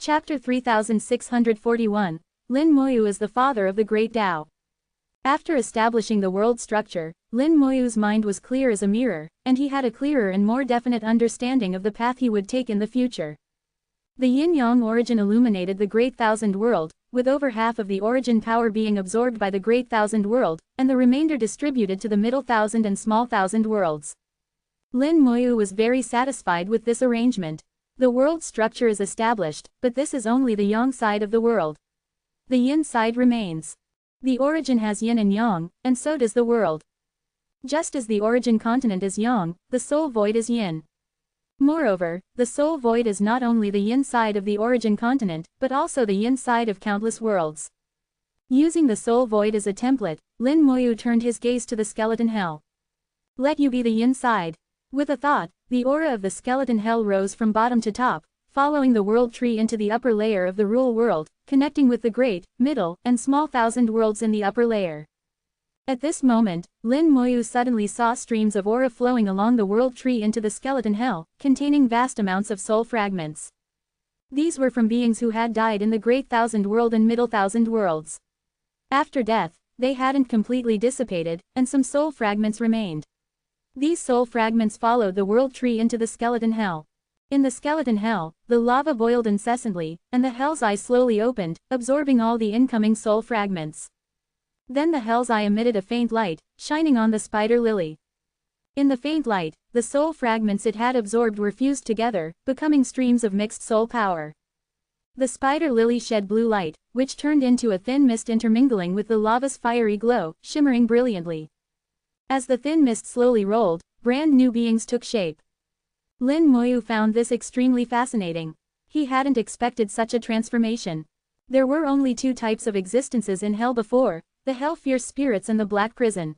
Chapter 3641, Lin Moyu is the father of the Great Tao. After establishing the world structure, Lin Moyu's mind was clear as a mirror, and he had a clearer and more definite understanding of the path he would take in the future. The yin-yang origin illuminated the Great Thousand World, with over half of the origin power being absorbed by the Great Thousand World, and the remainder distributed to the Middle Thousand and Small Thousand Worlds. Lin Moyu was very satisfied with this arrangement. The world structure is established, but this is only the yang side of the world. The yin side remains. The origin has yin and yang, and so does the world. Just as the origin continent is yang, the soul void is yin. Moreover, the soul void is not only the yin side of the origin continent, but also the yin side of countless worlds. Using the soul void as a template, Lin Moyu turned his gaze to the skeleton hell. Let you be the yin side. With a thought, the aura of the skeleton hell rose from bottom to top, following the world tree into the upper layer of the rule world, connecting with the great, middle, and small thousand worlds in the upper layer. At this moment, Lin Moyu suddenly saw streams of aura flowing along the world tree into the skeleton hell, containing vast amounts of soul fragments. These were from beings who had died in the Great Thousand World and Middle Thousand Worlds. After death, they hadn't completely dissipated, and some soul fragments remained. These soul fragments followed the world tree into the skeleton hell. In the skeleton hell, the lava boiled incessantly, and the hell's eye slowly opened, absorbing all the incoming soul fragments. Then the hell's eye emitted a faint light, shining on the spider lily. In the faint light, the soul fragments it had absorbed were fused together, becoming streams of mixed soul power. The spider lily shed blue light, which turned into a thin mist intermingling with the lava's fiery glow, shimmering brilliantly. As the thin mist slowly rolled, brand new beings took shape. Lin Moyu found this extremely fascinating. He hadn't expected such a transformation. There were only two types of existences in hell before, the hell-fierce spirits and the black prison.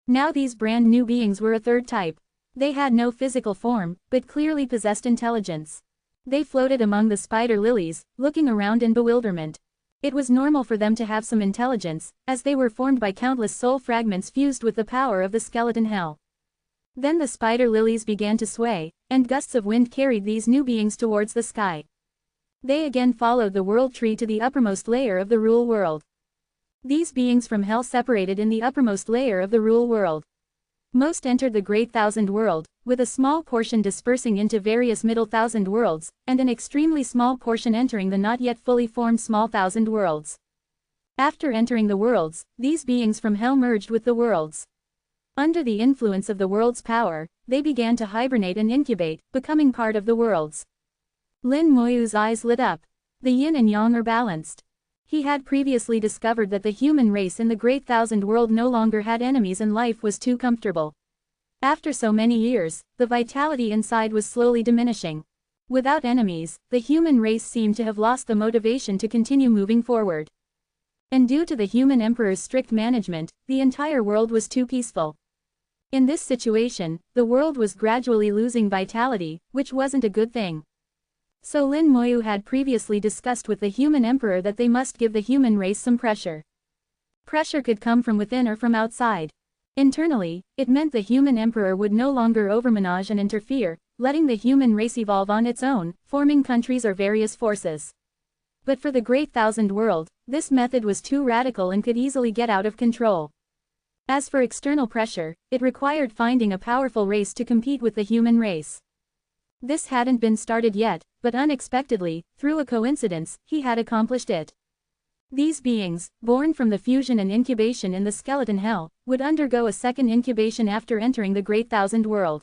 Now these brand new beings were a third type. They had no physical form, but clearly possessed intelligence. They floated among the spider lilies, looking around in bewilderment. It was normal for them to have some intelligence, as they were formed by countless soul fragments fused with the power of the skeleton hell. Then the spider lilies began to sway, and gusts of wind carried these new beings towards the sky. They again followed the world tree to the uppermost layer of the rule world. These beings from hell separated in the uppermost layer of the rule world. Most entered the Great Thousand World, with a small portion dispersing into various Middle Thousand Worlds, and an extremely small portion entering the not yet fully formed Small Thousand Worlds. After entering the worlds, these beings from hell merged with the worlds. Under the influence of the world's power, they began to hibernate and incubate, becoming part of the worlds. Lin Moyu's eyes lit up. The yin and yang are balanced. He had previously discovered that the human race in the Great Thousand World no longer had enemies and life was too comfortable. After so many years, the vitality inside was slowly diminishing. Without enemies, the human race seemed to have lost the motivation to continue moving forward. And due to the human emperor's strict management, the entire world was too peaceful. In this situation, the world was gradually losing vitality, which wasn't a good thing. So Lin Moyu had previously discussed with the human emperor that they must give the human race some pressure. Pressure could come from within or from outside. Internally, it meant the human emperor would no longer overmanage and interfere, letting the human race evolve on its own, forming countries or various forces. But for the Great Thousand World, this method was too radical and could easily get out of control. As for external pressure, it required finding a powerful race to compete with the human race. This hadn't been started yet, but unexpectedly, through a coincidence, he had accomplished it. These beings, born from the fusion and incubation in the skeleton hell, would undergo a second incubation after entering the Great Thousand World.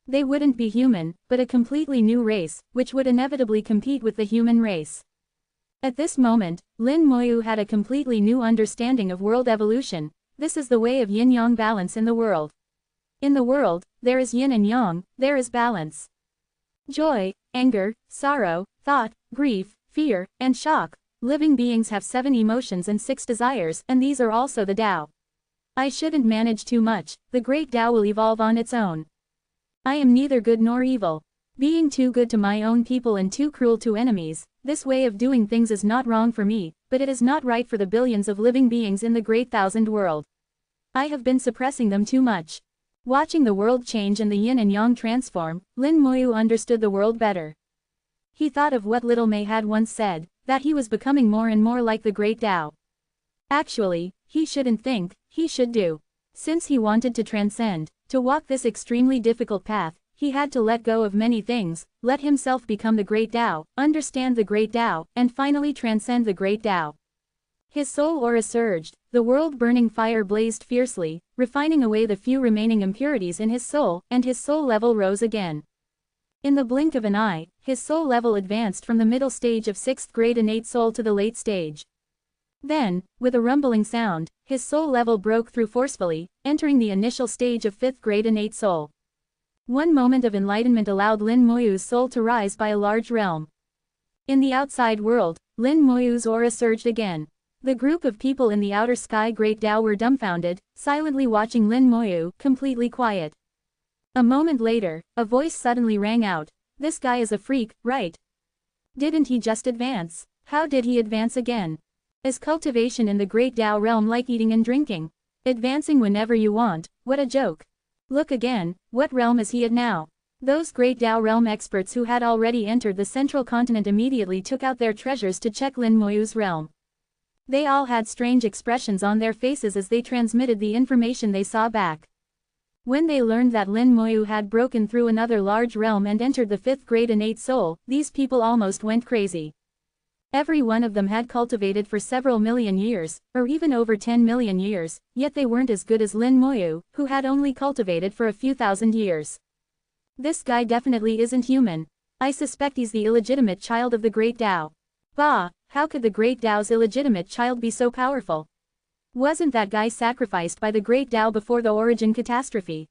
They wouldn't be human, but a completely new race, which would inevitably compete with the human race. At this moment, Lin Moyu had a completely new understanding of world evolution. This is the way of yin-yang balance in the world. In the world, there is yin and yang, there is balance. Joy, anger, sorrow, thought, grief, fear, and shock. Living beings have 7 emotions and 6 desires, and these are also the Tao. I shouldn't manage too much, the great Tao will evolve on its own. I am neither good nor evil. Being too good to my own people and too cruel to enemies, this way of doing things is not wrong for me, but it is not right for the billions of living beings in the Great Thousand World. I have been suppressing them too much. Watching the world change and the yin and yang transform, Lin Moyu understood the world better. He thought of what little May had once said, that he was becoming more and more like the Great Tao. Actually, he shouldn't think, he should do. Since he wanted to transcend, to walk this extremely difficult path, he had to let go of many things, let himself become the Great Tao, understand the Great Tao, and finally transcend the Great Tao. His soul aura surged, the world-burning fire blazed fiercely, refining away the few remaining impurities in his soul, and his soul level rose again. In the blink of an eye, his soul level advanced from the middle stage of 6th grade innate soul to the late stage. Then, with a rumbling sound, his soul level broke through forcefully, entering the initial stage of 5th grade innate soul. One moment of enlightenment allowed Lin Moyu's soul to rise by a large realm. In the outside world, Lin Moyu's aura surged again. The group of people in the outer sky Great Tao were dumbfounded, silently watching Lin Moyu, completely quiet. A moment later, a voice suddenly rang out. This guy is a freak, right? Didn't he just advance? How did he advance again? Is cultivation in the Great Tao realm like eating and drinking? Advancing whenever you want, what a joke. Look again, what realm is he at now? Those Great Tao realm experts who had already entered the central continent immediately took out their treasures to check Lin Moyu's realm. They all had strange expressions on their faces as they transmitted the information they saw back. When they learned that Lin Moyu had broken through another large realm and entered the 5th grade innate soul, these people almost went crazy. Every one of them had cultivated for several million years, or even over 10 million years, yet they weren't as good as Lin Moyu, who had only cultivated for a few thousand years. This guy definitely isn't human. I suspect he's the illegitimate child of the Great Tao. Bah, how could the Great Tao's illegitimate child be so powerful? Wasn't that guy sacrificed by the Great Tao before the origin catastrophe?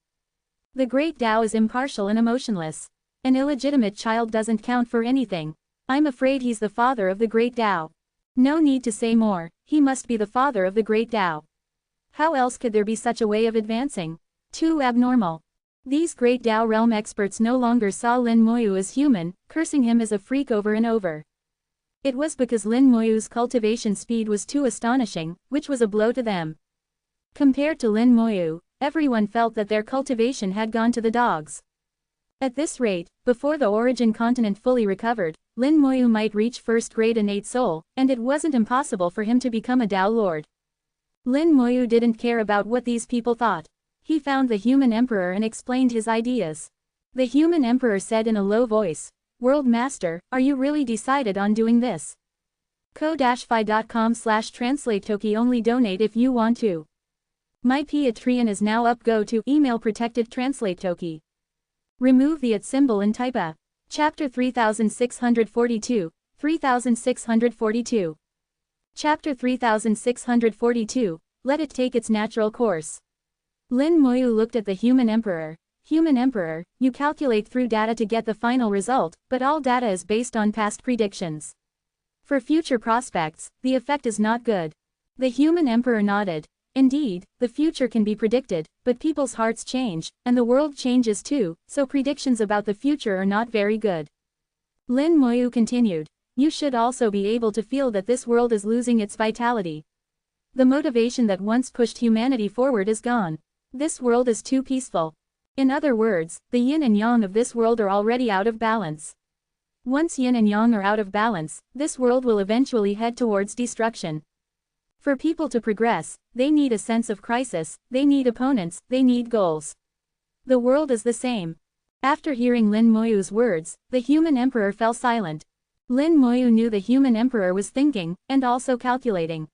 The Great Tao is impartial and emotionless. An illegitimate child doesn't count for anything. I'm afraid he's the father of the Great Tao. No need to say more, he must be the father of the Great Tao. How else could there be such a way of advancing? Too abnormal. These Great Tao realm experts no longer saw Lin Moyu as human, cursing him as a freak over and over. It was because Lin Moyu's cultivation speed was too astonishing, which was a blow to them. Compared to Lin Moyu, everyone felt that their cultivation had gone to the dogs. At this rate, before the origin continent fully recovered, Lin Moyu might reach 1st grade innate soul, and it wasn't impossible for him to become a Tao Lord. Lin Moyu didn't care about what these people thought. He found the human emperor and explained his ideas. The human emperor said in a low voice, "World Master, are you really decided on doing this? ko-fi.com/translate-toki only donate if you want to. My Patreon is now up, go to email protected translate toki. Remove the @ symbol and type a. Chapter 3642, 3642. Chapter 3642, let it take its natural course. Lin Moyu looked at the human emperor. Human emperor, you calculate through data to get the final result, but all data is based on past predictions. For future prospects, the effect is not good. The human emperor nodded. Indeed, the future can be predicted, but people's hearts change, and the world changes too, so predictions about the future are not very good. Lin Moyu continued. You should also be able to feel that this world is losing its vitality. The motivation that once pushed humanity forward is gone. This world is too peaceful. In other words, the yin and yang of this world are already out of balance. Once yin and yang are out of balance, this world will eventually head towards destruction. For people to progress, they need a sense of crisis, they need opponents, they need goals. The world is the same. After hearing Lin Moyu's words, the human emperor fell silent. Lin Moyu knew the human emperor was thinking, and also calculating.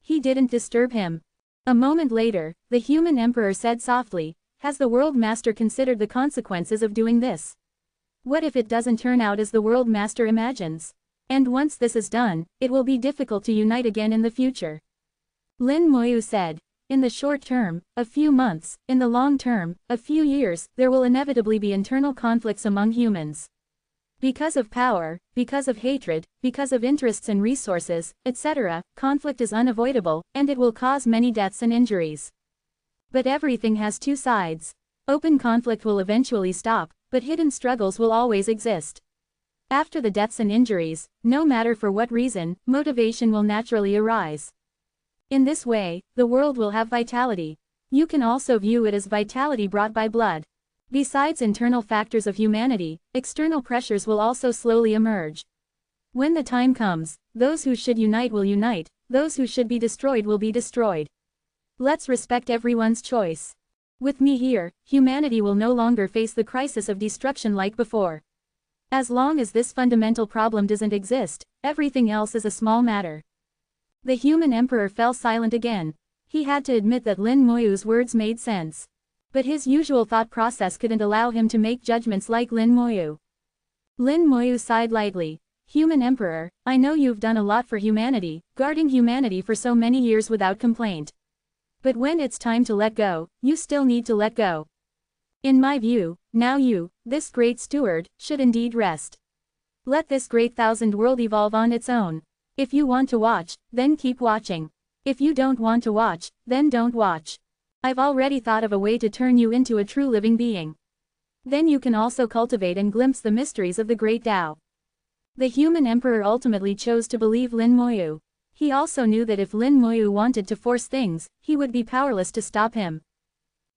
He didn't disturb him. A moment later, the human emperor said softly, has the world master considered the consequences of doing this? What if it doesn't turn out as the world master imagines? And once this is done, it will be difficult to unite again in the future. Lin Moyu said, in the short term, a few months, in the long term, a few years, there will inevitably be internal conflicts among humans. Because of power, because of hatred, because of interests and resources, etc., conflict is unavoidable, and it will cause many deaths and injuries. But everything has two sides. Open conflict will eventually stop, but hidden struggles will always exist. After the deaths and injuries, no matter for what reason, motivation will naturally arise. In this way, the world will have vitality. You can also view it as vitality brought by blood. Besides internal factors of humanity, external pressures will also slowly emerge. When the time comes, those who should unite will unite, those who should be destroyed will be destroyed. Let's respect everyone's choice. With me here, humanity will no longer face the crisis of destruction like before. As long as this fundamental problem doesn't exist, everything else is a small matter. The human emperor fell silent again. He had to admit that Lin Moyu's words made sense. But his usual thought process couldn't allow him to make judgments like Lin Moyu. Lin Moyu sighed lightly. Human emperor, I know you've done a lot for humanity, guarding humanity for so many years without complaint. But when it's time to let go, you still need to let go. In my view, now you, this great steward, should indeed rest. Let this great thousand world evolve on its own. If you want to watch, then keep watching. If you don't want to watch, then don't watch. I've already thought of a way to turn you into a true living being. Then you can also cultivate and glimpse the mysteries of the great Tao. The human emperor ultimately chose to believe Lin Moyu. He also knew that if Lin Moyu wanted to force things, he would be powerless to stop him.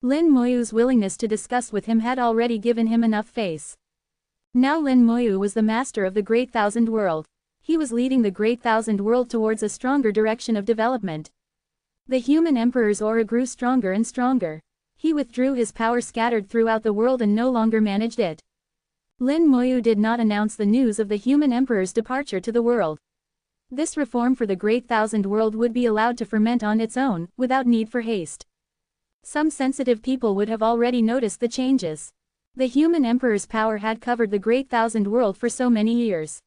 Lin Moyu's willingness to discuss with him had already given him enough face. Now Lin Moyu was the master of the Great Thousand World. He was leading the Great Thousand World towards a stronger direction of development. The human emperor's aura grew stronger and stronger. He withdrew his power scattered throughout the world and no longer managed it. Lin Moyu did not announce the news of the human emperor's departure to the world. This reform for the Great Thousand World would be allowed to ferment on its own, without need for haste. Some sensitive people would have already noticed the changes. The human emperor's power had covered the Great Thousand World for so many years.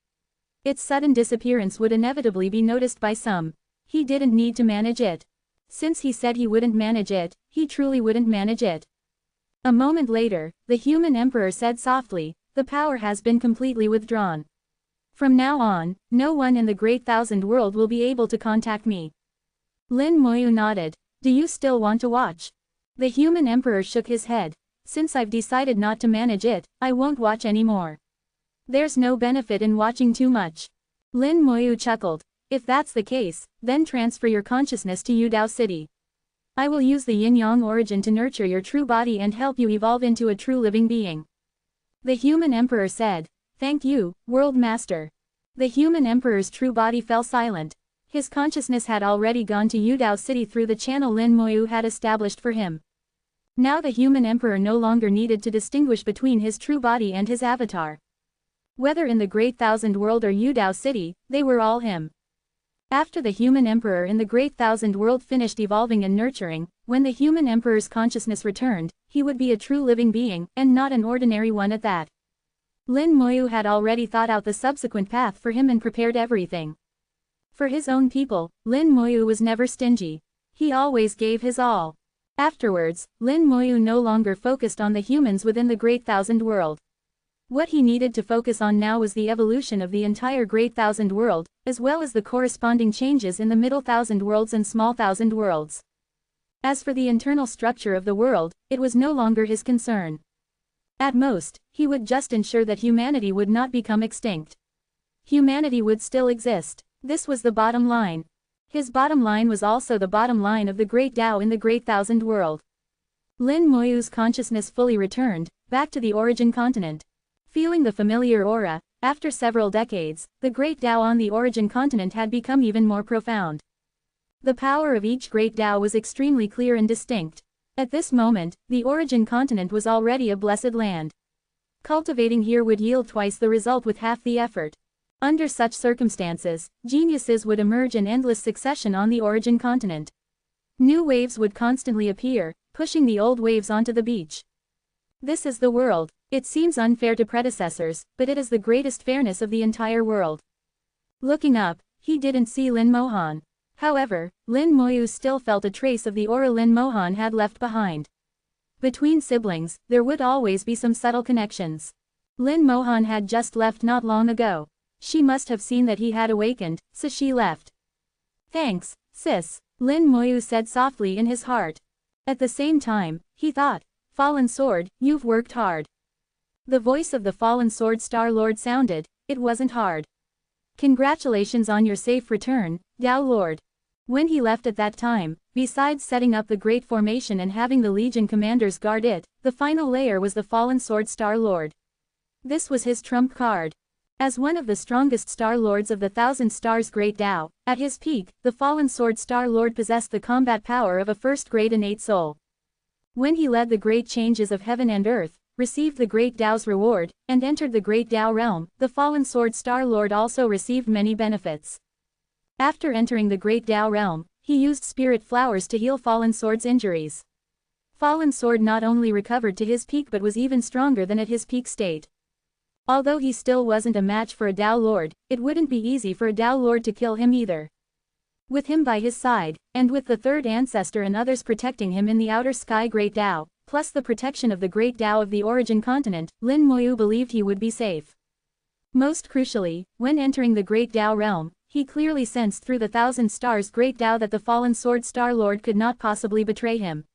Its sudden disappearance would inevitably be noticed by some. He didn't need to manage it. Since he said he wouldn't manage it, he truly wouldn't manage it. A moment later, the human emperor said softly, the power has been completely withdrawn. From now on, no one in the Great Thousand World will be able to contact me. Lin Moyu nodded. Do you still want to watch? The human emperor shook his head. Since I've decided not to manage it, I won't watch anymore. There's no benefit in watching too much. Lin Moyu chuckled. If that's the case, then transfer your consciousness to Yudao City. I will use the yin-yang origin to nurture your true body and help you evolve into a true living being. The human emperor said, Thank you, World Master. The human emperor's true body fell silent. His consciousness had already gone to Yudao City through the channel Lin Moyu had established for him. Now the human emperor no longer needed to distinguish between his true body and his avatar. Whether in the Great Thousand World or Yudao City, they were all him. After the human emperor in the Great Thousand World finished evolving and nurturing, when the human emperor's consciousness returned, he would be a true living being, and not an ordinary one at that. Lin Moyu had already thought out the subsequent path for him and prepared everything. For his own people, Lin Moyu was never stingy. He always gave his all. Afterwards, Lin Moyu no longer focused on the humans within the Great Thousand World. What he needed to focus on now was the evolution of the entire Great Thousand World, as well as the corresponding changes in the Middle Thousand Worlds and Small Thousand Worlds. As for the internal structure of the world, it was no longer his concern. At most, he would just ensure that humanity would not become extinct. Humanity would still exist. This was the bottom line. His bottom line was also the bottom line of the Great Tao in the Great Thousand World. Lin Moyu's consciousness fully returned, back to the origin continent. Feeling the familiar aura, after several decades, the Great Tao on the origin continent had become even more profound. The power of each Great Tao was extremely clear and distinct. At this moment, the origin continent was already a blessed land. Cultivating here would yield twice the result with half the effort. Under such circumstances, geniuses would emerge in endless succession on the origin continent. New waves would constantly appear, pushing the old waves onto the beach. This is the world. It seems unfair to predecessors, but it is the greatest fairness of the entire world. Looking up, he didn't see Lin Mohan. However, Lin Moyu still felt a trace of the aura Lin Mohan had left behind. Between siblings, there would always be some subtle connections. Lin Mohan had just left not long ago. She must have seen that he had awakened, so she left. Thanks, sis, Lin Moyu said softly in his heart. At the same time, he thought, Fallen Sword, you've worked hard. The voice of the Fallen Sword Star Lord sounded, it wasn't hard. Congratulations on your safe return, Tao Lord. When he left at that time, besides setting up the Great Formation and having the Legion commanders guard it, the final layer was the fallen sword Star Lord. This was his trump card. As one of the strongest Star Lords of the Thousand Stars Great Tao, at his peak, the fallen sword Star Lord possessed the combat power of a first-grade innate soul. When he led the great changes of heaven and earth, received the Great Tao's reward, and entered the Great Tao realm, the fallen sword Star Lord also received many benefits. After entering the Great Tao realm, he used spirit flowers to heal Fallen Sword's injuries. Fallen Sword not only recovered to his peak but was even stronger than at his peak state. Although he still wasn't a match for a Tao Lord, it wouldn't be easy for a Tao Lord to kill him either. With him by his side, and with the third ancestor and others protecting him in the outer sky Great Tao, plus the protection of the Great Tao of the origin continent, Lin Moyu believed he would be safe. Most crucially, when entering the Great Tao realm, he clearly sensed through the Thousand Stars Great Tao that the fallen sword Star Lord could not possibly betray him.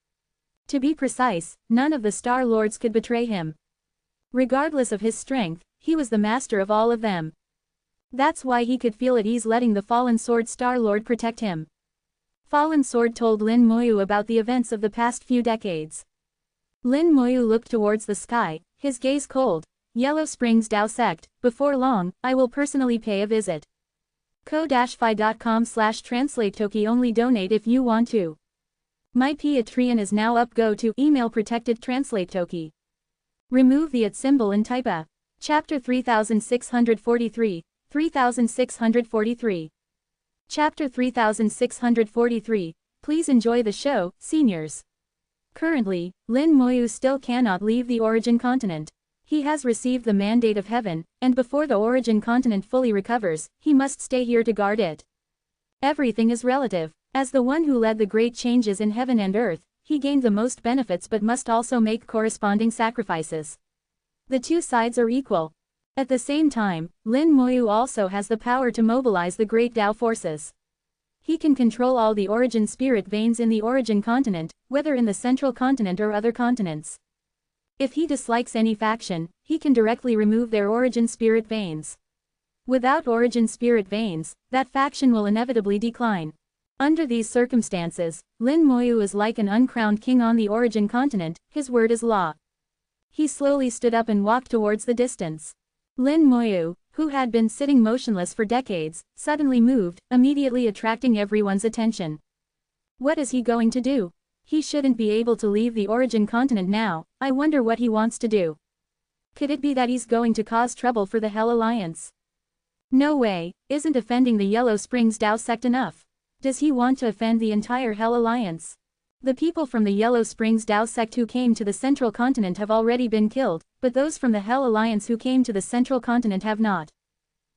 To be precise, none of the Star Lords could betray him. Regardless of his strength, he was the master of all of them. That's why he could feel at ease letting the fallen sword Star Lord protect him. Fallen Sword told Lin Moyu about the events of the past few decades. Lin Moyu looked towards the sky, his gaze cold. Yellow Springs Tao Sect, before long, I will personally pay a visit. ko-fi.com/translate-toki only donate if you want to. My Patreon is now up. Go to email protected translate toki. Remove the @ symbol and type a. Chapter 3643, 3643. Chapter 3643, please enjoy the show, seniors. Currently, Lin Moyu still cannot leave the origin continent. He has received the mandate of heaven, and before the origin continent fully recovers, he must stay here to guard it. Everything is relative. As the one who led the great changes in heaven and earth, he gained the most benefits but must also make corresponding sacrifices. The two sides are equal. At the same time, Lin Moyu also has the power to mobilize the Great Tao forces. He can control all the origin spirit veins in the origin continent, whether in the central continent or other continents. If he dislikes any faction, he can directly remove their origin spirit veins. Without origin spirit veins, that faction will inevitably decline. Under these circumstances, Lin Moyu is like an uncrowned king on the origin continent, his word is law. He slowly stood up and walked towards the distance. Lin Moyu, who had been sitting motionless for decades, suddenly moved, immediately attracting everyone's attention. What is he going to do? He shouldn't be able to leave the origin continent now. I wonder what he wants to do. Could it be that he's going to cause trouble for the Hell Alliance? No way, isn't offending the Yellow Springs Tao Sect enough? Does he want to offend the entire Hell Alliance? The people from the Yellow Springs Tao Sect who came to the central continent have already been killed, but those from the Hell Alliance who came to the central continent have not.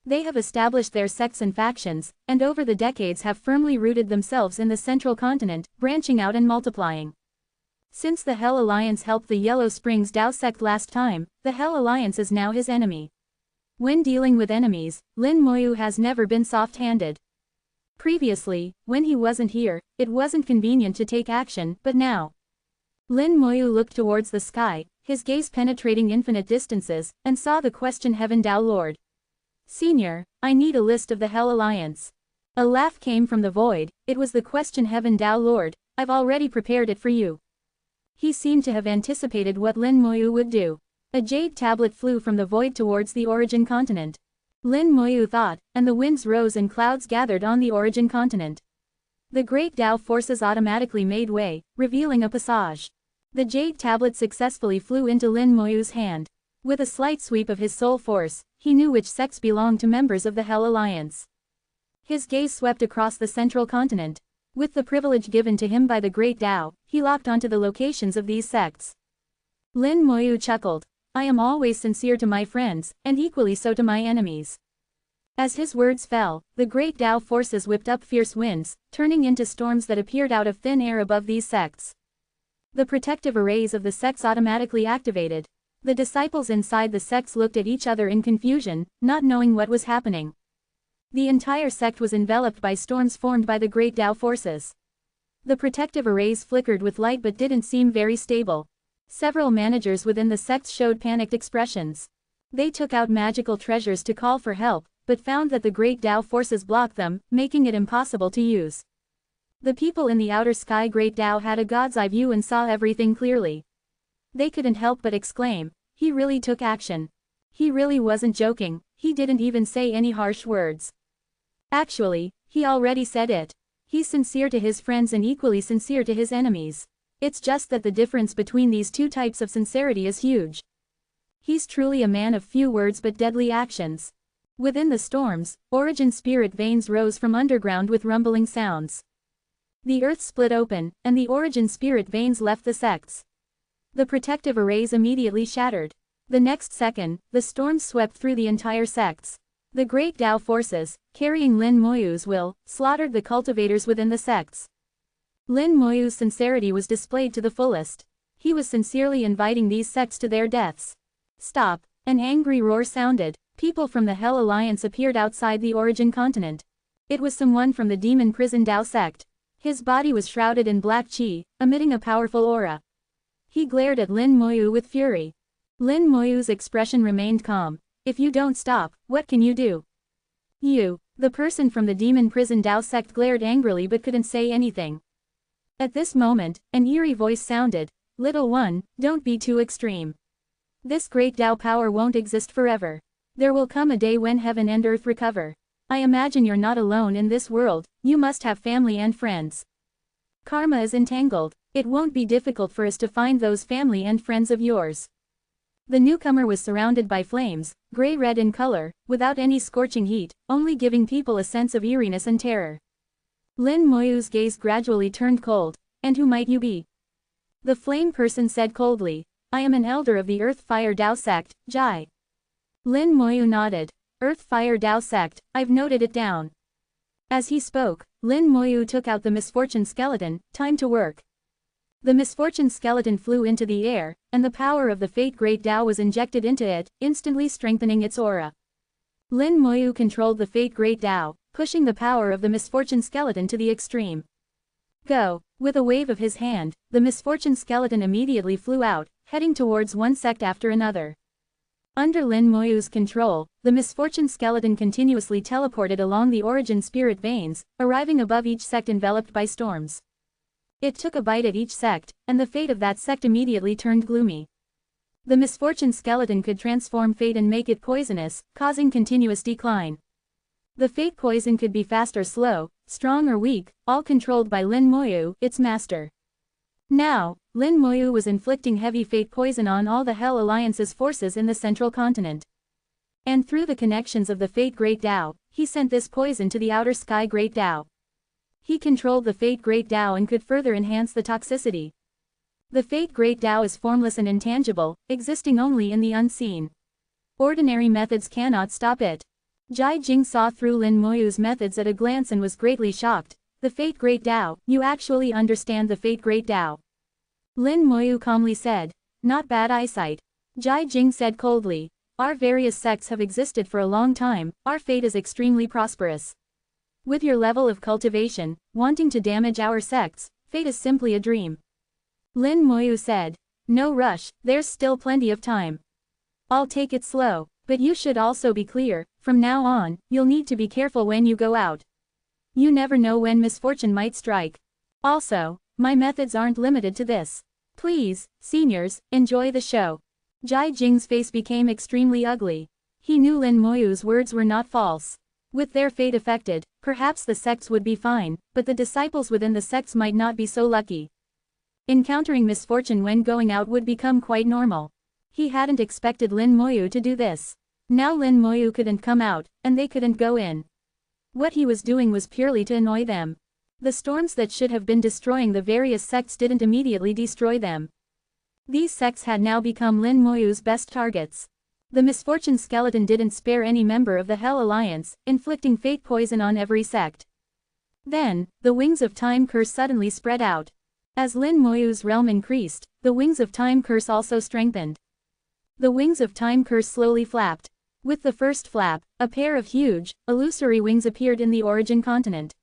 They have established their sects and factions, and over the decades have firmly rooted themselves in the central continent, branching out and multiplying. Since the Hell Alliance helped the Yellow Springs Tao Sect last time, the Hell Alliance is now his enemy. When dealing with enemies, Lin Moyu has never been soft-handed. Previously, when he wasn't here, it wasn't convenient to take action, but now. Lin Moyu looked towards the sky, his gaze penetrating infinite distances, and saw the question Heaven Tao Lord. Senior, I need a list of the Hell Alliance. A laugh came from the void. It was the question Heaven Tao Lord. I've already prepared it for you. He seemed to have anticipated what Lin Moyu would do. A jade tablet flew from the void towards the origin continent. Lin Moyu thought, and the winds rose and clouds gathered on the origin continent. The great Tao forces automatically made way, revealing a passage. The jade tablet successfully flew into Lin Moyu's hand. With a slight sweep of his soul force, he knew which sects belonged to members of the Hell Alliance. His gaze swept across the central continent. With the privilege given to him by the Great Tao, he locked onto the locations of these sects. Lin Moyu chuckled. I am always sincere to my friends, and equally so to my enemies. As his words fell, the Great Tao forces whipped up fierce winds, turning into storms that appeared out of thin air above these sects. The protective arrays of the sects automatically activated. The disciples inside the sects looked at each other in confusion, not knowing what was happening. The entire sect was enveloped by storms formed by the Great Tao forces. The protective arrays flickered with light but didn't seem very stable. Several managers within the sects showed panicked expressions. They took out magical treasures to call for help, but found that the Great Tao forces blocked them, making it impossible to use. The people in the outer sky Great Tao had a god's eye view and saw everything clearly. They couldn't help but exclaim, he really took action. He really wasn't joking, he didn't even say any harsh words. Actually, he already said it. He's sincere to his friends and equally sincere to his enemies. It's just that the difference between these two types of sincerity is huge. He's truly a man of few words but deadly actions. Within the storms, origin spirit veins rose from underground with rumbling sounds. The earth split open, and the origin spirit veins left the sects. The protective arrays immediately shattered. The next second, the storms swept through the entire sects. The great Tao forces, carrying Lin Moyu's will, slaughtered the cultivators within the sects. Lin Moyu's sincerity was displayed to the fullest. He was sincerely inviting these sects to their deaths. Stop! An angry roar sounded. People from the Hell Alliance appeared outside the origin continent. It was someone from the demon prison Tao sect. His body was shrouded in black qi, emitting a powerful aura. He glared at Lin Moyu with fury. Lin Moyu's expression remained calm. If you don't stop, what can you do? You, the person from the demon prison Tao sect, glared angrily but couldn't say anything. At this moment, an eerie voice sounded, "Little one, don't be too extreme. This great Tao power won't exist forever. There will come a day when heaven and earth recover. I imagine you're not alone in this world, you must have family and friends. Karma is entangled. It won't be difficult for us to find those family and friends of yours." The newcomer was surrounded by flames, gray-red in color, without any scorching heat, only giving people a sense of eeriness and terror. Lin Moyu's gaze gradually turned cold. "And who might you be?" The flame person said coldly, "I am an elder of the Earth Fire Tao sect, Jai." Lin Moyu nodded. "Earth Fire Tao sect, I've noted it down." As he spoke, Lin Moyu took out the misfortune skeleton. "Time to work." The misfortune skeleton flew into the air, and the power of the Fate Great Tao was injected into it, instantly strengthening its aura. Lin Moyu controlled the Fate Great Tao, pushing the power of the misfortune skeleton to the extreme. "Go!" With a wave of his hand, the misfortune skeleton immediately flew out, heading towards one sect after another. Under Lin Moyu's control, the misfortune skeleton continuously teleported along the origin spirit veins, arriving above each sect enveloped by storms. It took a bite at each sect, and the fate of that sect immediately turned gloomy. The misfortune skeleton could transform fate and make it poisonous, causing continuous decline. The fate poison could be fast or slow, strong or weak, all controlled by Lin Moyu, its master. Now, Lin Moyu was inflicting heavy fate poison on all the Hell Alliance's forces in the central continent. And through the connections of the Fate Great Tao, he sent this poison to the outer sky Great Tao. He controlled the Fate Great Tao and could further enhance the toxicity. The Fate Great Tao is formless and intangible, existing only in the unseen. Ordinary methods cannot stop it. Jai Jing saw through Lin Moyu's methods at a glance and was greatly shocked. "The Fate Great Tao, you actually understand the Fate Great Tao?" Lin Moyu calmly said. "Not bad eyesight." Jai Jing said coldly. "Our various sects have existed for a long time, our fate is extremely prosperous. With your level of cultivation, wanting to damage our sects, fate is simply a dream." Lin Moyu said. "No rush, there's still plenty of time. I'll take it slow, but you should also be clear, from now on, you'll need to be careful when you go out. You never know when misfortune might strike. Also, my methods aren't limited to this. Please, seniors, enjoy the show." Jai Jing's face became extremely ugly. He knew Lin Moyu's words were not false. With their fate affected, perhaps the sects would be fine, but the disciples within the sects might not be so lucky. Encountering misfortune when going out would become quite normal. He hadn't expected Lin Moyu to do this. Now Lin Moyu couldn't come out, and they couldn't go in. What he was doing was purely to annoy them. The storms that should have been destroying the various sects didn't immediately destroy them. These sects had now become Lin Moyu's best targets. The misfortune skeleton didn't spare any member of the Hell Alliance, inflicting fate poison on every sect. Then, the wings of time curse suddenly spread out. As Lin Moyu's realm increased, the wings of time curse also strengthened. The wings of time curse slowly flapped. With the first flap, a pair of huge, illusory wings appeared in the origin continent.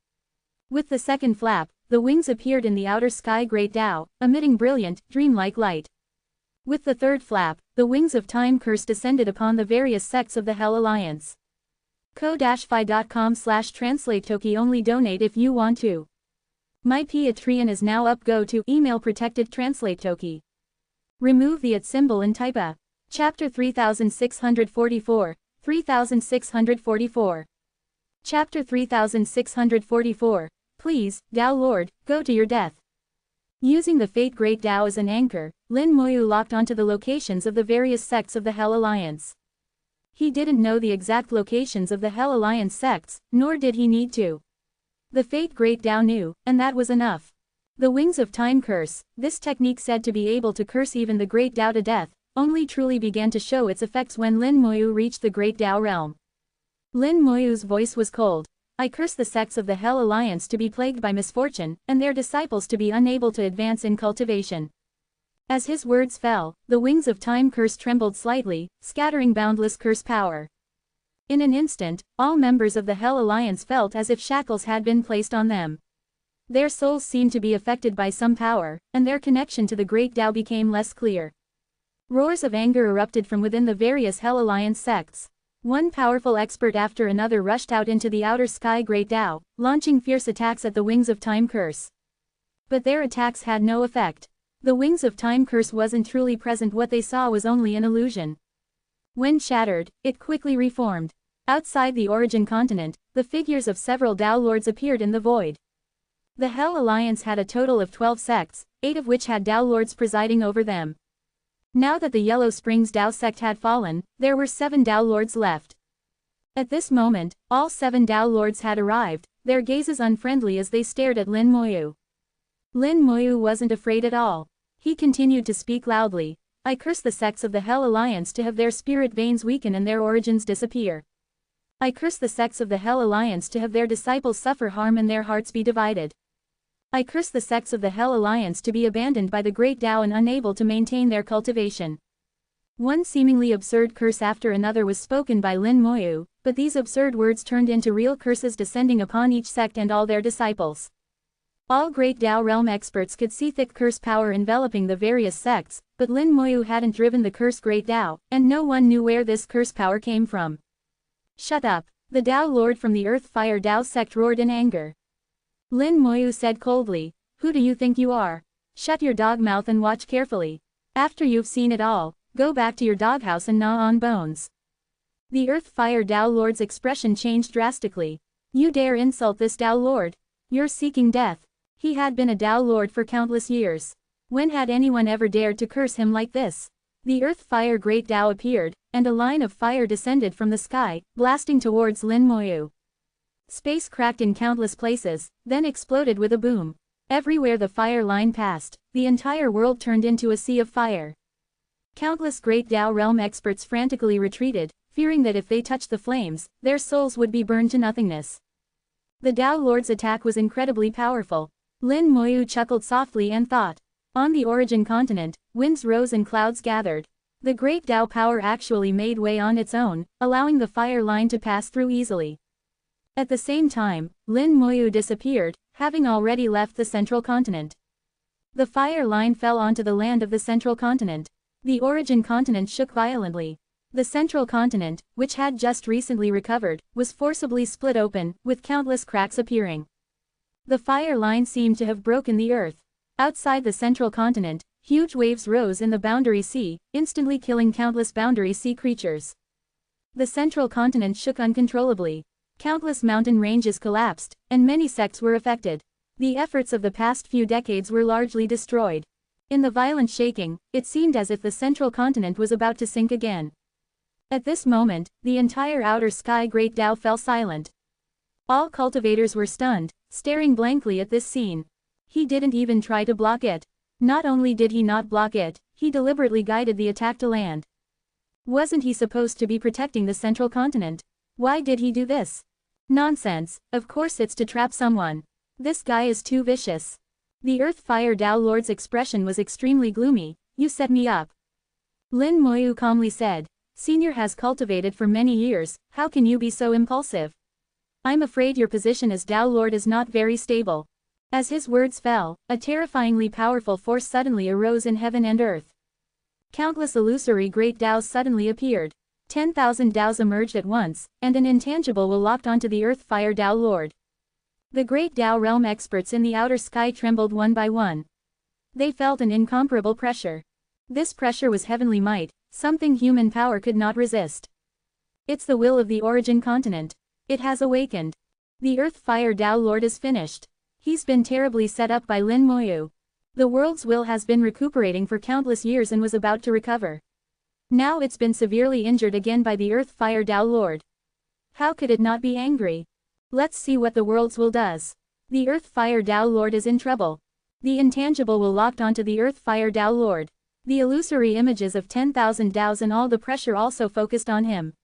With the second flap, the wings appeared in the outer sky Great Tao, emitting brilliant, dreamlike light. With the third flap, the wings of time curse descended upon the various sects of the Hell Alliance. ko-fi.com/translate-toki only donate if you want to. My Patreon is now up. Go to email protected translate toki. Remove the at symbol and type A. Chapter 3644, 3644. Chapter 3644. Please, Tao Lord, go to your death. Using the Fate Great Tao as an anchor, Lin Moyu locked onto the locations of the various sects of the Hell Alliance. He didn't know the exact locations of the Hell Alliance sects, nor did he need to. The Fate Great Tao knew, and that was enough. The Wings of Time Curse, this technique said to be able to curse even the Great Tao to death, only truly began to show its effects when Lin Moyu reached the Great Tao realm. Lin Moyu's voice was cold. I curse the sects of the Hell Alliance to be plagued by misfortune, and their disciples to be unable to advance in cultivation. As his words fell, the Wings of Time Curse trembled slightly, scattering boundless curse power. In an instant, all members of the Hell Alliance felt as if shackles had been placed on them. Their souls seemed to be affected by some power, and their connection to the Great Tao became less clear. Roars of anger erupted from within the various Hell Alliance sects. One powerful expert after another rushed out into the outer sky Great Tao, launching fierce attacks at the Wings of Time Curse. But their attacks had no effect. The Wings of Time Curse wasn't truly present, what they saw was only an illusion. When shattered, it quickly reformed. Outside the origin continent, the figures of several Tao Lords appeared in the void. The Hell Alliance had a total of 12 sects, 8 of which had Tao Lords presiding over them. Now that the Yellow Springs Tao sect had fallen, there were 7 Tao Lords left. At this moment, all 7 Tao Lords had arrived, their gazes unfriendly as they stared at Lin Moyu. Lin Moyu wasn't afraid at all. He continued to speak loudly. I curse the sects of the Hell Alliance to have their spirit veins weaken and their origins disappear. I curse the sects of the Hell Alliance to have their disciples suffer harm and their hearts be divided. I curse the sects of the Hell Alliance to be abandoned by the Great Tao and unable to maintain their cultivation. One seemingly absurd curse after another was spoken by Lin Moyu, but these absurd words turned into real curses descending upon each sect and all their disciples. All Great Tao realm experts could see thick curse power enveloping the various sects, but Lin Moyu hadn't driven the curse Great Tao, and no one knew where this curse power came from. Shut up! The Tao Lord from the Earth Fire Tao sect roared in anger. Lin Moyu said coldly, who do you think you are? Shut your dog mouth and watch carefully. After you've seen it all, go back to your doghouse and gnaw on bones. The Earth Fire Tao Lord's expression changed drastically. You dare insult this Tao Lord? You're seeking death. He had been a Tao Lord for countless years. When had anyone ever dared to curse him like this? The Earth Fire Great Tao appeared, and a line of fire descended from the sky, blasting towards Lin Moyu. Space cracked in countless places, then exploded with a boom. Everywhere the fire line passed, the entire world turned into a sea of fire. Countless Great Tao realm experts frantically retreated, fearing that if they touched the flames, their souls would be burned to nothingness. The Tao Lord's attack was incredibly powerful. Lin Moyu chuckled softly and thought. On the origin continent, winds rose and clouds gathered. The Great Tao power actually made way on its own, allowing the fire line to pass through easily. At the same time, Lin Moyu disappeared, having already left the central continent. The fire line fell onto the land of the central continent. The origin continent shook violently. The central continent, which had just recently recovered, was forcibly split open, with countless cracks appearing. The fire line seemed to have broken the earth. Outside the central continent, huge waves rose in the Boundary Sea, instantly killing countless Boundary Sea creatures. The central continent shook uncontrollably. Countless mountain ranges collapsed, and many sects were affected. The efforts of the past few decades were largely destroyed. In the violent shaking, it seemed as if the central continent was about to sink again. At this moment, the entire outer sky Great Tao fell silent. All cultivators were stunned, staring blankly at this scene. He didn't even try to block it. Not only did he not block it, he deliberately guided the attack to land. Wasn't he supposed to be protecting the central continent? Why did he do this? Nonsense, of course it's to trap someone. This guy is too vicious. The Earth Fire Tao Lord's expression was extremely gloomy. You set me up. Lin Moyu calmly said. Senior has cultivated for many years, how can you be so impulsive? I'm afraid your position as Tao Lord is not very stable. As his words fell, a terrifyingly powerful force suddenly arose in heaven and earth. Countless illusory Great Taos suddenly appeared. 10,000 Taos emerged at once, and an intangible will locked onto the Earth Fire Tao Lord. The Great Tao realm experts in the outer sky trembled one by one. They felt an incomparable pressure. This pressure was heavenly might, something human power could not resist. It's the will of the origin continent. It has awakened. The Earth Fire Tao Lord is finished. He's been terribly set up by Lin Moyu. The world's will has been recuperating for countless years and was about to recover. Now it's been severely injured again by the Earth Fire Tao Lord. How could it not be angry? Let's see what the world's will does. The Earth Fire Tao Lord is in trouble. The intangible will locked onto the Earth Fire Tao Lord. The illusory images of 10,000 Taos and all the pressure also focused on him.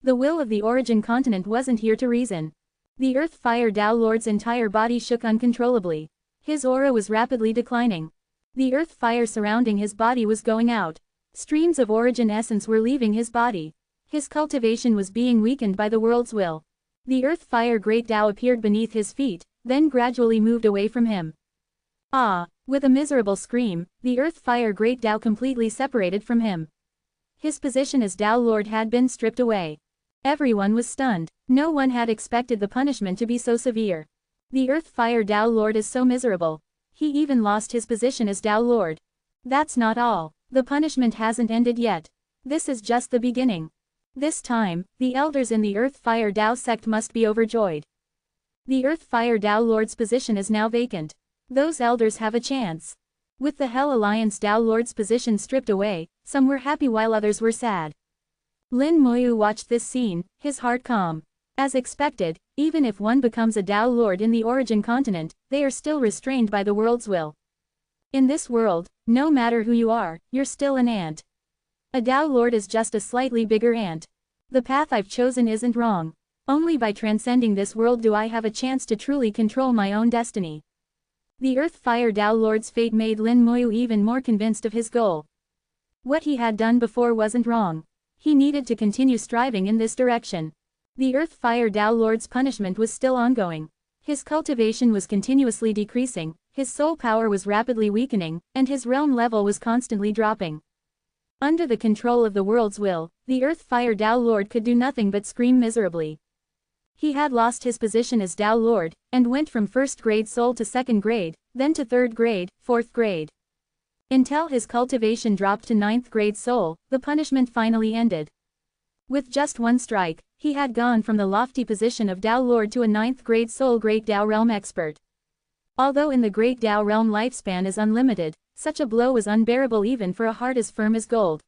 The will of the origin continent wasn't here to reason. The Earth Fire Tao Lord's entire body shook uncontrollably. His aura was rapidly declining. The earth fire surrounding his body was going out. Streams of origin essence were leaving his body. His cultivation was being weakened by the world's will. The earth fire great Tao appeared beneath his feet, then gradually moved away from him. Ah! With a miserable scream, the earth fire great Tao completely separated from him. His position as Tao Lord had been stripped away. Everyone was stunned. No one had expected the punishment to be so severe. The Earth Fire Tao Lord is so miserable. He even lost his position as Tao Lord. That's not all. The punishment hasn't ended yet. This is just the beginning. This time, the elders in the Earth Fire Tao sect must be overjoyed. The Earth Fire Tao Lord's position is now vacant. Those elders have a chance. With the Hell Alliance Tao Lord's position stripped away, some were happy while others were sad. Lin Moyu watched this scene, his heart calm. As expected, even if one becomes a Tao Lord in the origin continent, they are still restrained by the world's will. In this world, no matter who you are, you're still an ant. A Tao Lord is just a slightly bigger ant. The path I've chosen isn't wrong. Only by transcending this world do I have a chance to truly control my own destiny. The Earth Fire Tao Lord's fate made Lin Moyu even more convinced of his goal. What he had done before wasn't wrong. He needed to continue striving in this direction. The Earth Fire Tao Lord's punishment was still ongoing. His cultivation was continuously decreasing, his soul power was rapidly weakening, and his realm level was constantly dropping. Under the control of the world's will, the Earth Fire Tao Lord could do nothing but scream miserably. He had lost his position as Tao Lord, and went from first grade soul to second grade, then to third grade, fourth grade. Until his cultivation dropped to ninth grade soul, the punishment finally ended. With just one strike, he had gone from the lofty position of Tao Lord to a ninth grade soul Great Tao Realm expert. Although in the Great Tao Realm lifespan is unlimited, such a blow was unbearable even for a heart as firm as gold.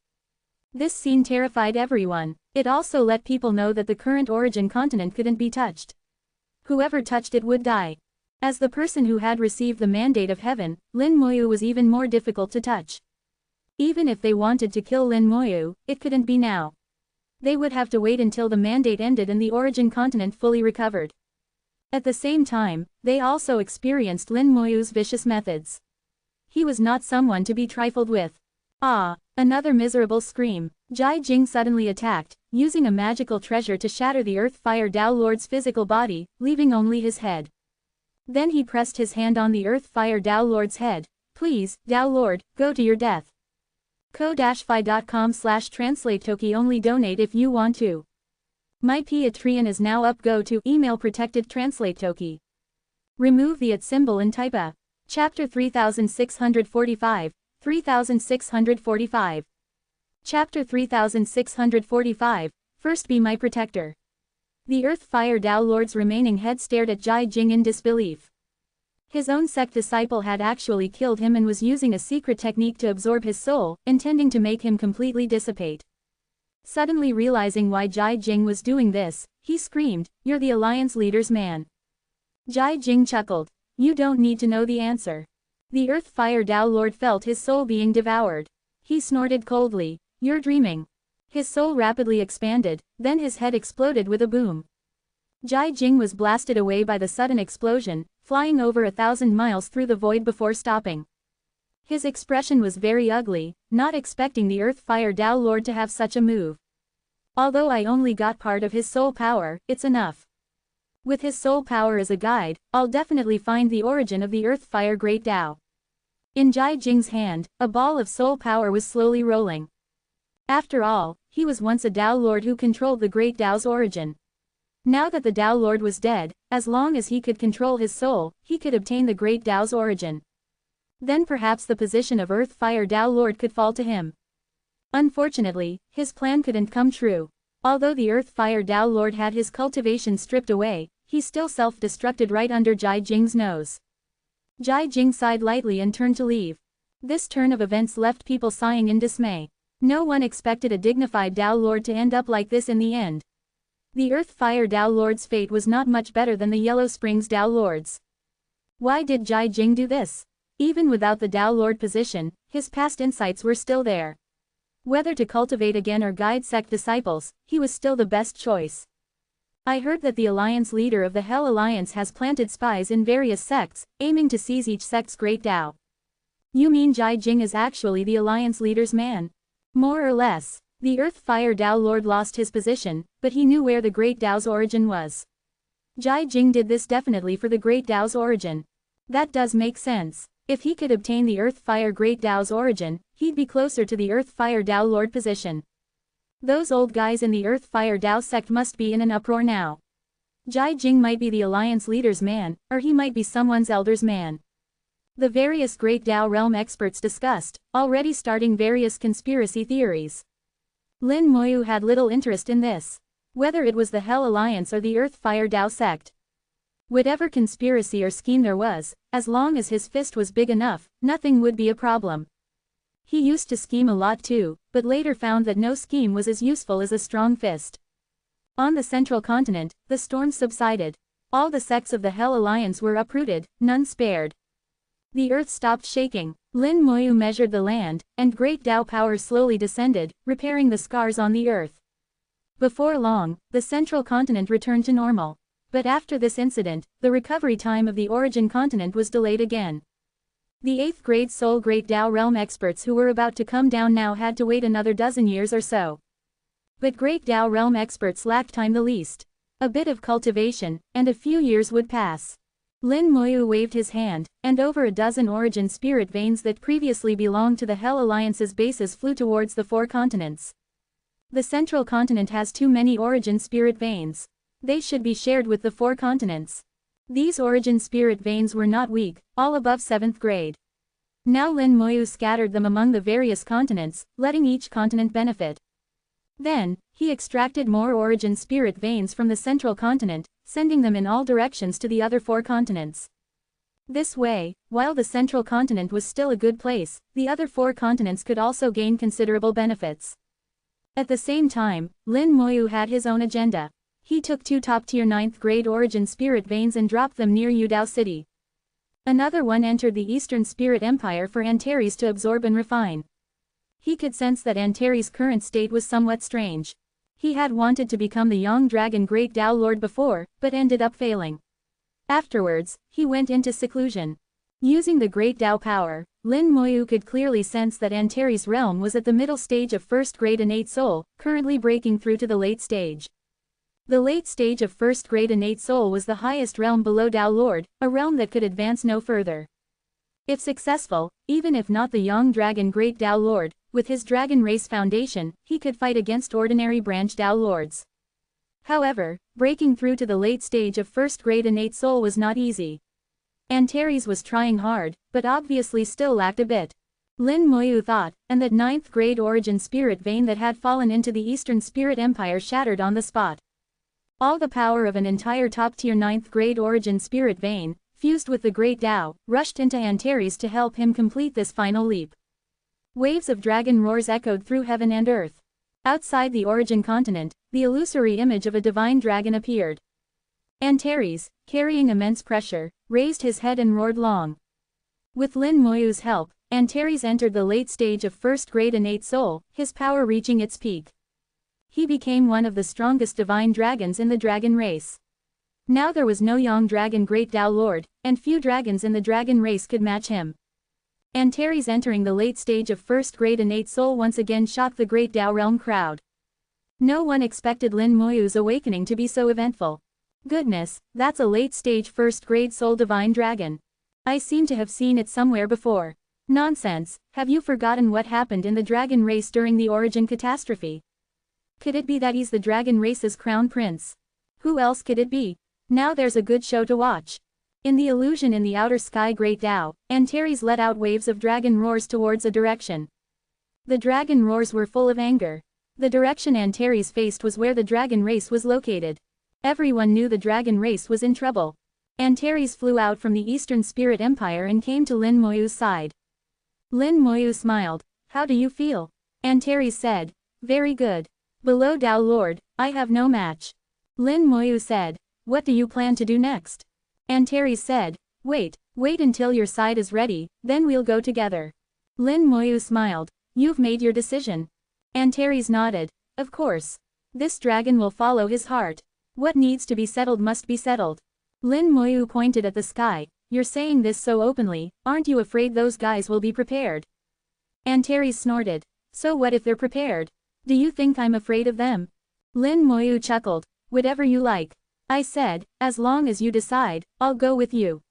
This scene terrified everyone. It also let people know that the current origin continent couldn't be touched. Whoever touched it would die. As the person who had received the mandate of heaven, Lin Moyu was even more difficult to touch. Even if they wanted to kill Lin Moyu, it couldn't be now. They would have to wait until the mandate ended and the origin continent fully recovered. At the same time, they also experienced Lin Moyu's vicious methods. He was not someone to be trifled with. Ah! Another miserable scream. Jai Jing suddenly attacked, using a magical treasure to shatter the Earth Fire Tao Lord's physical body, leaving only his head. Then he pressed his hand on the Earth Fire Tao Lord's head. Please, Tao Lord, go to your death. ko-fi.com/translate-toki only donate if you want to. My Patreon is now up. Go to email protected translate toki. Remove the @ symbol and type a. Chapter 3645, 3645. Chapter 3645, First Be My Protector. The Earth Fire Tao Lord's remaining head stared at Jai Jing in disbelief. His own sect disciple had actually killed him and was using a secret technique to absorb his soul, intending to make him completely dissipate. Suddenly realizing why Jai Jing was doing this, he screamed, "You're the Alliance leader's man." Jai Jing chuckled. "You don't need to know the answer." The Earth Fire Tao Lord felt his soul being devoured. He snorted coldly, "You're dreaming." His soul rapidly expanded, then his head exploded with a boom. Jai Jing was blasted away by the sudden explosion, flying over 1,000 miles through the void before stopping. His expression was very ugly, not expecting the Earth Fire Tao Lord to have such a move. "Although I only got part of his soul power, it's enough. With his soul power as a guide, I'll definitely find the origin of the Earth Fire Great Tao." In Jai Jing's hand, a ball of soul power was slowly rolling. After all, he was once a Tao Lord who controlled the Great Tao's origin. Now that the Tao Lord was dead, as long as he could control his soul, he could obtain the Great Tao's origin. Then perhaps the position of Earth Fire Tao Lord could fall to him. Unfortunately, his plan couldn't come true. Although the Earth Fire Tao Lord had his cultivation stripped away, he still self-destructed right under Jai Jing's nose. Jai Jing sighed lightly and turned to leave. This turn of events left people sighing in dismay. No one expected a dignified Tao Lord to end up like this in the end. The Earth Fire Tao Lord's fate was not much better than the Yellow Springs Tao Lord's. Why did Jai Jing do this? Even without the Tao Lord position, his past insights were still there. Whether to cultivate again or guide sect disciples, he was still the best choice. I heard that the alliance leader of the Hell Alliance has planted spies in various sects, aiming to seize each sect's great Tao. You mean Jai Jing is actually the alliance leader's man? More or less. The Earth Fire Tao Lord lost his position, but he knew where the great Tao's origin was. Jai Jing did this definitely for the great Tao's origin. That does make sense. If he could obtain the Earth Fire Great Tao's origin, he'd be closer to the Earth Fire Tao Lord position. Those old guys in the Earth Fire Tao sect must be in an uproar now. Jai Jing might be the alliance leader's man, or he might be someone's elder's man. The various Great Tao realm experts discussed, already starting various conspiracy theories. Lin Moyu had little interest in this. Whether it was the Hell Alliance or the Earth Fire Tao sect. Whatever conspiracy or scheme there was, as long as his fist was big enough, nothing would be a problem. He used to scheme a lot too, but later found that no scheme was as useful as a strong fist. On the central continent, the storms subsided. All the sects of the Hell Alliance were uprooted, none spared. The earth stopped shaking. Lin Moyu measured the land, and great Tao power slowly descended, repairing the scars on the earth. Before long, the central continent returned to normal. But after this incident, the recovery time of the origin continent was delayed again. The 8th grade Soul Great Tao realm experts who were about to come down now had to wait another dozen years or so. But Great Tao realm experts lacked time the least. A bit of cultivation, and a few years would pass. Lin Moyu waved his hand, and over a dozen origin spirit veins that previously belonged to the Hell Alliance's bases flew towards the 4 continents. The central continent has too many origin spirit veins. They should be shared with the 4 continents. These origin spirit veins were not weak, all above 7th grade. Now Lin Moyu scattered them among the various continents, letting each continent benefit. Then, he extracted more origin spirit veins from the central continent, sending them in all directions to the other 4 continents. This way, while the central continent was still a good place, the other 4 continents could also gain considerable benefits. At the same time, Lin Moyu had his own agenda. He took 2 top-tier 9th grade origin spirit veins and dropped them near Yudao City. Another one entered the Eastern Spirit Empire for Antares to absorb and refine. He could sense that Antares' current state was somewhat strange. He had wanted to become the Young Dragon Great Tao Lord before, but ended up failing. Afterwards, he went into seclusion. Using the Great Tao power, Lin Moyu could clearly sense that Antares' realm was at the middle stage of 1st grade innate soul, currently breaking through to the late stage. The late stage of 1st grade innate soul was the highest realm below Tao Lord, a realm that could advance no further. If successful, even if not the Young Dragon Great Tao Lord, with his Dragon Race Foundation, he could fight against ordinary branch Tao Lords. However, breaking through to the late stage of 1st grade innate soul was not easy. Antares was trying hard, but obviously still lacked a bit. Lin Moyu thought, and that 9th grade origin spirit vein that had fallen into the Eastern Spirit Empire shattered on the spot. All the power of an entire top-tier 9th grade origin spirit vein, fused with the Great Tao, rushed into Antares to help him complete this final leap. Waves of dragon roars echoed through heaven and earth. Outside the origin continent, the illusory image of a divine dragon appeared. Antares, carrying immense pressure, raised his head and roared long. With Lin Moyu's help, Antares entered the late stage of 1st grade innate soul, his power reaching its peak. He became one of the strongest divine dragons in the dragon race. Now there was no Young Dragon Great Tao Lord, and few dragons in the dragon race could match him. Antares entering the late stage of 1st grade innate soul once again shocked the Great Tao realm crowd. No one expected Lin Moyu's awakening to be so eventful. Goodness, that's a late stage 1st grade soul divine dragon. I seem to have seen it somewhere before. Nonsense, have you forgotten what happened in the dragon race during the origin catastrophe? Could it be that he's the dragon race's crown prince? Who else could it be? Now there's a good show to watch. In the illusion in the outer sky Great Tao, Antares let out waves of dragon roars towards a direction. The dragon roars were full of anger. The direction Antares faced was where the dragon race was located. Everyone knew the dragon race was in trouble. Antares flew out from the Eastern Spirit Empire and came to Lin Moyu's side. Lin Moyu smiled. How do you feel? Antares said. Very good. Below Tao Lord, I have no match. Lin Moyu said. What do you plan to do next? Antares said. Wait until your side is ready, then we'll go together. Lin Moyu smiled. You've made your decision. Antares nodded. Of course. This dragon will follow his heart. What needs to be settled must be settled. Lin Moyu pointed at the sky. You're saying this so openly, aren't you afraid those guys will be prepared? Antares snorted. So what if they're prepared? Do you think I'm afraid of them? Lin Moyu chuckled. Whatever you like. I said, as long as you decide, I'll go with you.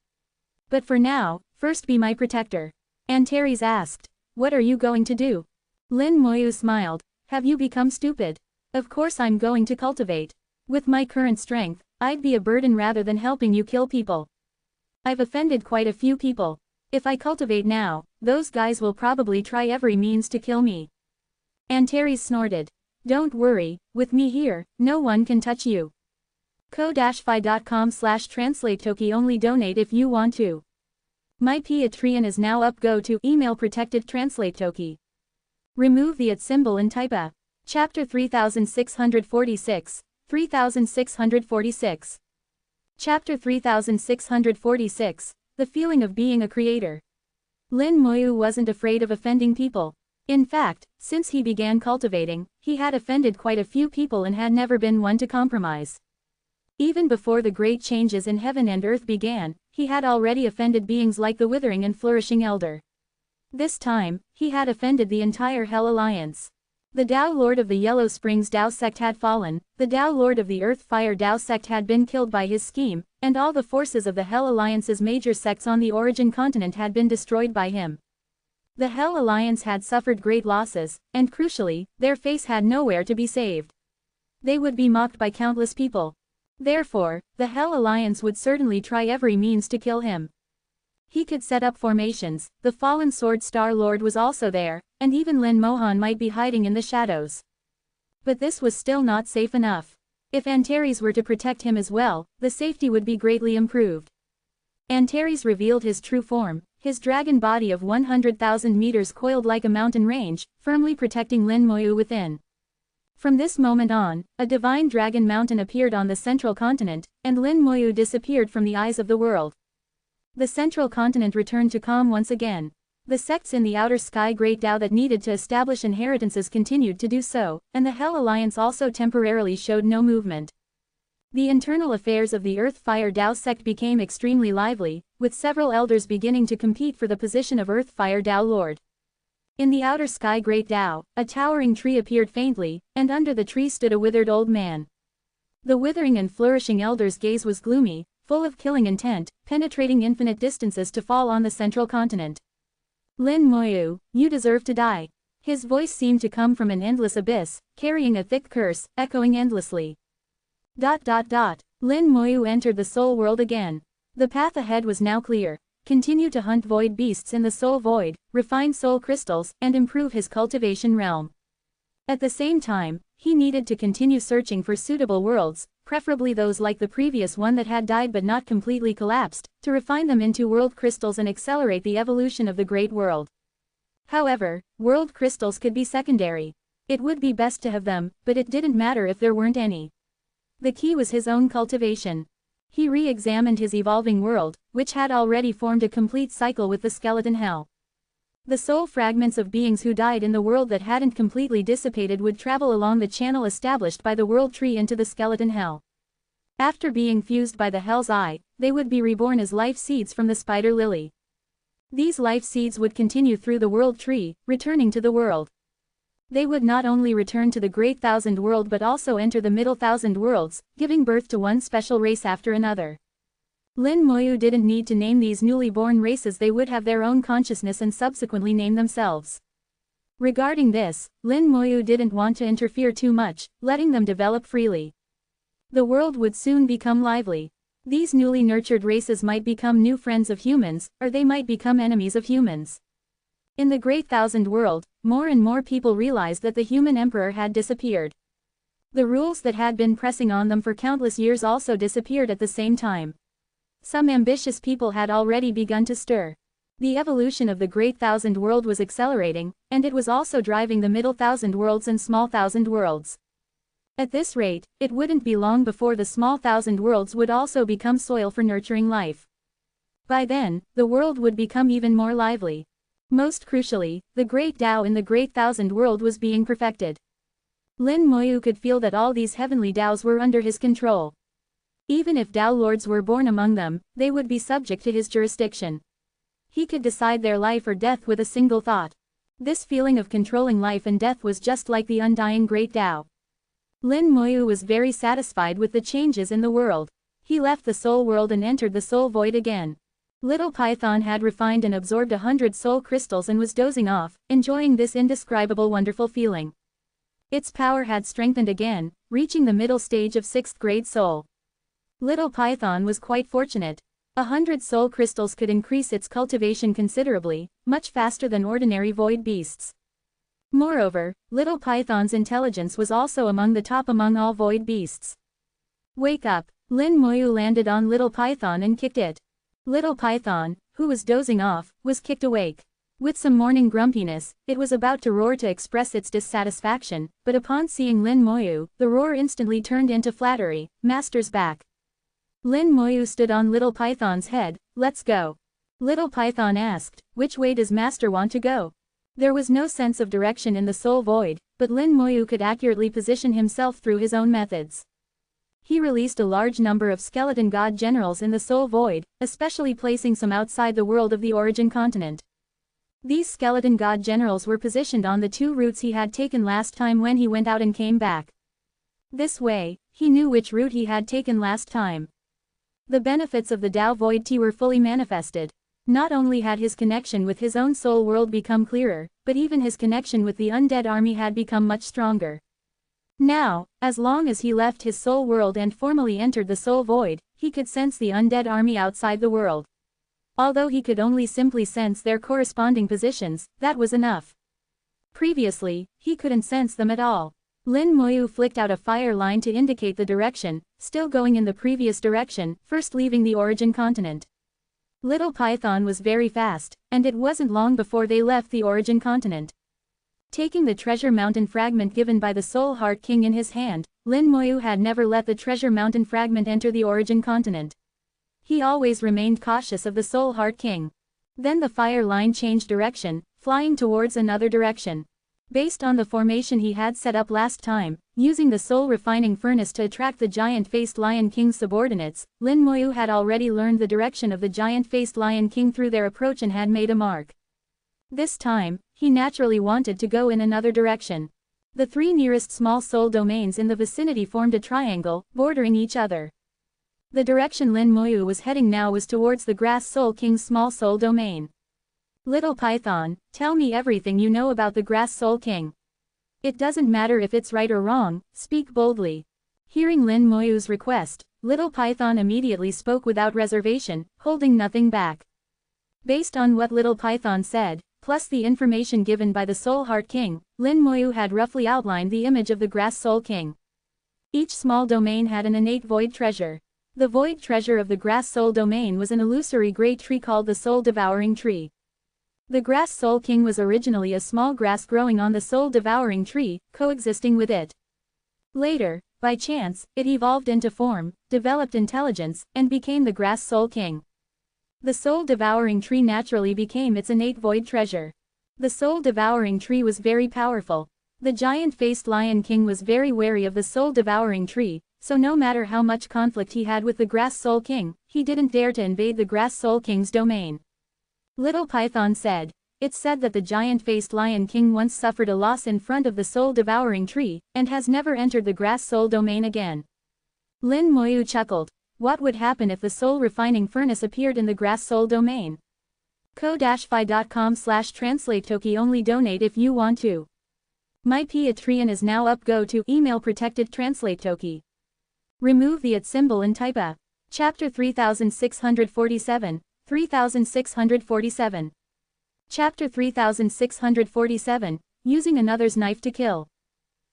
But for now, first be my protector. Antares asked. What are you going to do? Lin Moyu smiled. Have you become stupid? Of course I'm going to cultivate. With my current strength, I'd be a burden rather than helping you kill people. I've offended quite a few people. If I cultivate now, those guys will probably try every means to kill me. Antares snorted. Don't worry, with me here, no one can touch you. ko-fi.com/translate-toki only donate if you want to. My Patreon is now up. Go to email protected translate toki. Remove the @ symbol and type a. Chapter 3646, 3646. Chapter 3646, The Feeling of Being a Creator. Lin Moyu wasn't afraid of offending people. In fact, since he began cultivating, he had offended quite a few people and had never been one to compromise. Even before the great changes in heaven and earth began, he had already offended beings like the Withering and Flourishing Elder. This time, he had offended the entire Hell Alliance. The Tao Lord of the Yellow Springs Tao sect had fallen, the Tao Lord of the Earth Fire Tao sect had been killed by his scheme, and all the forces of the Hell Alliance's major sects on the Origin continent had been destroyed by him. The Hell Alliance had suffered great losses, and crucially, their face had nowhere to be saved. They would be mocked by countless people. Therefore, the Hell Alliance would certainly try every means to kill him. He could set up formations, the fallen Sword Star Lord was also there, and even Lin Mohan might be hiding in the shadows. But this was still not safe enough. If Antares were to protect him as well, the safety would be greatly improved. Antares revealed his true form, his dragon body of 100,000 meters coiled like a mountain range, firmly protecting Lin Moyu within. From this moment on, a divine dragon mountain appeared on the central continent, and Lin Moyu disappeared from the eyes of the world. The central continent returned to calm once again. The sects in the outer sky Great Tao that needed to establish inheritances continued to do so, and the Hell Alliance also temporarily showed no movement. The internal affairs of the Earth Fire Tao sect became extremely lively, with several elders beginning to compete for the position of Earth Fire Tao Lord. In the outer sky Great Tao, a towering tree appeared faintly, and under the tree stood a withered old man. The Withering and Flourishing Elder's gaze was gloomy, full of killing intent, penetrating infinite distances to fall on the central continent. Lin Moyu, you deserve to die. His voice seemed to come from an endless abyss, carrying a thick curse, echoing endlessly. Lin Moyu entered the soul world again. The path ahead was now clear. Continue to hunt void beasts in the soul void, refine soul crystals, and improve his cultivation realm. At the same time, he needed to continue searching for suitable worlds, preferably those like the previous one that had died but not completely collapsed, to refine them into world crystals and accelerate the evolution of the great world. However, world crystals could be secondary. It would be best to have them, but it didn't matter if there weren't any. The key was his own cultivation. He re-examined his evolving world, which had already formed a complete cycle with the skeleton hell. The soul fragments of beings who died in the world that hadn't completely dissipated would travel along the channel established by the world tree into the skeleton hell. After being fused by the hell's eye, they would be reborn as life seeds from the spider lily. These life seeds would continue through the world tree, returning to the world. They would not only return to the Great Thousand World but also enter the Middle Thousand Worlds, giving birth to one special race after another. Lin Moyu didn't need to name these newly born races, they would have their own consciousness and subsequently name themselves. Regarding this, Lin Moyu didn't want to interfere too much, letting them develop freely. The world would soon become lively. These newly nurtured races might become new friends of humans, or they might become enemies of humans. In the Great Thousand World, more and more people realized that the human emperor had disappeared. The rules that had been pressing on them for countless years also disappeared at the same time. Some ambitious people had already begun to stir. The evolution of the Great Thousand World was accelerating, and it was also driving the Middle Thousand Worlds and Small Thousand Worlds. At this rate, it wouldn't be long before the Small Thousand Worlds would also become soil for nurturing life. By then, the world would become even more lively. Most crucially, the Great Tao in the Great Thousand World was being perfected. Lin Moyu could feel that all these heavenly Taos were under his control. Even if Tao Lords were born among them, they would be subject to his jurisdiction. He could decide their life or death with a single thought. This feeling of controlling life and death was just like the undying Great Tao. Lin Moyu was very satisfied with the changes in the world. He left the soul world and entered the soul void again. Little Python had refined and absorbed 100 soul crystals and was dozing off, enjoying this indescribable wonderful feeling. Its power had strengthened again, reaching the middle stage of 6th grade soul. Little Python was quite fortunate. 100 soul crystals could increase its cultivation considerably, much faster than ordinary void beasts. Moreover, Little Python's intelligence was also among the top among all void beasts. Wake up! Lin Moyu landed on Little Python and kicked it. Little Python, who was dozing off, was kicked awake. With some morning grumpiness, it was about to roar to express its dissatisfaction, but upon seeing Lin Moyu, the roar instantly turned into flattery. Master's back. Lin Moyu stood on Little Python's head. Let's go. Little Python asked, which way does Master want to go? There was no sense of direction in the soul void, but Lin Moyu could accurately position himself through his own methods. He released a large number of skeleton god generals in the soul void, especially placing some outside the world of the origin continent. These skeleton god generals were positioned on the 2 routes he had taken last time when he went out and came back. This way, he knew which route he had taken last time. The benefits of the Tao Void Tea were fully manifested. Not only had his connection with his own soul world become clearer, but even his connection with the undead army had become much stronger. Now, as long as he left his soul world and formally entered the soul void, he could sense the undead army outside the world. Although he could only simply sense their corresponding positions, that was enough. Previously, he couldn't sense them at all. Lin Moyu flicked out a fire line to indicate the direction, still going in the previous direction, first leaving the origin continent. Little Python was very fast, and it wasn't long before they left the origin continent. Taking the treasure mountain fragment given by the Soul Heart King in his hand, Lin Moyu had never let the treasure mountain fragment enter the origin continent. He always remained cautious of the Soul Heart King. Then the fire line changed direction, flying towards another direction. Based on the formation he had set up last time, using the soul refining furnace to attract the giant-faced Lion King's subordinates, Lin Moyu had already learned the direction of the giant-faced Lion King through their approach and had made a mark. This time, he naturally wanted to go in another direction. The 3 nearest small soul domains in the vicinity formed a triangle, bordering each other. The direction Lin Moyu was heading now was towards the Grass Soul King's small soul domain. Little Python, tell me everything you know about the Grass Soul King. It doesn't matter if it's right or wrong, speak boldly. Hearing Lin Moyu's request, Little Python immediately spoke without reservation, holding nothing back. Based on what Little Python said, plus the information given by the Soul Heart King, Lin Moyu had roughly outlined the image of the Grass Soul King. Each small domain had an innate void treasure. The void treasure of the Grass Soul domain was an illusory great tree called the Soul Devouring Tree. The Grass Soul King was originally a small grass growing on the Soul Devouring Tree, coexisting with it. Later, by chance, it evolved into form, developed intelligence, and became the Grass Soul King. The Soul Devouring Tree naturally became its innate void treasure. The Soul Devouring Tree was very powerful. The giant-faced Lion King was very wary of the Soul Devouring Tree, so no matter how much conflict he had with the Grass Soul King, he didn't dare to invade the Grass Soul King's domain. Little Python said, "It's said that the giant-faced Lion King once suffered a loss in front of the soul-devouring tree, and has never entered the Grass Soul domain again." Lin Moyu chuckled. What would happen if the soul-refining furnace appeared in the Grass Soul domain? ko-fi.com/translate-toki only donate if you want to. My Patreon is now up. Go to email protected translate toki. Remove the @ symbol and type a Chapter 3647, 3647. Chapter 3647, Using Another's Knife to Kill.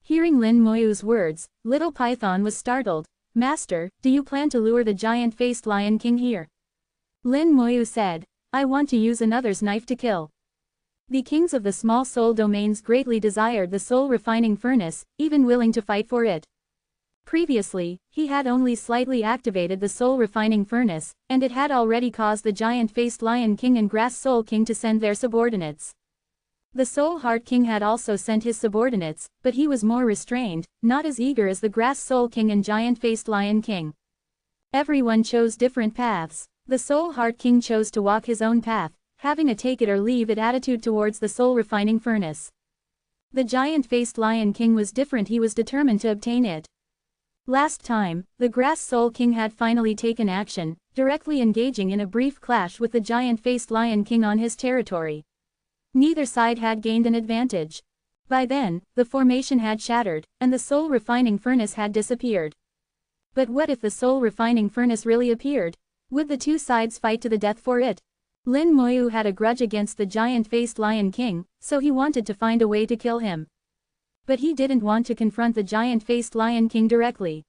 Hearing Lin Moyu's words, Little Python was startled. Master, do you plan to lure the giant-faced Lion King here? Lin Moyu said, I want to use another's knife to kill. The kings of the small soul domains greatly desired the soul refining furnace, even willing to fight for it. Previously, he had only slightly activated the soul refining furnace, and it had already caused the giant-faced Lion King and Grass Soul King to send their subordinates. The Soul Heart King had also sent his subordinates, but he was more restrained, not as eager as the Grass Soul King and giant-faced Lion King. Everyone chose different paths. The Soul Heart King chose to walk his own path, having a take-it-or-leave-it attitude towards the soul refining furnace. The giant-faced Lion King was different. He was determined to obtain it. Last time, the Grass Soul King had finally taken action, directly engaging in a brief clash with the giant-faced Lion King on his territory. Neither side had gained an advantage. By then, the formation had shattered, and the soul refining furnace had disappeared. But what if the soul refining furnace really appeared? Would the two sides fight to the death for it? Lin Moyu had a grudge against the giant-faced Lion King, so he wanted to find a way to kill him. But he didn't want to confront the giant-faced Lion King directly.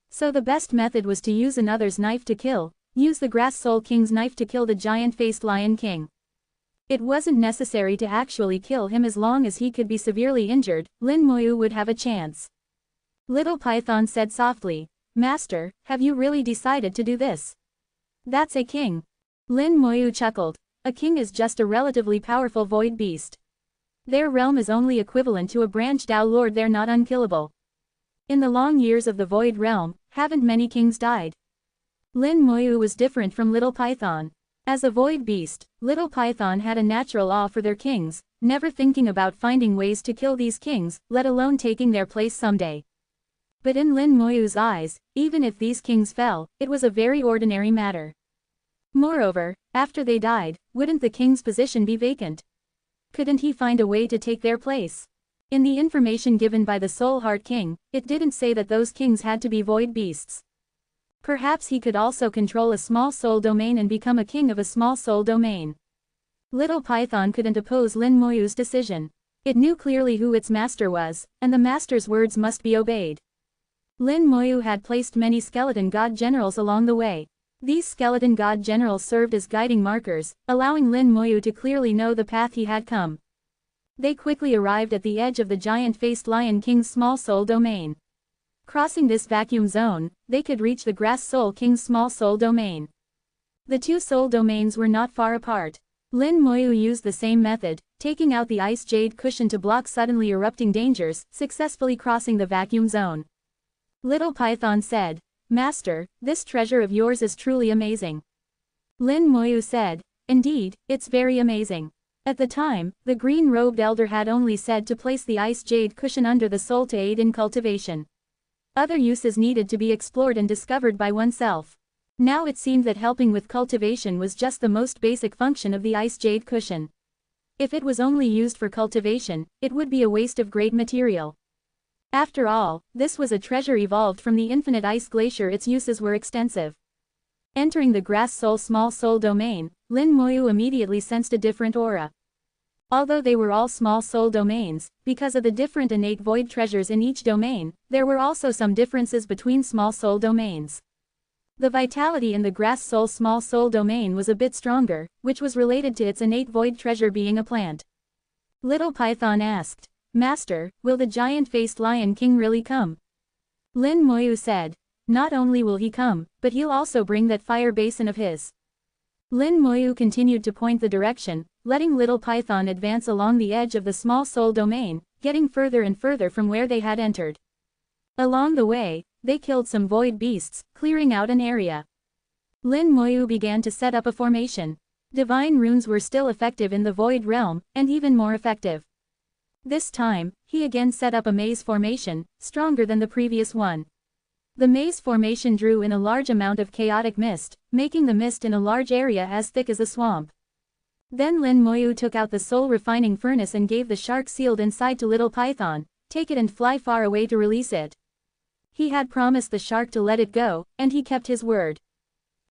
So the best method was to use another's knife to kill, use the Grass Soul King's knife to kill the giant-faced Lion King. It wasn't necessary to actually kill him. As long as he could be severely injured, Lin Moyu would have a chance. Little Python said softly, Master, have you really decided to do this? That's a king. Lin Moyu chuckled. A king is just a relatively powerful void beast. Their realm is only equivalent to a branch Dao Lord. They're not unkillable. In the long years of the void realm, haven't many kings died? Lin Moyu was different from Little Python. As a void beast, Little Python had a natural awe for their kings, never thinking about finding ways to kill these kings, let alone taking their place someday. But in Lin Moyu's eyes, even if these kings fell, it was a very ordinary matter. Moreover, after they died, wouldn't the king's position be vacant? Couldn't he find a way to take their place? In the information given by the Soul Heart King, it didn't say that those kings had to be void beasts. Perhaps he could also control a small soul domain and become a king of a small soul domain. Little Python couldn't oppose Lin Moyu's decision. It knew clearly who its master was, and the master's words must be obeyed. Lin Moyu had placed many skeleton god generals along the way. These skeleton god generals served as guiding markers, allowing Lin Moyu to clearly know the path he had come. They quickly arrived at the edge of the giant-faced Lion King's small soul domain. Crossing this vacuum zone, they could reach the Grass Soul King's small soul domain. The two soul domains were not far apart. Lin Moyu used the same method, taking out the ice jade cushion to block suddenly erupting dangers, successfully crossing the vacuum zone. Little Python said, Master, this treasure of yours is truly amazing. Lin Moyu said, Indeed, it's very amazing. At the time, the green-robed elder had only said to place the ice jade cushion under the soul to aid in cultivation. Other uses needed to be explored and discovered by oneself. Now it seemed that helping with cultivation was just the most basic function of the ice jade cushion. If it was only used for cultivation, it would be a waste of great material. After all, this was a treasure evolved from the infinite ice glacier. Its uses were extensive. Entering the Grass Soul small soul domain, Lin Moyu immediately sensed a different aura. Although they were all small soul domains, because of the different innate void treasures in each domain, there were also some differences between small soul domains. The vitality in the Grass Soul small soul domain was a bit stronger, which was related to its innate void treasure being a plant. Little Python asked, Master, will the giant-faced Lion King really come? Lin Moyu said, Not only will he come, but he'll also bring that fire basin of his. Lin Moyu continued to point the direction, letting Little Python advance along the edge of the small soul domain, getting further and further from where they had entered. Along the way, they killed some void beasts, clearing out an area. Lin Moyu began to set up a formation. Divine runes were still effective in the void realm, and even more effective. This time, he again set up a maze formation, stronger than the previous one. The maze formation drew in a large amount of chaotic mist, making the mist in a large area as thick as a swamp. Then Lin Moyu took out the soul refining furnace and gave the shark sealed inside to Little Python, take it and fly far away to release it. He had promised the shark to let it go, and he kept his word.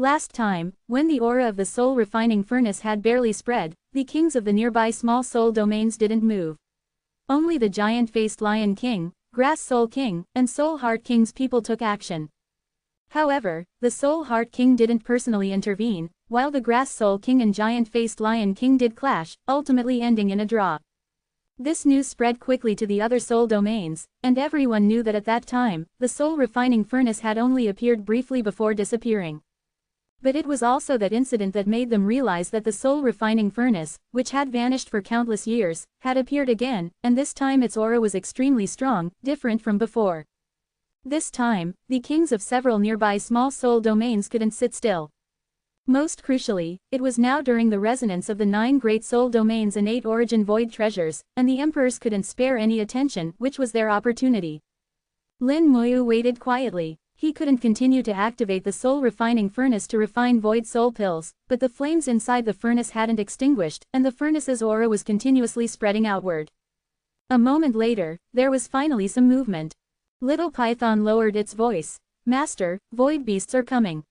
Last time, when the aura of the soul refining furnace had barely spread, the kings of the nearby small soul domains didn't move. Only the giant-faced Lion King, Grass Soul King, and Soul Heart King's people took action. However, the Soul Heart King didn't personally intervene, while the Grass Soul King and giant-faced Lion King did clash, ultimately ending in a draw. This news spread quickly to the other soul domains, and everyone knew that at that time, the soul refining furnace had only appeared briefly before disappearing. But it was also that incident that made them realize that the soul refining furnace, which had vanished for countless years, had appeared again, and this time its aura was extremely strong, different from before. This time, the kings of several nearby small soul domains couldn't sit still. Most crucially, it was now during the resonance of the 9 great soul domains' innate origin void treasures, and the emperors couldn't spare any attention, which was their opportunity. Lin Muyu waited quietly. He couldn't continue to activate the soul refining furnace to refine void soul pills, but the flames inside the furnace hadn't extinguished, and the furnace's aura was continuously spreading outward. A moment later, there was finally some movement. Little Python lowered its voice. "Master, void beasts are coming."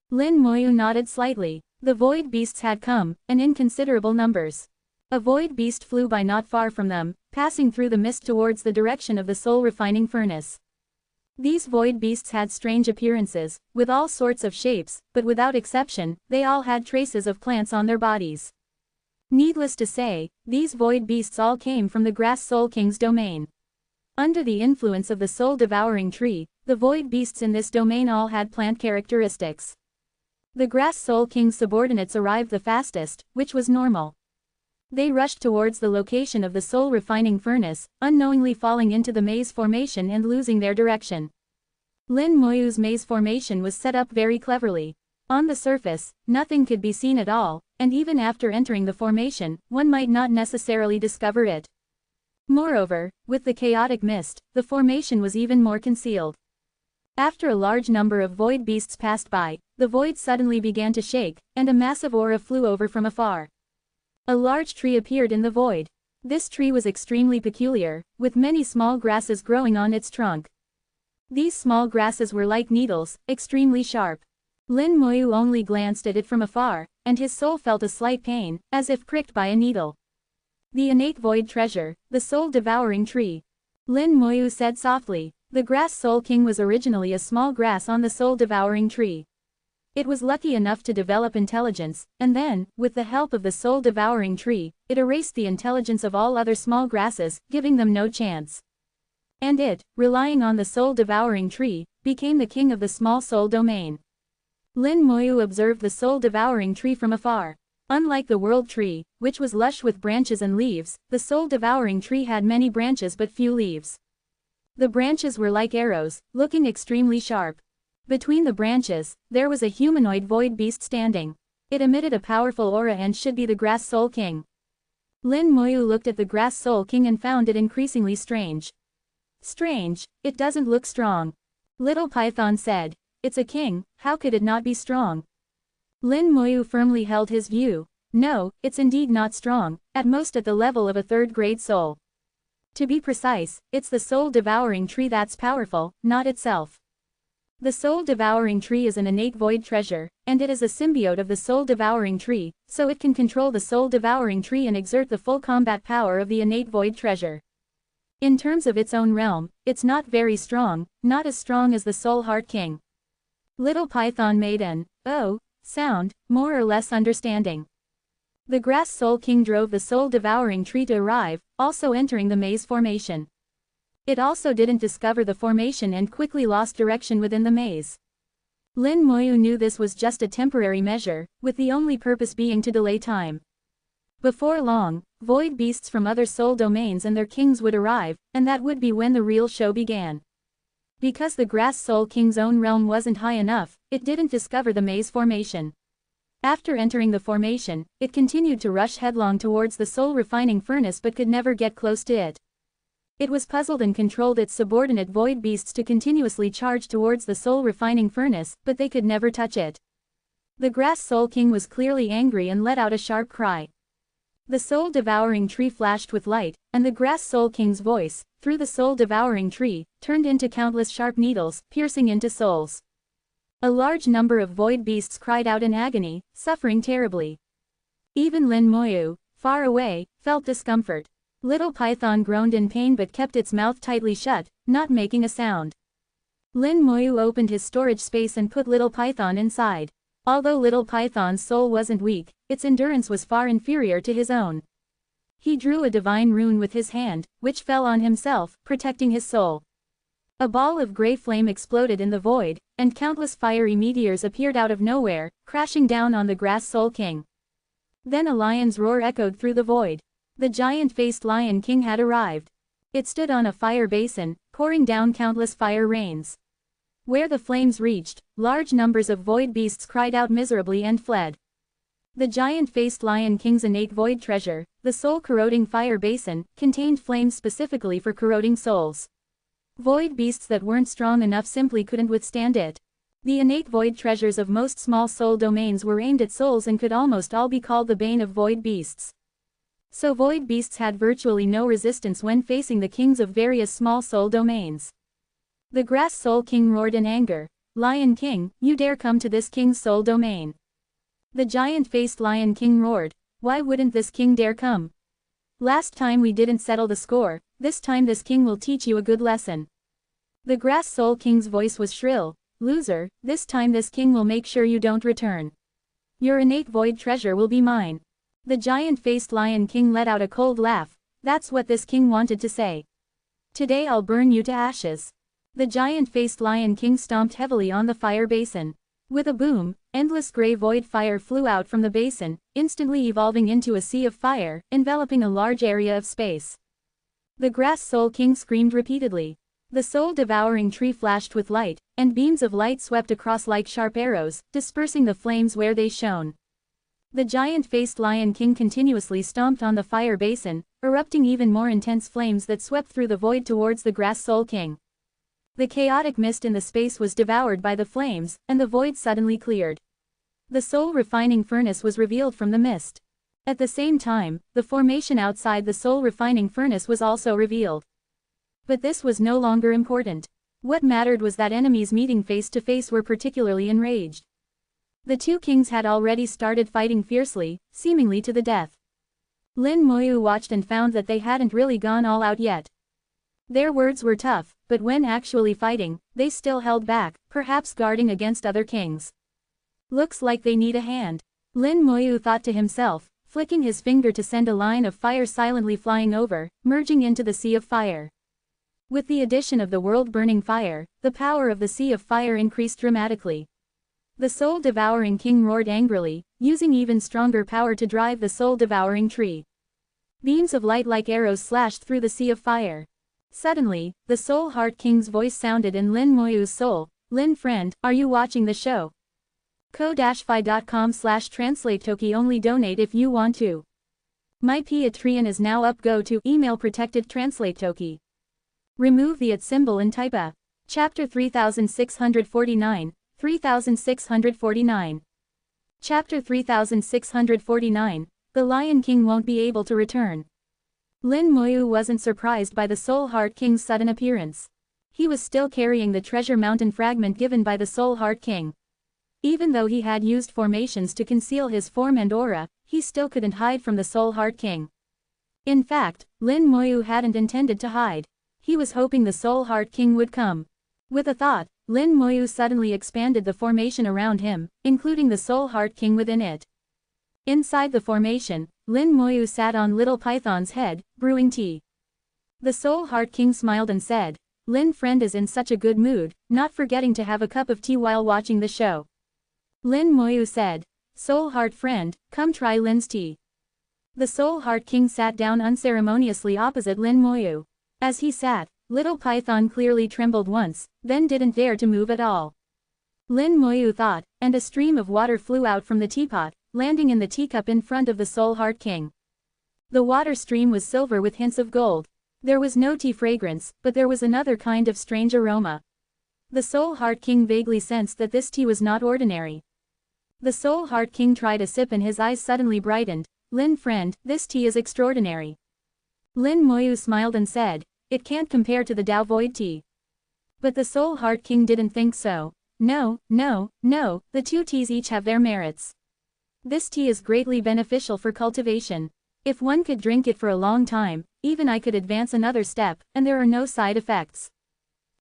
Lin Muyu nodded slightly. The void beasts had come, and in considerable numbers. A void beast flew by not far from them, passing through the mist towards the direction of the soul refining furnace. These void beasts had strange appearances, with all sorts of shapes, but without exception, they all had traces of plants on their bodies. Needless to say, these void beasts all came from the Grass Soul King's domain. Under the influence of the soul-devouring tree, the void beasts in this domain all had plant characteristics. The Grass Soul King's subordinates arrived the fastest, which was normal. They rushed towards the location of the soul refining furnace, unknowingly falling into the maze formation and losing their direction. Lin Muyu's maze formation was set up very cleverly. On the surface, nothing could be seen at all, and even after entering the formation, one might not necessarily discover it. Moreover, with the chaotic mist, the formation was even more concealed. After a large number of void beasts passed by, the void suddenly began to shake, and a massive aura flew over from afar. A large tree appeared in the void. This tree was extremely peculiar, with many small grasses growing on its trunk. These small grasses were like needles, extremely sharp. Lin Muyu only glanced at it from afar, and his soul felt a slight pain, as if pricked by a needle. "The innate void treasure, the soul-devouring tree," Lin Muyu said softly. The Grass Soul King was originally a small grass on the soul-devouring tree. It was lucky enough to develop intelligence, and then, with the help of the soul-devouring tree, it erased the intelligence of all other small grasses, giving them no chance. And it, relying on the soul-devouring tree, became the king of the small soul domain. Lin Muyu observed the soul-devouring tree from afar. Unlike the world tree, which was lush with branches and leaves, the soul-devouring tree had many branches but few leaves. The branches were like arrows, looking extremely sharp. Between the branches, there was a humanoid void beast standing. It emitted a powerful aura and should be the Grass Soul King. Lin Muyu looked at the Grass Soul King and found it increasingly strange. "Strange, it doesn't look strong," Little Python said. "It's a king, how could it not be strong?" Lin Muyu firmly held his view. "No, it's indeed not strong, at most at the level of a third-grade soul. To be precise, it's the soul-devouring tree that's powerful, not itself. The soul-devouring tree is an innate void treasure, and it is a symbiote of the soul-devouring tree, so it can control the soul-devouring tree and exert the full combat power of the innate void treasure. In terms of its own realm, it's not very strong, not as strong as the Soul Heart King." Little Python made an sound, more or less understanding. The Grass Soul King drove the soul-devouring tree to arrive, also entering the maze formation. It also didn't discover the formation and quickly lost direction within the maze. Lin Muyu knew this was just a temporary measure, with the only purpose being to delay time. Before long, void beasts from other soul domains and their kings would arrive, and that would be when the real show began. Because the Grass Soul King's own realm wasn't high enough, it didn't discover the maze formation. After entering the formation, it continued to rush headlong towards the soul refining furnace but could never get close to it. It was puzzled and controlled its subordinate void beasts to continuously charge towards the soul refining furnace, but they could never touch it. The Grass Soul King was clearly angry and let out a sharp cry. The soul-devouring tree flashed with light, and the Grass Soul King's voice, through the soul-devouring tree, turned into countless sharp needles, piercing into souls. A large number of void beasts cried out in agony, suffering terribly. Even Lin Moyu, far away, felt discomfort. Little Python groaned in pain but kept its mouth tightly shut, not making a sound. Lin Moyu opened his storage space and put Little Python inside. Although Little Python's soul wasn't weak, its endurance was far inferior to his own. He drew a divine rune with his hand, which fell on himself, protecting his soul. A ball of gray flame exploded in the void, and countless fiery meteors appeared out of nowhere, crashing down on the Grass Soul King. Then a lion's roar echoed through the void. The giant-faced Lion King had arrived. It stood on a fire basin, pouring down countless fire rains. Where the flames reached, large numbers of void beasts cried out miserably and fled. The giant-faced Lion King's innate void treasure, the soul-corroding fire basin, contained flames specifically for corroding souls. Void beasts that weren't strong enough simply couldn't withstand it. The innate void treasures of most small soul domains were aimed at souls and could almost all be called the bane of void beasts. So void beasts had virtually no resistance when facing the kings of various small soul domains. The Grass Soul King roared in anger, "Lion King, you dare come to this king's soul domain?" The giant-faced Lion King roared, "Why wouldn't this king dare come? Last time we didn't settle the score, this time this king will teach you a good lesson." The Grass Soul King's voice was shrill, "Loser, this time this king will make sure you don't return. Your innate void treasure will be mine." The giant-faced Lion King let out a cold laugh. That's what this king wanted to say. "Today I'll burn you to ashes." The giant-faced Lion King stomped heavily on the fire basin. With a boom, endless gray void fire flew out from the basin, instantly evolving into a sea of fire, enveloping a large area of space. The Grass Soul King screamed repeatedly. The soul-devouring tree flashed with light, and beams of light swept across like sharp arrows, dispersing the flames where they shone. The giant-faced Lion King continuously stomped on the fire basin, erupting even more intense flames that swept through the void towards the Grass Soul King. The chaotic mist in the space was devoured by the flames, and the void suddenly cleared. The soul-refining furnace was revealed from the mist. At the same time, the formation outside the soul-refining furnace was also revealed. But this was no longer important. What mattered was that enemies meeting face to face were particularly enraged. The two kings had already started fighting fiercely, seemingly to the death. Lin Moyu watched and found that they hadn't really gone all out yet. Their words were tough, but when actually fighting, they still held back, perhaps guarding against other kings. Looks like they need a hand. Lin Moyu thought to himself, flicking his finger to send a line of fire silently flying over, merging into the sea of fire. With the addition of the world-burning fire, the power of the sea of fire increased dramatically. The soul-devouring king roared angrily, using even stronger power to drive the soul-devouring tree. Beams of light like arrows slashed through the sea of fire. Suddenly, the Soul Heart King's voice sounded in Lin Moyu's soul. "Lin friend, are you watching the show? ko-fi.com/translate-toki only donate if you want to. My Patreon is now up. Go to email protected translate toki. Remove the @ symbol and type a. Chapter 3649, 3649. Chapter 3649, The Lion King won't be able to return. Lin Moyu wasn't surprised by the Soul Heart King's sudden appearance. He was still carrying the treasure mountain fragment given by the Soul Heart King. Even though he had used formations to conceal his form and aura, he still couldn't hide from the Soul Heart King. In fact, Lin Moyu hadn't intended to hide. He was hoping the Soul Heart King would come. With a thought, Lin Moyu suddenly expanded the formation around him, including the Soul Heart King within it. Inside the formation, Lin Moyu sat on Little Python's head, brewing tea. The Soul Heart King smiled and said, "Lin friend is in such a good mood, not forgetting to have a cup of tea while watching the show." Lin Moyu said, "Soul Heart friend, come try Lin's tea." The Soul Heart King sat down unceremoniously opposite Lin Moyu. As he sat, Little Python clearly trembled once, then didn't dare to move at all. Lin Moyu thought, and a stream of water flew out from the teapot, landing in the teacup in front of the Soul Heart King. The water stream was silver with hints of gold. There was no tea fragrance, but there was another kind of strange aroma. The Soul Heart King vaguely sensed that this tea was not ordinary. The Soul Heart King tried a sip and his eyes suddenly brightened. "Lin friend, this tea is extraordinary." Lin Moyu smiled and said, "It can't compare to the Tao Void tea." But the Soul Heart King didn't think so. No, no, no, the two teas each have their merits. This tea is greatly beneficial for cultivation. If one could drink it for a long time, even I could advance another step, and there are no side effects.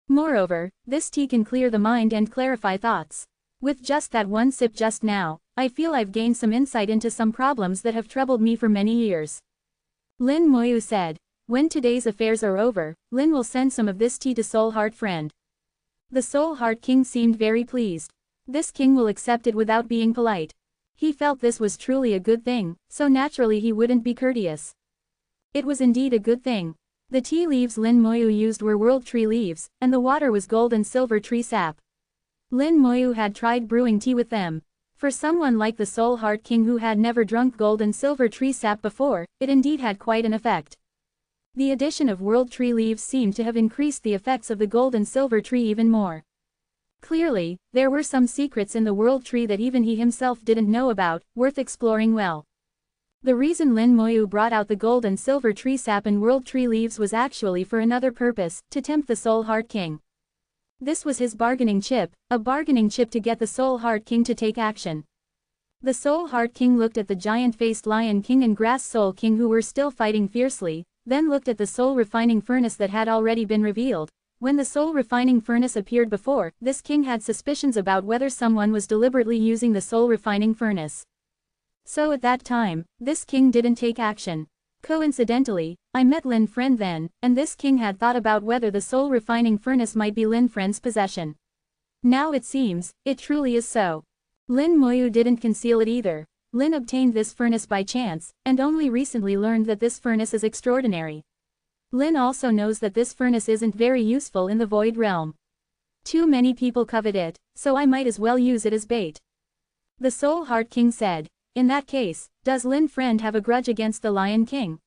Moreover, this tea can clear the mind and clarify thoughts. With just that one sip just now, I feel I've gained some insight into some problems that have troubled me for many years. Lin Moyu said. When today's affairs are over, Lin will send some of this tea to Soul Heart Friend. The Soul Heart King seemed very pleased. This king will accept it without being polite. He felt this was truly a good thing, so naturally he wouldn't be courteous. It was indeed a good thing. The tea leaves Lin Moyu used were world tree leaves, and the water was gold and silver tree sap. Lin Moyu had tried brewing tea with them. For someone like the Soul Heart King who had never drunk gold and silver tree sap before, it indeed had quite an effect. The addition of world tree leaves seemed to have increased the effects of the gold and silver tree even more. Clearly, there were some secrets in the world tree that even he himself didn't know about, worth exploring well. The reason Lin Moyu brought out the gold and silver tree sap and world tree leaves was actually for another purpose, to tempt the Soul Heart King. This was his bargaining chip, a bargaining chip to get the Soul Heart King to take action. The Soul Heart King looked at the giant-faced Lion King and Grass Soul King who were still fighting fiercely, then looked at the soul refining furnace that had already been revealed. When the soul refining furnace appeared before, this king had suspicions about whether someone was deliberately using the soul refining furnace. So at that time, this king didn't take action. Coincidentally, I met Lin Friend then, and this king had thought about whether the soul refining furnace might be Lin Friend's possession. Now it seems, it truly is so. Lin Moyu didn't conceal it either. Lin obtained this furnace by chance, and only recently learned that this furnace is extraordinary. Lin also knows that this furnace isn't very useful in the Void Realm. Too many people covet it, so I might as well use it as bait. The Soul Heart King said. In that case, does Lin Friend have a grudge against the Lion King?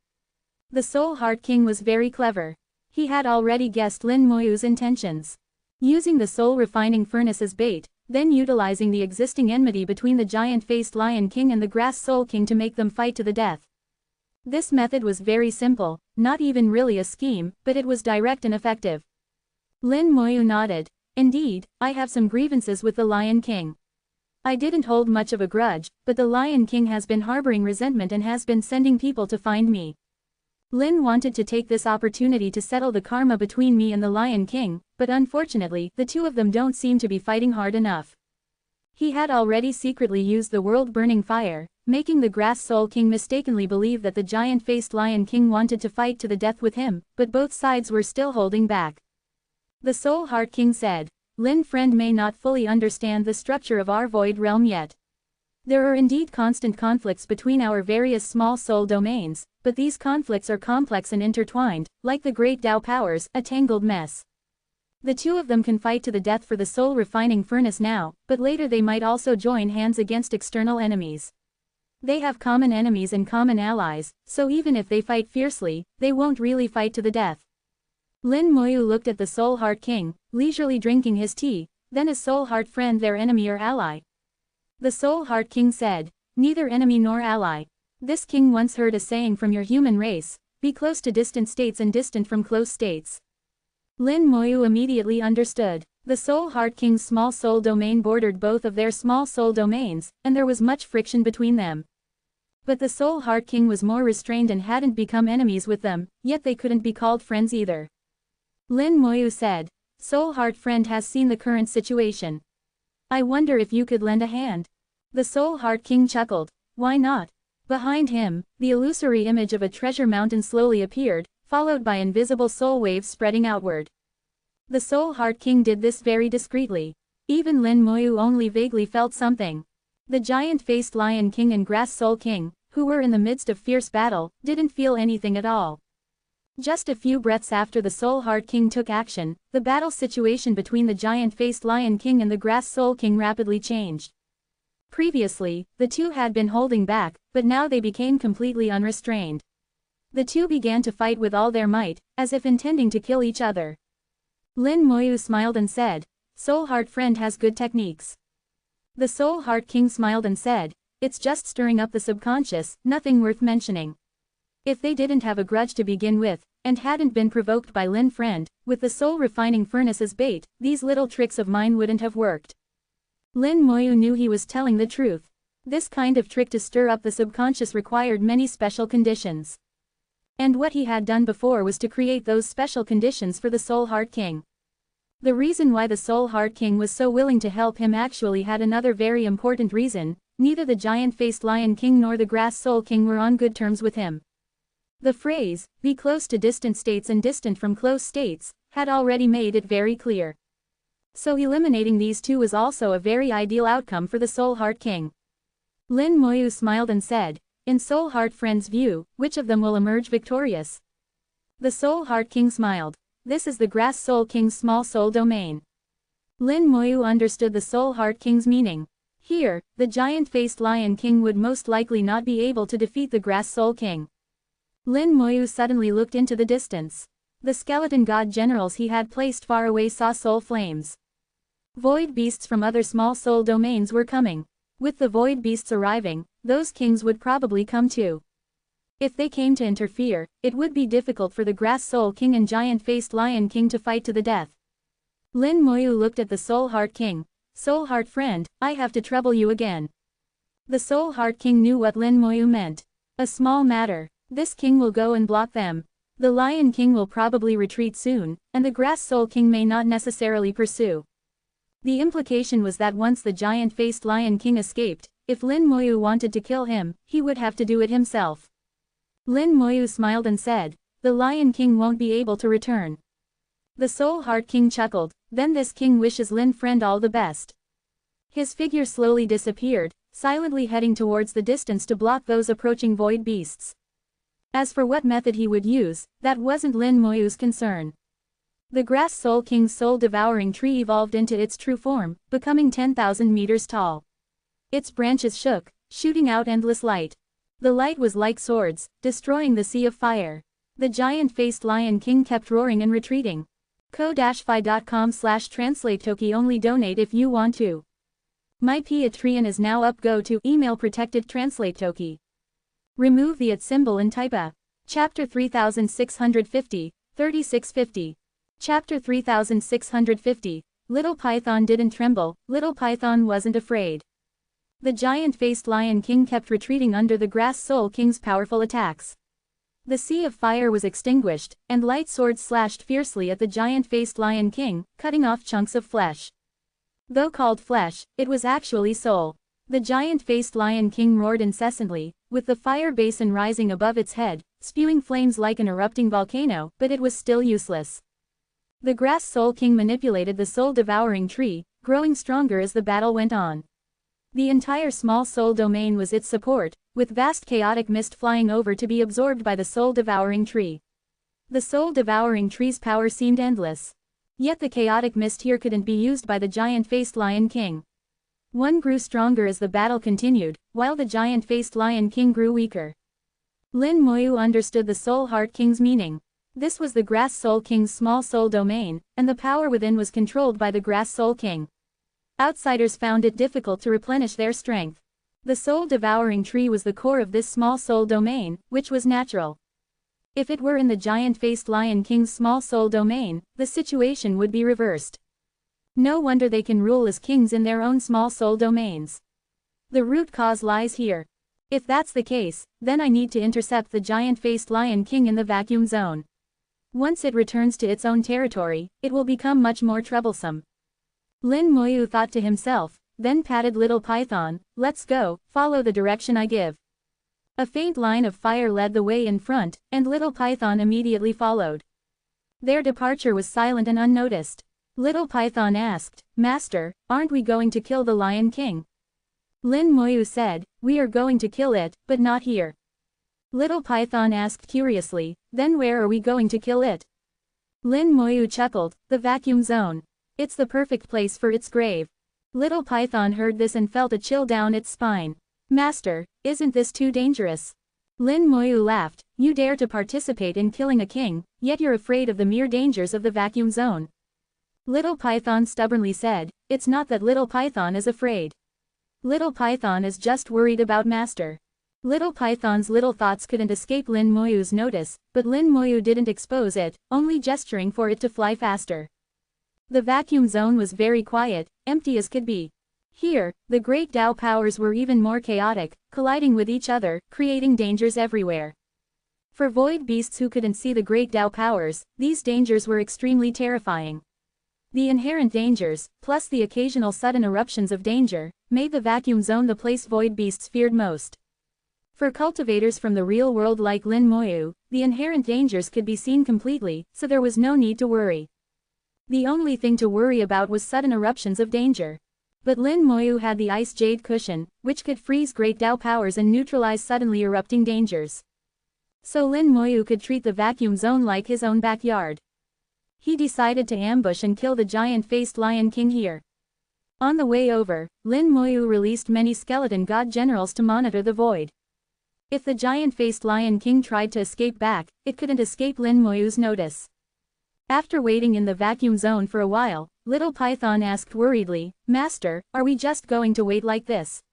The Soul Heart King was very clever. He had already guessed Lin Moyu's intentions. Using the soul refining furnace as bait, then utilizing the existing enmity between the giant-faced Lion King and the Grass Soul King to make them fight to the death. This method was very simple, not even really a scheme, but it was direct and effective. Lin Moyu nodded. Indeed, I have some grievances with the Lion King. I didn't hold much of a grudge, but the Lion King has been harboring resentment and has been sending people to find me. Lin wanted to take this opportunity to settle the karma between me and the Lion King, but unfortunately, the two of them don't seem to be fighting hard enough. He had already secretly used the world-burning fire, making the Grass Soul King mistakenly believe that the giant-faced Lion King wanted to fight to the death with him, but both sides were still holding back. The Soul Heart King said, Lin Friend may not fully understand the structure of our void realm yet. There are indeed constant conflicts between our various small soul domains, but these conflicts are complex and intertwined, like the great Tao powers, a tangled mess. The two of them can fight to the death for the soul refining furnace now, but later they might also join hands against external enemies. They have common enemies and common allies, so even if they fight fiercely, they won't really fight to the death. Lin Moyu looked at the Soul Heart King, leisurely drinking his tea, then is Soul Heart Friend their enemy or ally? The Soul Heart King said, neither enemy nor ally. This king once heard a saying from your human race, be close to distant states and distant from close states. Lin Moyu immediately understood. The Soul Heart King's small soul domain bordered both of their small soul domains, and there was much friction between them. But the Soul Heart King was more restrained and hadn't become enemies with them, yet they couldn't be called friends either. Lin Moyu said, Soul Heart Friend has seen the current situation. I wonder if you could lend a hand. The Soul Heart King chuckled. Why not? Behind him, the illusory image of a treasure mountain slowly appeared, followed by invisible soul waves spreading outward. The Soul Heart King did this very discreetly. Even Lin Moyu only vaguely felt something. The giant-faced Lion King and Grass Soul King, who were in the midst of fierce battle, didn't feel anything at all. Just a few breaths after the Soul Heart King took action, the battle situation between the giant-faced Lion King and the Grass Soul King rapidly changed. Previously, the two had been holding back, but now they became completely unrestrained. The two began to fight with all their might, as if intending to kill each other. Lin Moyu smiled and said, Soul Heart Friend has good techniques. The Soul Heart King smiled and said, it's just stirring up the subconscious, nothing worth mentioning. If they didn't have a grudge to begin with, and hadn't been provoked by Lin Friend, with the soul refining furnace as bait, these little tricks of mine wouldn't have worked. Lin Moyu knew he was telling the truth. This kind of trick to stir up the subconscious required many special conditions. And what he had done before was to create those special conditions for the Soul Heart King. The reason why the Soul Heart King was so willing to help him actually had another very important reason: neither the giant-faced Lion King nor the Grass Soul King were on good terms with him. The phrase, "be close to distant states and distant from close states," had already made it very clear. So eliminating these two was also a very ideal outcome for the Soul Heart King. Lin Moyu smiled and said, "In Soul Heart Friend's view, which of them will emerge victorious?" The Soul Heart King smiled. "This is the Grass Soul King's small soul domain." Lin Moyu understood the Soul Heart King's meaning. Here, the giant-faced Lion King would most likely not be able to defeat the Grass Soul King. Lin Moyu suddenly looked into the distance. The skeleton god generals he had placed far away saw soul flames. Void beasts from other small soul domains were coming. With the void beasts arriving, those kings would probably come too. If they came to interfere, it would be difficult for the Grass Soul King and giant-faced Lion King to fight to the death. Lin Moyu looked at the Soul Heart King. "Soul Heart Friend, I have to trouble you again." The Soul Heart King knew what Lin Moyu meant. A small matter. This king will go and block them. The Lion King will probably retreat soon, and the Grass Soul King may not necessarily pursue. The implication was that once the giant-faced Lion King escaped, if Lin Moyu wanted to kill him, he would have to do it himself. Lin Moyu smiled and said, "The Lion King won't be able to return." The Soul Heart King chuckled, "Then this king wishes Lin Friend all the best." His figure slowly disappeared, silently heading towards the distance to block those approaching void beasts. As for what method he would use, that wasn't Lin Moyu's concern. The Grass Soul King's soul-devouring tree evolved into its true form, becoming 10,000 meters tall. Its branches shook, shooting out endless light. The light was like swords, destroying the sea of fire. The giant-faced Lion King kept roaring and retreating. ko-fi.com/translate-toki only donate if you want to. My Patreon is now up. Go to email protected translate toki. Remove the @ symbol and type a. Chapter 3650, 3650. Chapter 3650. Little Python didn't tremble, Little Python wasn't afraid. The giant-faced Lion King kept retreating under the Grass Soul King's powerful attacks. The sea of fire was extinguished, and light swords slashed fiercely at the giant-faced Lion King, cutting off chunks of flesh. Though called flesh, it was actually soul. The giant-faced Lion King roared incessantly, with the fire basin rising above its head, spewing flames like an erupting volcano, but it was still useless. The Grass Soul King manipulated the soul-devouring tree, growing stronger as the battle went on. The entire small soul domain was its support, with vast chaotic mist flying over to be absorbed by the soul-devouring tree. The soul-devouring tree's power seemed endless. Yet the chaotic mist here couldn't be used by the giant-faced Lion King. One grew stronger as the battle continued, while the giant-faced Lion King grew weaker. Lin Moyu understood the Soul Heart King's meaning. This was the Grass Soul King's small soul domain, and the power within was controlled by the Grass Soul King. Outsiders found it difficult to replenish their strength. The soul-devouring tree was the core of this small soul domain, which was natural. If it were in the giant-faced Lion King's small soul domain, the situation would be reversed. No wonder they can rule as kings in their own small soul domains. The root cause lies here. If that's the case, then I need to intercept the giant-faced Lion King in the vacuum zone. Once it returns to its own territory, it will become much more troublesome. Lin Moyu thought to himself, then patted Little Python, "Let's go, follow the direction I give." A faint line of fire led the way in front, and Little Python immediately followed. Their departure was silent and unnoticed. Little Python asked, "Master, aren't we going to kill the Lion King?" Lin Moyu said, "We are going to kill it, but not here." Little Python asked curiously, "Then where are we going to kill it?" Lin Moyu chuckled, "The vacuum zone. It's the perfect place for its grave." Little Python heard this and felt a chill down its spine. "Master, isn't this too dangerous?" Lin Moyu laughed, "You dare to participate in killing a king, yet you're afraid of the mere dangers of the vacuum zone." Little Python stubbornly said, "It's not that Little Python is afraid. Little Python is just worried about Master." Little Python's little thoughts couldn't escape Lin Moyu's notice, but Lin Moyu didn't expose it, only gesturing for it to fly faster. The vacuum zone was very quiet, empty as could be. Here, the great Tao powers were even more chaotic, colliding with each other, creating dangers everywhere. For void beasts who couldn't see the great Tao powers, these dangers were extremely terrifying. The inherent dangers, plus the occasional sudden eruptions of danger, made the vacuum zone the place void beasts feared most. For cultivators from the real world like Lin Moyu, the inherent dangers could be seen completely, so there was no need to worry. The only thing to worry about was sudden eruptions of danger. But Lin Moyu had the ice jade cushion, which could freeze great Tao powers and neutralize suddenly erupting dangers. So Lin Moyu could treat the vacuum zone like his own backyard. He decided to ambush and kill the giant-faced Lion King here. On the way over, Lin Moyu released many skeleton god generals to monitor the void. If the giant-faced Lion King tried to escape back, it couldn't escape Lin Moyu's notice. After waiting in the vacuum zone for a while, Little Python asked worriedly, "Master, are we just going to wait like this?"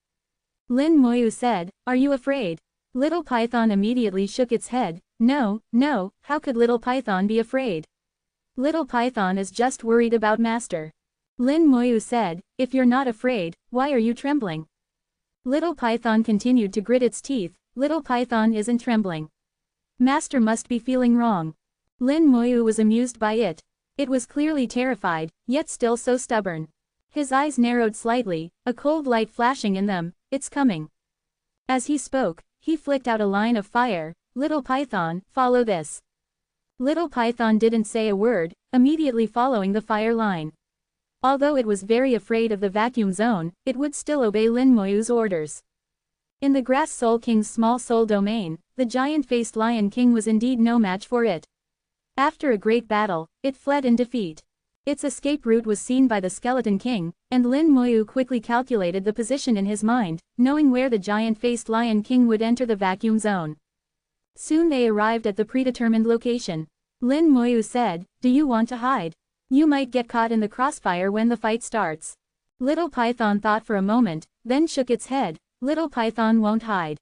Lin Moyu said, "Are you afraid?" Little Python immediately shook its head. No, how could Little Python be afraid? Little Python is just worried about Master. Lin Moyu said, "If you're not afraid, why are you trembling?" Little Python continued to grit its teeth. Little Python isn't trembling. Master must be feeling wrong. Lin Moyu was amused by it. It was clearly terrified, yet still so stubborn. His eyes narrowed slightly, a cold light flashing in them. "It's coming." As he spoke, he flicked out a line of fire. "Little Python, follow this." Little Python didn't say a word, immediately following the fire line. Although it was very afraid of the vacuum zone, it would still obey Lin Moyu's orders. In the Grass Soul King's small soul domain, the giant-faced Lion King was indeed no match for it. After a great battle, it fled in defeat. Its escape route was seen by the Skeleton King, and Lin Moyu quickly calculated the position in his mind, knowing where the giant-faced Lion King would enter the vacuum zone. Soon they arrived at the predetermined location. Lin Moyu said, "Do you want to hide? You might get caught in the crossfire when the fight starts." Little Python thought for a moment, then shook its head. Little Python won't hide.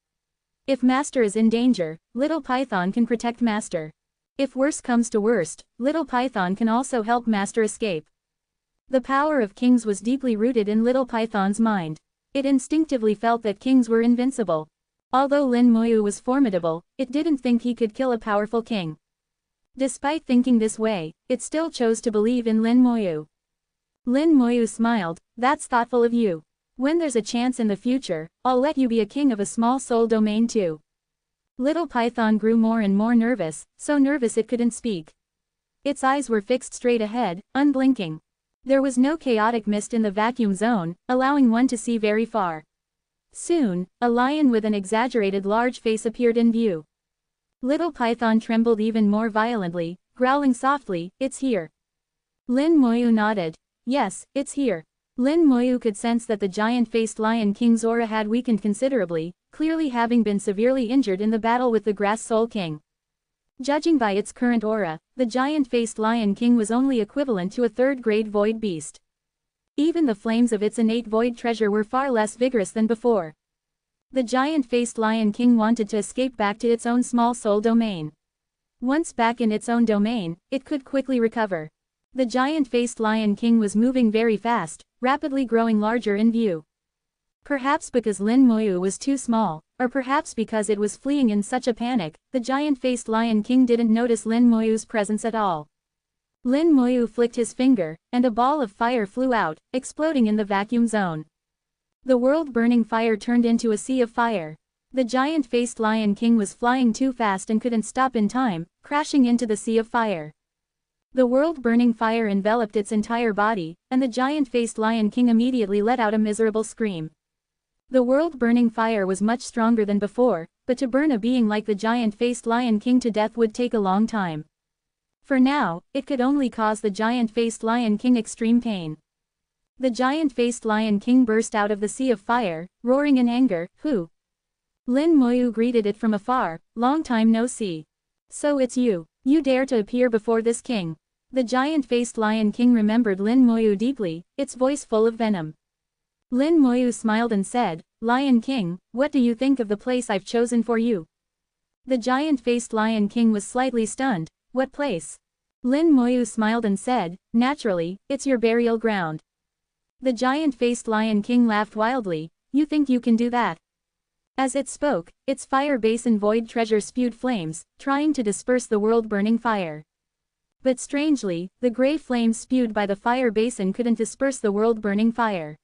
If Master is in danger, Little Python can protect Master. If worse comes to worst, Little Python can also help Master escape. The power of kings was deeply rooted in Little Python's mind. It instinctively felt that kings were invincible. Although Lin Moyu was formidable, it didn't think he could kill a powerful king. Despite thinking this way, it still chose to believe in Lin Moyu. Lin Moyu smiled, "That's thoughtful of you. When there's a chance in the future, I'll let you be a king of a small soul domain too." Little Python grew more and more nervous, so nervous it couldn't speak. Its eyes were fixed straight ahead, unblinking. There was no chaotic mist in the vacuum zone, allowing one to see very far. Soon, a lion with an exaggerated large face appeared in view. Little Python trembled even more violently, growling softly, "It's here." Lin Moyu nodded. "Yes, it's here." Lin Moyu could sense that the giant-faced Lion King's aura had weakened considerably, clearly having been severely injured in the battle with the Grass Soul King. Judging by its current aura, the giant-faced Lion King was only equivalent to a third-grade void beast. Even the flames of its innate void treasure were far less vigorous than before. The giant-faced Lion King wanted to escape back to its own small soul domain. Once back in its own domain, it could quickly recover. The giant-faced Lion King was moving very fast, rapidly growing larger in view. Perhaps because Lin Moyu was too small, or perhaps because it was fleeing in such a panic, the giant-faced Lion King didn't notice Lin Moyu's presence at all. Lin Moyu flicked his finger, and a ball of fire flew out, exploding in the vacuum zone. The world-burning fire turned into a sea of fire. The giant-faced Lion King was flying too fast and couldn't stop in time, crashing into the sea of fire. The world-burning fire enveloped its entire body, and the giant-faced Lion King immediately let out a miserable scream. The world-burning fire was much stronger than before, but to burn a being like the giant-faced Lion King to death would take a long time. For now, it could only cause the giant-faced Lion King extreme pain. The giant-faced Lion King burst out of the sea of fire, roaring in anger, "Who?" Lin Moyu greeted it from afar, "Long time no see. So it's you. You dare to appear before this king." The giant-faced Lion King remembered Lin Moyu deeply, its voice full of venom. Lin Moyu smiled and said, "Lion King, what do you think of the place I've chosen for you?" The giant-faced Lion King was slightly stunned. "What place?" Lin Moyu smiled and said, "Naturally, it's your burial ground." The giant-faced Lion King laughed wildly. You think you can do that? As it spoke, its fire basin void treasure spewed flames, trying to disperse the world-burning fire. But strangely, the gray flames spewed by the fire basin couldn't disperse the world-burning fire.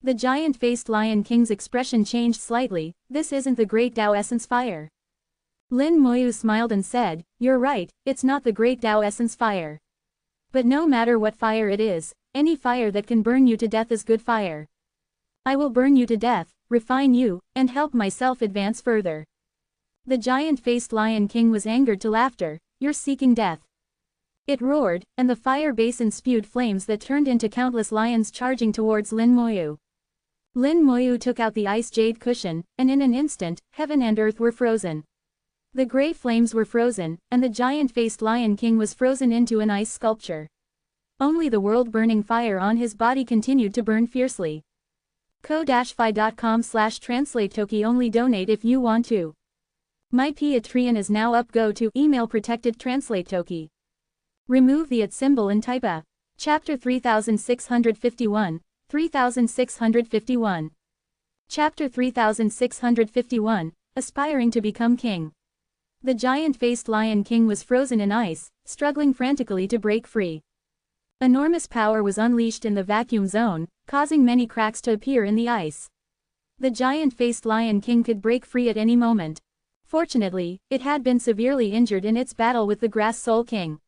The giant-faced Lion King's expression changed slightly. This isn't the Great Tao Essence fire. Lin Moyu smiled and said, you're right, it's not the Great Tao Essence fire. But no matter what fire it is, any fire that can burn you to death is good fire. I will burn you to death, refine you, and help myself advance further. The giant-faced Lion King was angered to laughter. You're seeking death. It roared, and the fire basin spewed flames that turned into countless lions charging towards Lin Moyu. Lin Moyu took out the ice jade cushion, and in an instant, heaven and earth were frozen. The gray flames were frozen, and the giant-faced Lion King was frozen into an ice sculpture. Only the world-burning fire on his body continued to burn fiercely. ko-fi.com/translate-toki only donate if you want to. My Patreon is now up. Go to email protected translate toki. Remove the @ symbol and type a. Chapter 3651, 3651. Chapter 3651, Aspiring to Become King. The giant-faced Lion King was frozen in ice, struggling frantically to break free. Enormous power was unleashed in the vacuum zone, causing many cracks to appear in the ice. The giant-faced Lion King could break free at any moment. Fortunately, it had been severely injured in its battle with the Grass Soul King.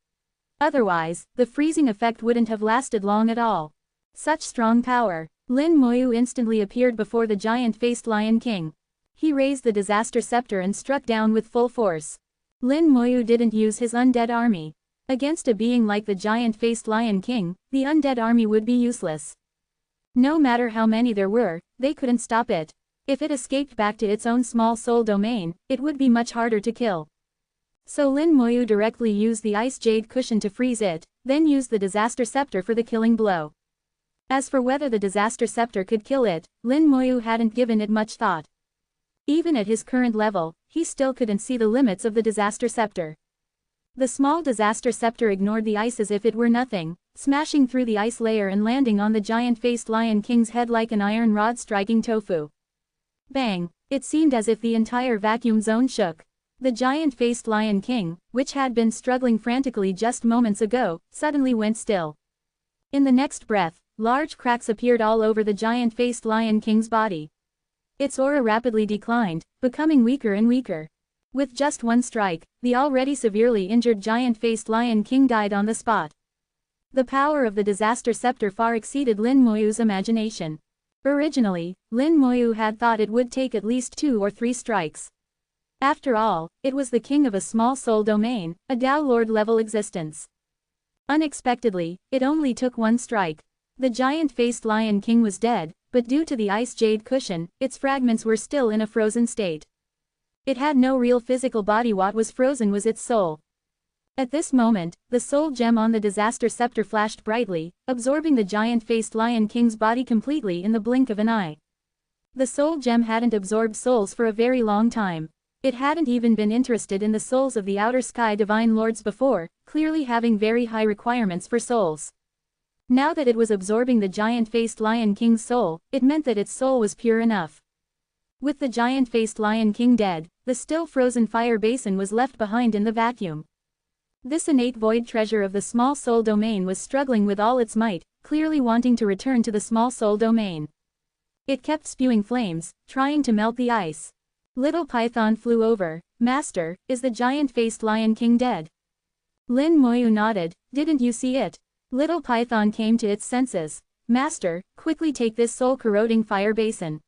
Otherwise, the freezing effect wouldn't have lasted long at all. Such strong power. Lin Moyu instantly appeared before the giant-faced Lion King. He raised the disaster scepter and struck down with full force. Lin Moyu didn't use his undead army. Against a being like the giant-faced Lion King, the undead army would be useless. No matter how many there were, they couldn't stop it. If it escaped back to its own small soul domain, it would be much harder to kill. So Lin Moyu directly used the ice jade cushion to freeze it, then used the disaster scepter for the killing blow. As for whether the disaster scepter could kill it, Lin Moyu hadn't given it much thought. Even at his current level, he still couldn't see the limits of the disaster scepter. The small disaster scepter ignored the ice as if it were nothing, smashing through the ice layer and landing on the giant-faced Lion King's head like an iron rod striking tofu. Bang! It seemed as if the entire vacuum zone shook. The giant-faced Lion King, which had been struggling frantically just moments ago, suddenly went still. In the next breath, large cracks appeared all over the giant-faced Lion King's body. Its aura rapidly declined, becoming weaker and weaker. With just one strike, the already severely injured giant-faced Lion King died on the spot. The power of the disaster scepter far exceeded Lin Moyu's imagination. Originally, Lin Moyu had thought it would take at least 2 or 3 strikes. After all, it was the king of a small soul domain, a Tao Lord-level existence. Unexpectedly, it only took 1 strike. The giant-faced Lion King was dead, but due to the ice jade cushion, its fragments were still in a frozen state. It had no real physical body. What was frozen was its soul. At this moment, the soul gem on the disaster scepter flashed brightly, absorbing the giant-faced Lion King's body completely in the blink of an eye. The soul gem hadn't absorbed souls for a very long time. It hadn't even been interested in the souls of the outer sky divine lords before, clearly having very high requirements for souls. Now that it was absorbing the giant-faced Lion King's soul, it meant that its soul was pure enough. With the giant-faced Lion King dead, the still frozen fire basin was left behind in the vacuum. This innate void treasure of the small soul domain was struggling with all its might, clearly wanting to return to the small soul domain. It kept spewing flames, trying to melt the ice. Little Python flew over. Master, is the giant-faced Lion King dead? Lin Moyu nodded. Didn't you see it? Little Python came to its senses. Master, quickly take this soul-corroding fire basin.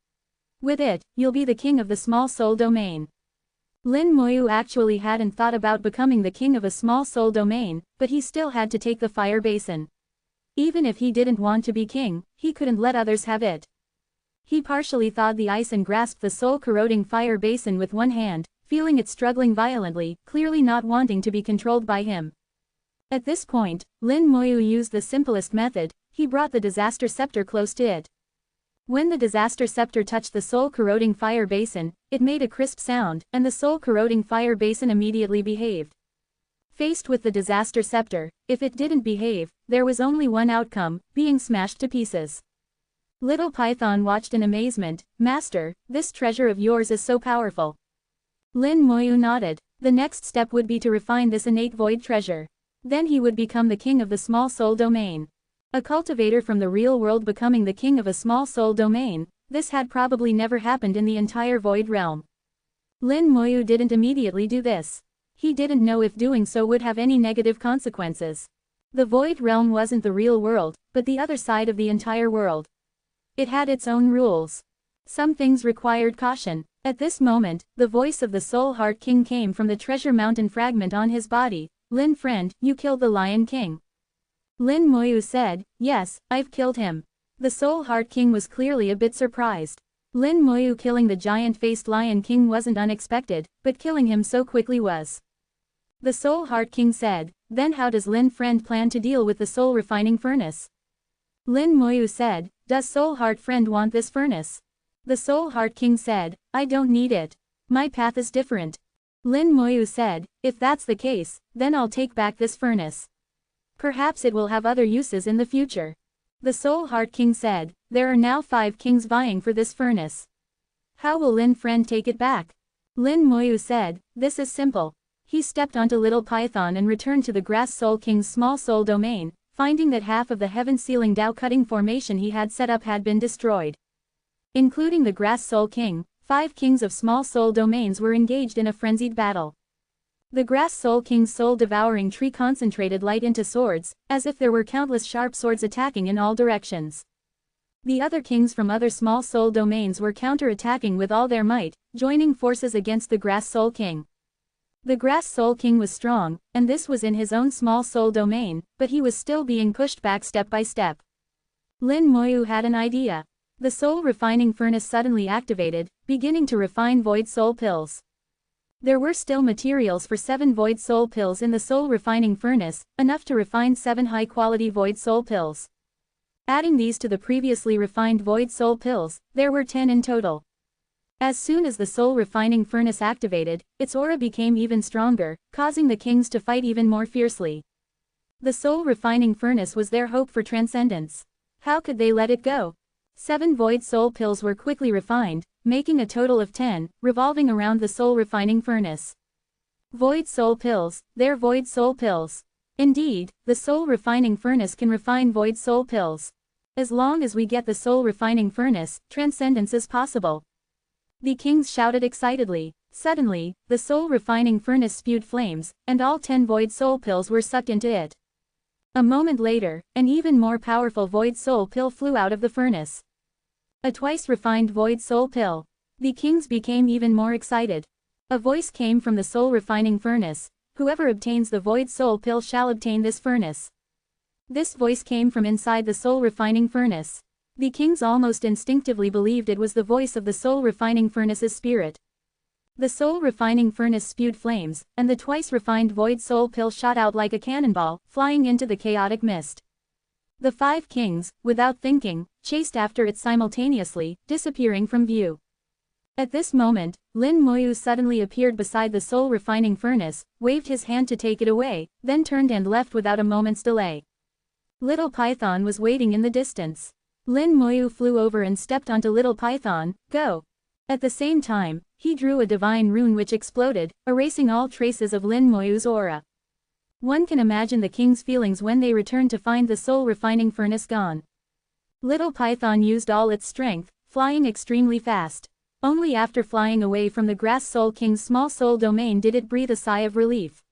With it, you'll be the king of the small soul domain. Lin Moyu actually hadn't thought about becoming the king of a small soul domain, but he still had to take the fire basin. Even if he didn't want to be king, he couldn't let others have it. He partially thawed the ice and grasped the soul-corroding fire basin with one hand, feeling it struggling violently, clearly not wanting to be controlled by him. At this point, Lin Moyu used the simplest method. He brought the disaster scepter close to it. When the disaster scepter touched the soul-corroding fire basin, it made a crisp sound, and the soul-corroding fire basin immediately behaved. Faced with the disaster scepter, if it didn't behave, there was only one outcome, being smashed to pieces. Little Python watched in amazement. Master, this treasure of yours is so powerful. Lin Moyu nodded. The next step would be to refine this innate void treasure. Then he would become the king of the small soul domain. A cultivator from the real world becoming the king of a small soul domain, this had probably never happened in the entire void realm. Lin Moyu didn't immediately do this. He didn't know if doing so would have any negative consequences. The void realm wasn't the real world, but the other side of the entire world. It had its own rules. Some things required caution. At this moment, the voice of the Soul Heart King came from the treasure mountain fragment on his body. Lin friend, you killed the Lion King. Lin Moyu said, yes, I've killed him. The Soul Heart King was clearly a bit surprised. Lin Moyu killing the giant-faced Lion King wasn't unexpected, but killing him so quickly was. The Soul Heart King said, then how does Lin friend plan to deal with the soul refining furnace? Lin Moyu said, does Soul Heart friend want this furnace? The Soul Heart King said, I don't need it. My path is different. Lin Moyu said, if that's the case, then I'll take back this furnace. Perhaps it will have other uses in the future. The Soul Heart King said, there are now 5 kings vying for this furnace. How will Lin friend take it back? Lin Moyu said, this is simple. He stepped onto Little Python and returned to the Grass Soul King's small soul domain, finding that half of the heaven ceiling Dao cutting formation he had set up had been destroyed. Including the Grass Soul King, 5 kings of small soul domains were engaged in a frenzied battle. The Grass Soul King's soul-devouring tree concentrated light into swords, as if there were countless sharp swords attacking in all directions. The other kings from other small soul domains were counter-attacking with all their might, joining forces against the Grass Soul King. The Grass Soul King was strong, and this was in his own small soul domain, but he was still being pushed back step by step. Lin Moyu had an idea. The soul refining furnace suddenly activated, beginning to refine void soul pills. There were still materials for 7 void soul pills in the soul refining furnace, enough to refine 7 high-quality void soul pills. Adding these to the previously refined void soul pills, there were 10 in total. As soon as the soul refining furnace activated, its aura became even stronger, causing the kings to fight even more fiercely. The soul refining furnace was their hope for transcendence. How could they let it go? 7 void soul pills were quickly refined, making a total of 10, revolving around the soul refining furnace. Void soul pills, they're void soul pills. Indeed, the soul refining furnace can refine void soul pills. As long as we get the soul refining furnace, transcendence is possible. The kings shouted excitedly. Suddenly, the soul refining furnace spewed flames, and all 10 void soul pills were sucked into it. A moment later, an even more powerful void soul pill flew out of the furnace. A twice refined void soul pill. The kings became even more excited. A voice came from the soul refining furnace. Whoever obtains the void soul pill shall obtain this furnace. This voice came from inside the soul refining furnace. The kings almost instinctively believed it was the voice of the soul refining furnace's spirit. The soul refining furnace spewed flames, and the twice refined void soul pill shot out like a cannonball, flying into the chaotic mist. The 5 kings, without thinking, chased after it simultaneously, disappearing from view. At this moment, Lin Moyu suddenly appeared beside the soul refining furnace, waved his hand to take it away, then turned and left without a moment's delay. Little Python was waiting in the distance. Lin Moyu flew over and stepped onto Little Python. Go! At the same time, he drew a divine rune which exploded, erasing all traces of Lin Moyu's aura. One can imagine the king's feelings when they returned to find the soul refining furnace gone. Little Python used all its strength, flying extremely fast. Only after flying away from the Grass Soul King's small soul domain did it breathe a sigh of relief.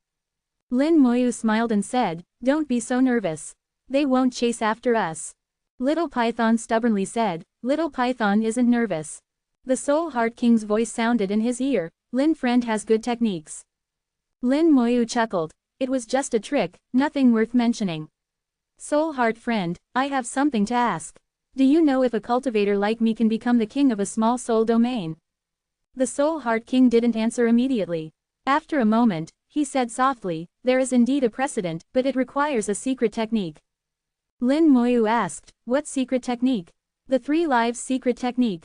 Lin Moyu smiled and said, don't be so nervous. They won't chase after us. Little Python stubbornly said, Little Python isn't nervous. The Soul Heart King's voice sounded in his ear, Lin friend has good techniques. Lin Moyu chuckled. It was just a trick, nothing worth mentioning. Soul Heart friend, I have something to ask. Do you know if a cultivator like me can become the king of a small soul domain? The Soul Heart King didn't answer immediately. After a moment, he said softly, there is indeed a precedent, but it requires a secret technique. Lin Moyu asked, what secret technique? The 3 lives secret technique.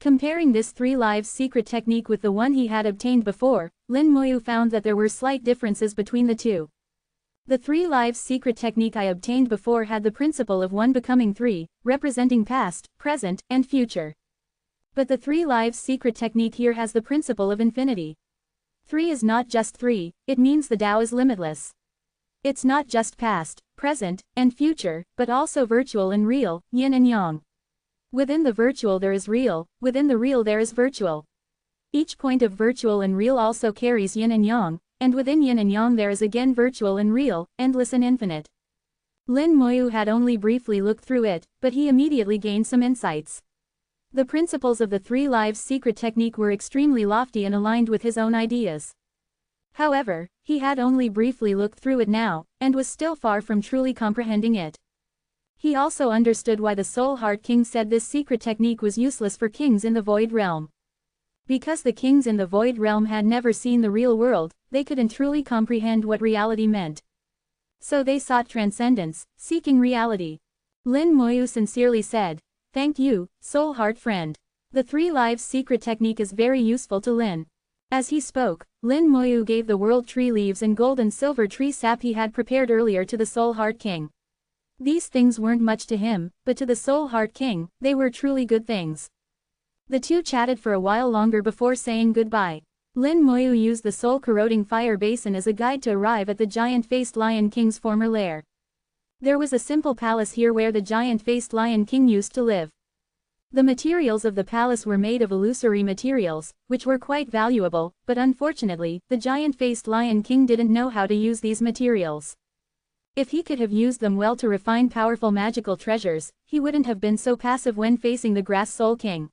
Comparing this 3 lives secret technique with the one he had obtained before, Lin Moyu found that there were slight differences between the two. The 3 lives secret technique I obtained before had the principle of 1 becoming 3, representing past, present, and future. But the 3 lives secret technique here has the principle of infinity. 3 is not just 3, it means the Tao is limitless. It's not just past, present, and future, but also virtual and real, yin and yang. Within the virtual there is real, within the real there is virtual. Each point of virtual and real also carries yin and yang, and within yin and yang there is again virtual and real, endless and infinite. Lin Moyu had only briefly looked through it, but he immediately gained some insights. The principles of the 3 lives secret technique were extremely lofty and aligned with his own ideas. However, he had only briefly looked through it now, and was still far from truly comprehending it. He also understood why the Soul Heart King said this secret technique was useless for kings in the Void Realm. Because the kings in the Void Realm had never seen the real world, they couldn't truly comprehend what reality meant. So they sought transcendence, seeking reality. Lin Moyu sincerely said, "Thank you, Soul Heart friend. The 3 lives secret technique is very useful to Lin." As he spoke, Lin Moyu gave the world tree leaves and gold and silver tree sap he had prepared earlier to the Soul Heart King. These things weren't much to him, but to the Soul Heart King, they were truly good things. The two chatted for a while longer before saying goodbye. Lin Moyu used the soul-corroding fire basin as a guide to arrive at the giant-faced Lion King's former lair. There was a simple palace here where the giant-faced Lion King used to live. The materials of the palace were made of illusory materials, which were quite valuable, but unfortunately, the giant-faced Lion King didn't know how to use these materials. If he could have used them well to refine powerful magical treasures, he wouldn't have been so passive when facing the Grass Soul King.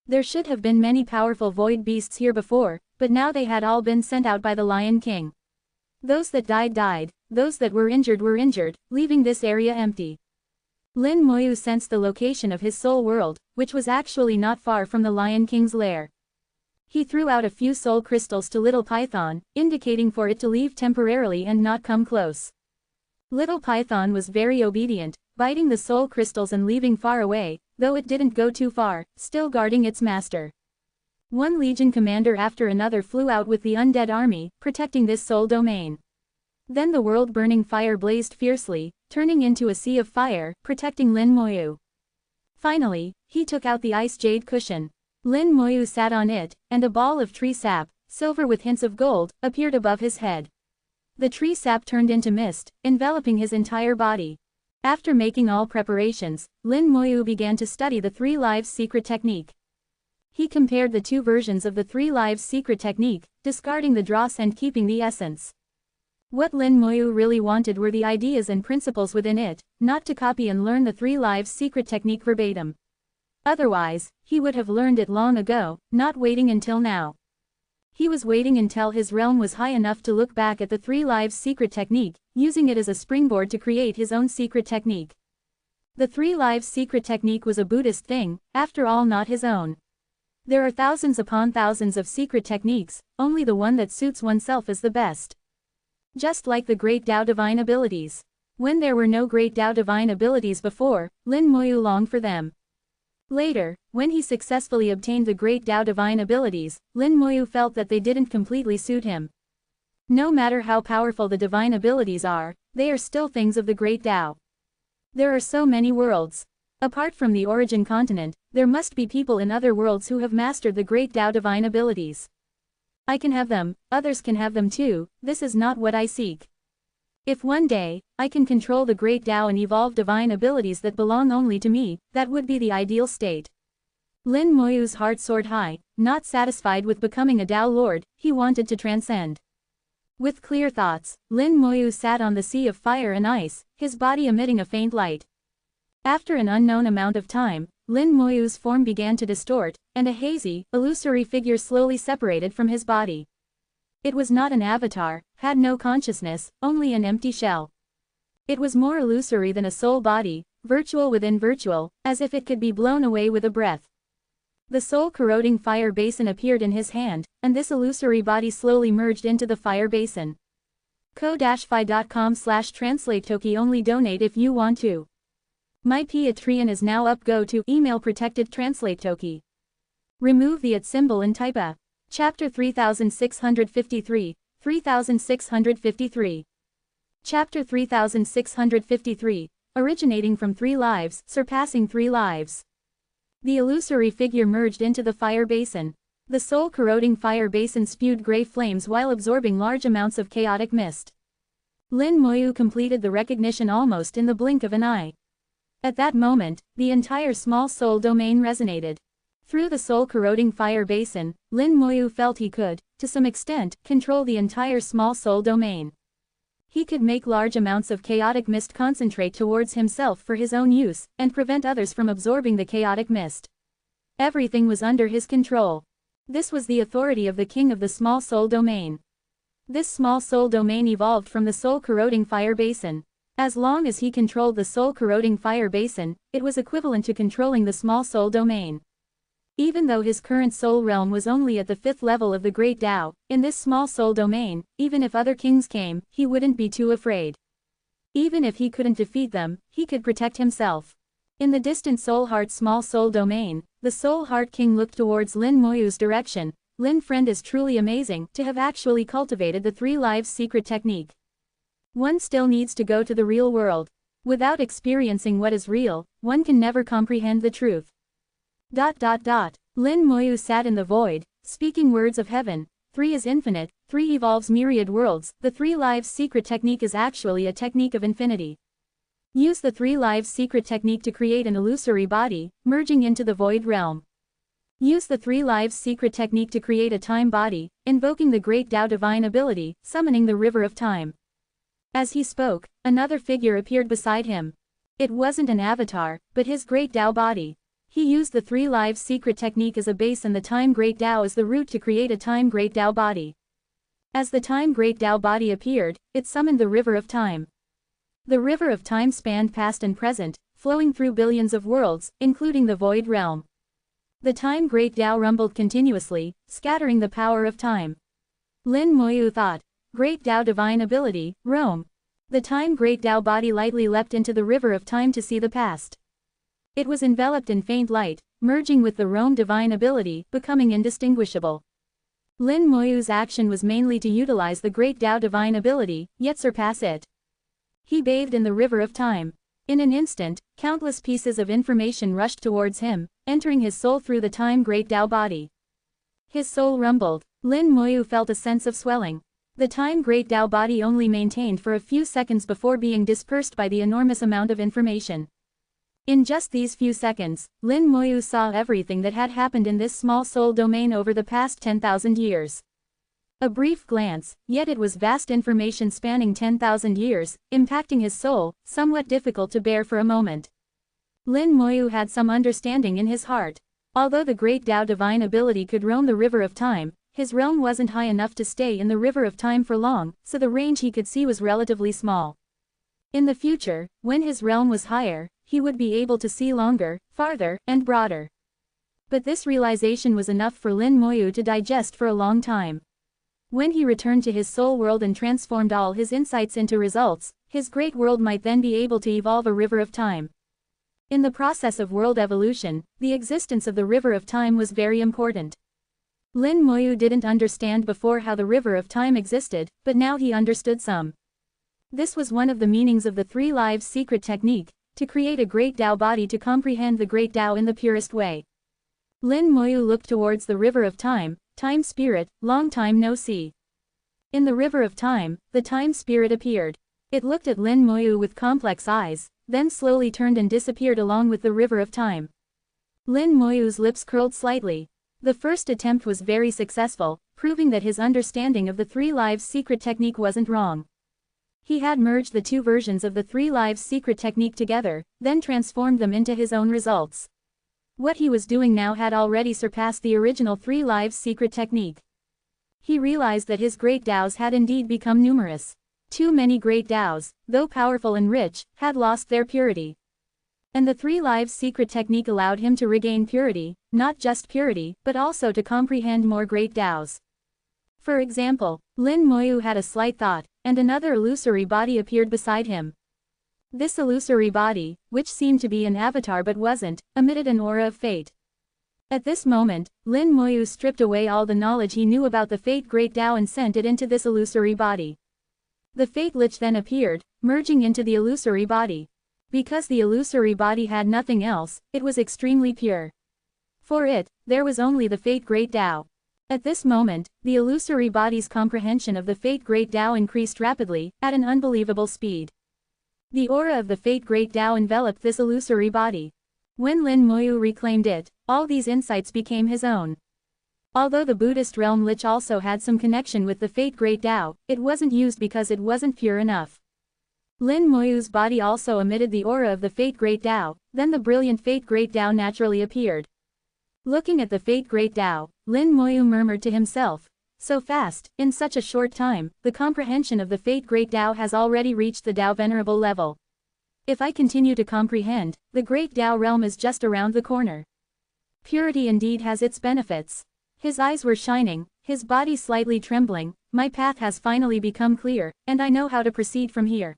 There should have been many powerful void beasts here before, but now they had all been sent out by the Lion King. Those that died died, those that were injured, leaving this area empty. Lin Moyu sensed the location of his soul world, which was actually not far from the Lion King's lair. He threw out a few soul crystals to Little Python, indicating for it to leave temporarily and not come close. Little Python was very obedient, biting the soul crystals and leaving far away, though it didn't go too far, still guarding its master. One legion commander after another flew out with the undead army, protecting this soul domain. Then the world-burning fire blazed fiercely, turning into a sea of fire, protecting Lin Moyu. Finally, he took out the ice jade cushion. Lin Moyu sat on it, and a ball of tree sap, silver with hints of gold, appeared above his head. The tree sap turned into mist, enveloping his entire body. After making all preparations, Lin Moyu began to study the 3 lives secret technique. He compared the 2 versions of the 3 lives secret technique, discarding the dross and keeping the essence. What Lin Moyu really wanted were the ideas and principles within it, not to copy and learn the 3 lives secret technique verbatim. Otherwise, he would have learned it long ago, not waiting until now. He was waiting until his realm was high enough to look back at the 3 lives secret technique, using it as a springboard to create his own secret technique. The 3 lives secret technique was a Buddhist thing, after all, not his own. There are thousands upon thousands of secret techniques, only the one that suits oneself is the best. Just like the Great Tao Divine Abilities. When there were no Great Tao Divine Abilities before, Lin Moyu longed for them. Later, when he successfully obtained the Great Tao Divine Abilities, Lin Moyu felt that they didn't completely suit him. No matter how powerful the divine abilities are, they are still things of the Great Tao. There are so many worlds. Apart from the origin continent, there must be people in other worlds who have mastered the Great Tao Divine Abilities. I can have them, others can have them too, this is not what I seek. If one day, I can control the Great Tao and evolve divine abilities that belong only to me, that would be the ideal state. Lin Moyu's heart soared high, not satisfied with becoming a Tao Lord, he wanted to transcend. With clear thoughts, Lin Moyu sat on the sea of fire and ice, his body emitting a faint light. After an unknown amount of time, Lin Moyu's form began to distort, and a hazy, illusory figure slowly separated from his body. It was not an avatar, had no consciousness, only an empty shell. It was more illusory than a soul body, virtual within virtual, as if it could be blown away with a breath. The soul-corroding fire basin appeared in his hand, and this illusory body slowly merged into the fire basin. ko-fi.com/translate-toki only donate if you want to. My Patreon is now up, go to email protected translate toki. Remove the at symbol and type a. Chapter 3653, 3653. Chapter 3653, originating from 3 lives, surpassing 3 lives. The illusory figure merged into the fire basin. The soul-corroding fire basin spewed gray flames while absorbing large amounts of chaotic mist. Lin Moyu completed the recognition almost in the blink of an eye. At that moment, the entire small soul domain resonated. Through the soul-corroding fire basin, Lin Moyu felt he could, to some extent, control the entire small soul domain. He could make large amounts of chaotic mist concentrate towards himself for his own use, and prevent others from absorbing the chaotic mist. Everything was under his control. This was the authority of the king of the small soul domain. This small soul domain evolved from the soul-corroding fire basin. As long as he controlled the soul-corroding fire basin, it was equivalent to controlling the small soul domain. Even though his current soul realm was only at the 5th level of the Great Tao, in this small soul domain, even if other kings came, he wouldn't be too afraid. Even if he couldn't defeat them, he could protect himself. In the distant Soul Heart small soul domain, the Soul Heart King looked towards Lin Moyu's direction. Lin friend is truly amazing to have actually cultivated the 3 lives secret technique. One still needs to go to the real world. Without experiencing what is real, one can never comprehend the truth. Lin Moyu sat in the void, speaking words of heaven. 3 is infinite, 3 evolves myriad worlds. The 3 lives secret technique is actually a technique of infinity. Use the 3 lives secret technique to create an illusory body, merging into the void realm. Use the 3 lives secret technique to create a time body, invoking the great Tao divine ability, summoning the river of time. As he spoke, another figure appeared beside him. It wasn't an avatar, but his great Tao body. He used the 3 lives secret technique as a base and the time great Tao as the root to create a time great Tao body. As the time great Tao body appeared, it summoned the river of time. The river of time spanned past and present, flowing through billions of worlds, including the void realm. The time great Tao rumbled continuously, scattering the power of time. Lin Moyu thought, great Tao divine ability, roam. The time great Tao body lightly leapt into the river of time to see the past. It was enveloped in faint light, merging with the roam divine ability, becoming indistinguishable. Lin Moyu's action was mainly to utilize the great Tao divine ability, yet surpass it. He bathed in the river of time. In an instant, countless pieces of information rushed towards him, entering his soul through the time great Tao body. His soul rumbled. Lin Moyu felt a sense of swelling. The time great Tao body only maintained for a few seconds before being dispersed by the enormous amount of information. In just these few seconds, Lin Moyu saw everything that had happened in this small soul domain over the past 10,000 years. A brief glance, yet it was vast information spanning 10,000 years, impacting his soul, somewhat difficult to bear for a moment. Lin Moyu had some understanding in his heart. Although the great Tao divine ability could roam the river of time, his realm wasn't high enough to stay in the river of time for long, so the range he could see was relatively small. In the future, when his realm was higher, he would be able to see longer, farther, and broader. But this realization was enough for Lin Moyu to digest for a long time. When he returned to his soul world and transformed all his insights into results, his great world might then be able to evolve a river of time. In the process of world evolution, the existence of the river of time was very important. Lin Moyu didn't understand before how the river of time existed, but now he understood some. This was one of the meanings of the 3 lives secret technique, to create a great Tao body to comprehend the great Tao in the purest way. Lin Moyu looked towards the river of time. Time spirit, long time no see. In the river of time, the time spirit appeared. It looked at Lin Moyu with complex eyes, then slowly turned and disappeared along with the river of time. Lin Moyu's lips curled slightly. The first attempt was very successful, proving that his understanding of the 3 lives secret technique wasn't wrong. He had merged the 2 versions of the 3 lives secret technique together, then transformed them into his own results. What he was doing now had already surpassed the original 3 lives secret technique. He realized that his great Taos had indeed become numerous. Too many great Taos, though powerful and rich, had lost their purity. And the 3 lives secret technique allowed him to regain purity, not just purity, but also to comprehend more great Taos. For example, Lin Moyu had a slight thought, and another illusory body appeared beside him. This illusory body, which seemed to be an avatar but wasn't, emitted an aura of fate. At this moment, Lin Moyu stripped away all the knowledge he knew about the Fate Great Tao and sent it into this illusory body. The Fate Lich then appeared, merging into the illusory body. Because the illusory body had nothing else, it was extremely pure. For it, there was only the Fate Great Tao. At this moment, the illusory body's comprehension of the Fate Great Tao increased rapidly, at an unbelievable speed. The aura of the Fate Great Tao enveloped this illusory body. When Lin Moyu reclaimed it, all these insights became his own. Although the Buddhist realm Lich also had some connection with the Fate Great Tao, it wasn't used because it wasn't pure enough. Lin Moyu's body also emitted the aura of the Fate Great Tao, then the brilliant Fate Great Tao naturally appeared. Looking at the Fate Great Tao, Lin Moyu murmured to himself, "So fast, in such a short time, the comprehension of the Fate Great Tao has already reached the Tao Venerable level. If I continue to comprehend, the Great Tao realm is just around the corner." Purity indeed has its benefits. His eyes were shining, his body slightly trembling. My path has finally become clear, and I know how to proceed from here.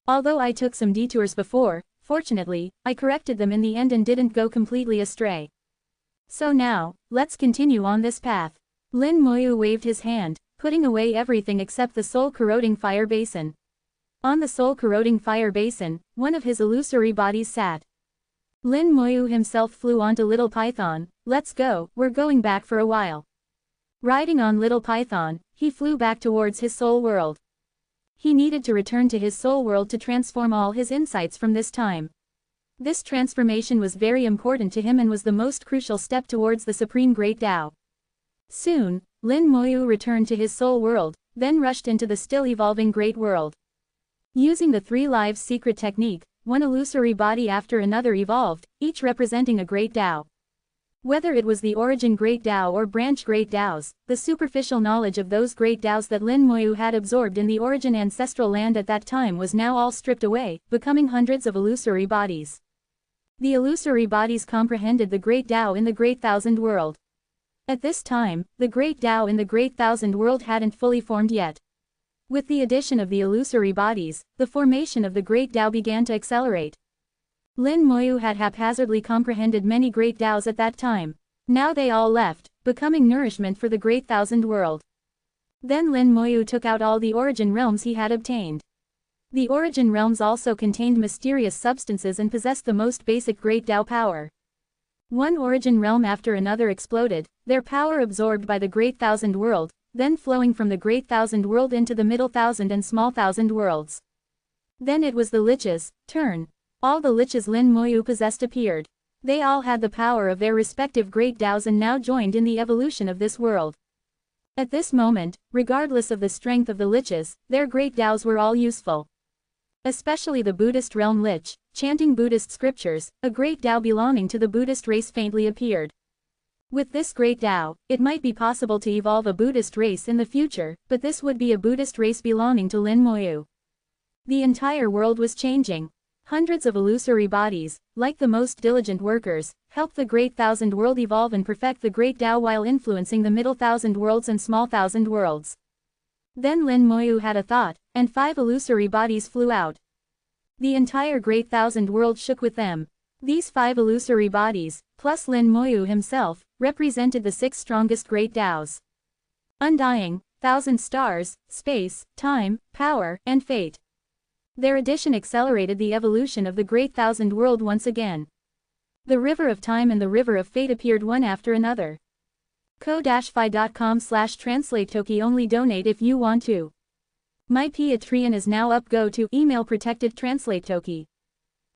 Although I took some detours before, fortunately, I corrected them in the end and didn't go completely astray. So now, let's continue on this path. Lin Moyu waved his hand, putting away everything except the soul-corroding fire basin. On the soul-corroding fire basin, one of his illusory bodies sat. Lin Moyu himself flew onto Little Python. "Let's go, we're going back for a while." Riding on Little Python, he flew back towards his soul world. He needed to return to his soul world to transform all his insights from this time. This transformation was very important to him and was the most crucial step towards the Supreme Great Tao. Soon, Lin Moyu returned to his soul world, then rushed into the still evolving Great World. Using the 3 lives secret technique, one illusory body after another evolved, each representing a Great Tao. Whether it was the origin Great Tao or branch Great Taos, the superficial knowledge of those Great Taos that Lin Moyu had absorbed in the origin ancestral land at that time was now all stripped away, becoming hundreds of illusory bodies. The illusory bodies comprehended the Great Tao in the Great Thousand World. At this time, the Great Tao in the Great Thousand World hadn't fully formed yet. With the addition of the illusory bodies, the formation of the Great Tao began to accelerate. Lin Moyu had haphazardly comprehended many Great Taos at that time. Now they all left, becoming nourishment for the Great Thousand World. Then Lin Moyu took out all the origin realms he had obtained. The origin realms also contained mysterious substances and possessed the most basic Great Tao power. One origin realm after another exploded, their power absorbed by the Great Thousand World, then flowing from the Great Thousand World into the Middle Thousand and Small Thousand Worlds. Then it was the Lich's turn. All the Liches Lin Moyu possessed appeared. They all had the power of their respective Great Taos and now joined in the evolution of this world. At this moment, regardless of the strength of the Liches, their Great Taos were all useful. Especially the Buddhist realm Lich, chanting Buddhist scriptures, a Great Tao belonging to the Buddhist race faintly appeared. With this Great Tao, it might be possible to evolve a Buddhist race in the future, but this would be a Buddhist race belonging to Lin Moyu. The entire world was changing. Hundreds of illusory bodies, like the most diligent workers, helped the Great Thousand World evolve and perfect the Great Tao while influencing the Middle Thousand Worlds and Small Thousand Worlds. Then Lin Moyu had a thought, and 5 illusory bodies flew out. The entire Great Thousand World shook with them. These 5 illusory bodies, plus Lin Moyu himself, represented the 6 strongest Great Taos. Undying, Thousand Stars, Space, Time, Power, and Fate. Their addition accelerated the evolution of the Great Thousand World once again. The River of Time and the River of Fate appeared one after another. ko-fi.com/translate-toki only donate if you want to. My Patreon is now up. Go to email protected translate toki.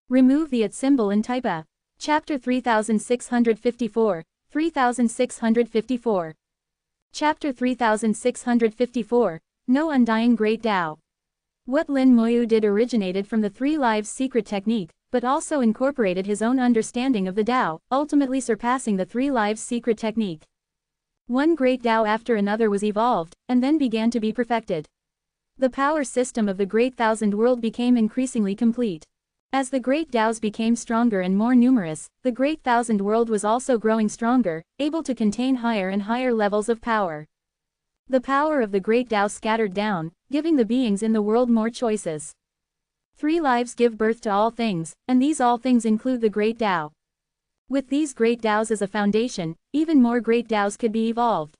Remove the @ symbol and type a. Chapter 3654, 3654. Chapter 3654, No Undying Great Tao. What Lin Moyu did originated from the 3 lives secret technique, but also incorporated his own understanding of the Tao, ultimately surpassing the 3 lives secret technique. One Great Tao after another was evolved, and then began to be perfected. The power system of the Great Thousand World became increasingly complete. As the Great Taos became stronger and more numerous, the Great Thousand World was also growing stronger, able to contain higher and higher levels of power. The power of the Great Tao scattered down, giving the beings in the world more choices. 3 lives give birth to all things, and these all things include the Great Tao. With these great Taos as a foundation, even more great Taos could be evolved.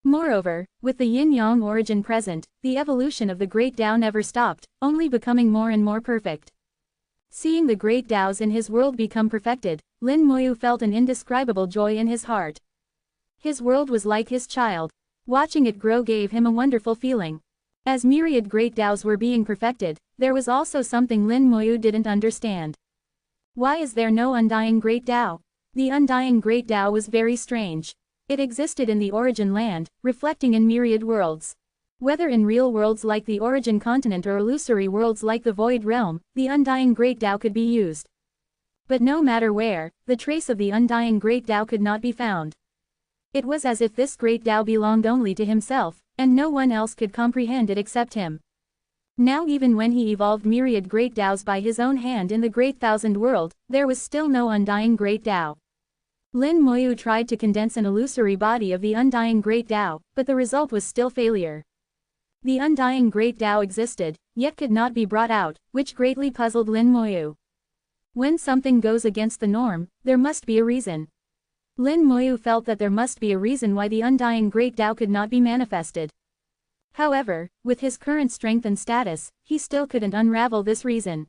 Moreover, with the yin-yang origin present, the evolution of the great Tao never stopped, only becoming more and more perfect. Seeing the great Taos in his world become perfected, Lin Moyu felt an indescribable joy in his heart. His world was like his child. Watching it grow gave him a wonderful feeling. As myriad great Taos were being perfected, there was also something Lin Moyu didn't understand. Why is there no undying great Tao? The undying great Tao was very strange. It existed in the origin land, reflecting in myriad worlds. Whether in real worlds like the origin continent or illusory worlds like the void realm, the undying great Tao could be used. But no matter where, the trace of the undying great Tao could not be found. It was as if this great Tao belonged only to himself, and no one else could comprehend it except him. Now even when he evolved myriad great Taos by his own hand in the Great Thousand World, there was still no undying great Tao. Lin Moyu tried to condense an illusory body of the undying great Tao, but the result was still failure. The undying great Tao existed, yet could not be brought out, which greatly puzzled Lin Moyu. When something goes against the norm, there must be a reason. Lin Moyu felt that there must be a reason why the undying great Tao could not be manifested. However, with his current strength and status, he still couldn't unravel this reason.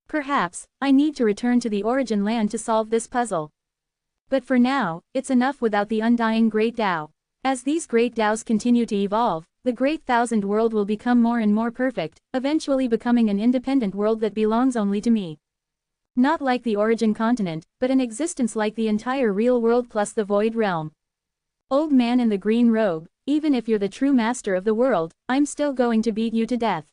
Perhaps, I need to return to the origin land to solve this puzzle. But for now, it's enough without the undying great Tao. As these great Taos continue to evolve, the Great Thousand World will become more and more perfect, eventually becoming an independent world that belongs only to me. Not like the origin continent, but an existence like the entire real world plus the void realm. Old man in the green robe, even if you're the true master of the world, I'm still going to beat you to death.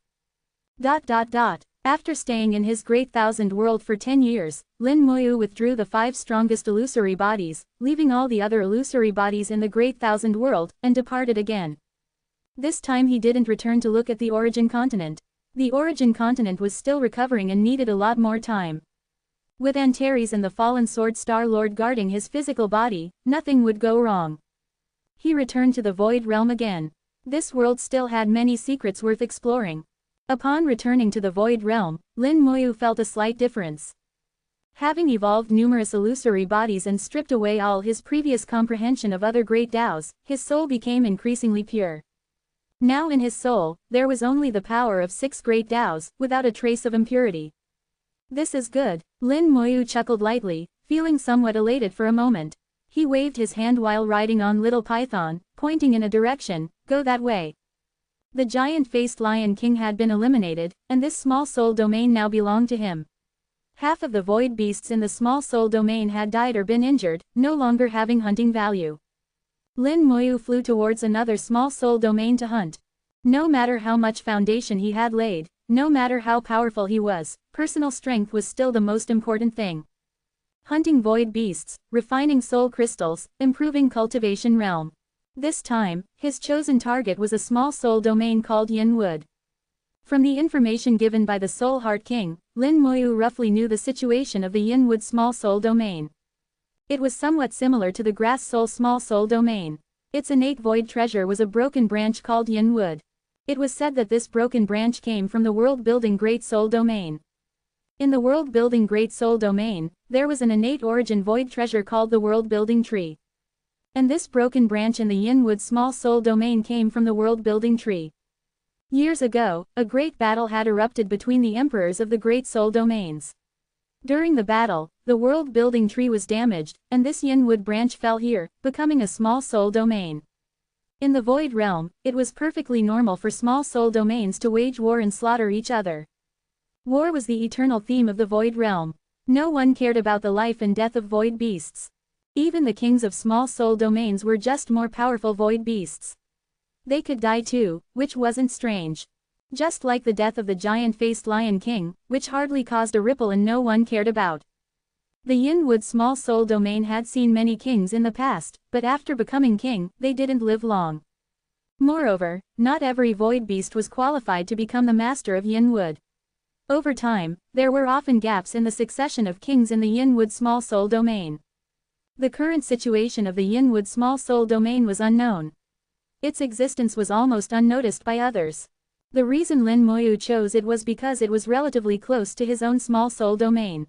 After staying in his Great Thousand World for 10 years, Lin Moyu withdrew the 5 strongest illusory bodies, leaving all the other illusory bodies in the Great Thousand World, and departed again. This time he didn't return to look at the origin continent. The origin continent was still recovering and needed a lot more time. With Antares and the fallen Sword Star Lord guarding his physical body, nothing would go wrong. He returned to the Void Realm again. This world still had many secrets worth exploring. Upon returning to the Void Realm, Lin Moyu felt a slight difference. Having evolved numerous illusory bodies and stripped away all his previous comprehension of other great Taos, his soul became increasingly pure. Now in his soul, there was only the power of 6 great Taos, without a trace of impurity. This is good, Lin Moyu chuckled lightly, feeling somewhat elated for a moment. He waved his hand while riding on Little Python, pointing in a direction, go that way. The giant-faced Lion King had been eliminated, and this small soul domain now belonged to him. Half of the void beasts in the small soul domain had died or been injured, no longer having hunting value. Lin Moyu flew towards another small soul domain to hunt. No matter how much foundation he had laid, no matter how powerful he was, personal strength was still the most important thing. Hunting void beasts, refining soul crystals, improving cultivation realm. This time, his chosen target was a small soul domain called Yin Wood. From the information given by the Soul Heart King, Lin Moyu roughly knew the situation of the Yin Wood small soul domain. It was somewhat similar to the Grass Soul small soul domain. Its innate void treasure was a broken branch called Yin Wood. It was said that this broken branch came from the world-building Great Soul domain. In the world-building Great Soul domain, there was an innate origin void treasure called the world-building tree. And this broken branch in the Yin Wood small soul domain came from the world-building tree. Years ago, a great battle had erupted between the emperors of the Great Soul domains. During the battle, the world-building tree was damaged, and this Yin Wood branch fell here, becoming a small soul domain. In the Void Realm, it was perfectly normal for small soul domains to wage war and slaughter each other. War was the eternal theme of the Void Realm. No one cared about the life and death of void beasts. Even the kings of small soul domains were just more powerful void beasts. They could die too, which wasn't strange. Just like the death of the giant-faced Lion King, which hardly caused a ripple and no one cared about. The Yin Wood small soul domain had seen many kings in the past, but after becoming king, they didn't live long. Moreover, not every void beast was qualified to become the master of Yin Wood. Over time, there were often gaps in the succession of kings in the Yin Wood small soul domain. The current situation of the Yin Wood small soul domain was unknown. Its existence was almost unnoticed by others. The reason Lin Moyu chose it was because it was relatively close to his own small soul domain.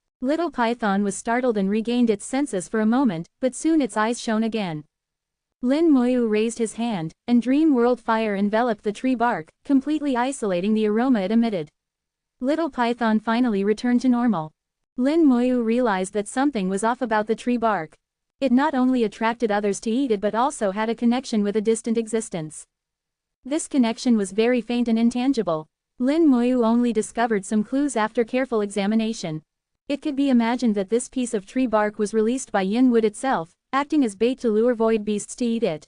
Little Python was startled and regained its senses for a moment, but soon its eyes shone again. Lin Moyu raised his hand, and dream world fire enveloped the tree bark, completely isolating the aroma it emitted. Little Python finally returned to normal. Lin Moyu realized that something was off about the tree bark. It not only attracted others to eat it but also had a connection with a distant existence. This connection was very faint and intangible. Lin Moyu only discovered some clues after careful examination. It could be imagined that this piece of tree bark was released by yin wood itself, acting as bait to lure void beasts to eat it.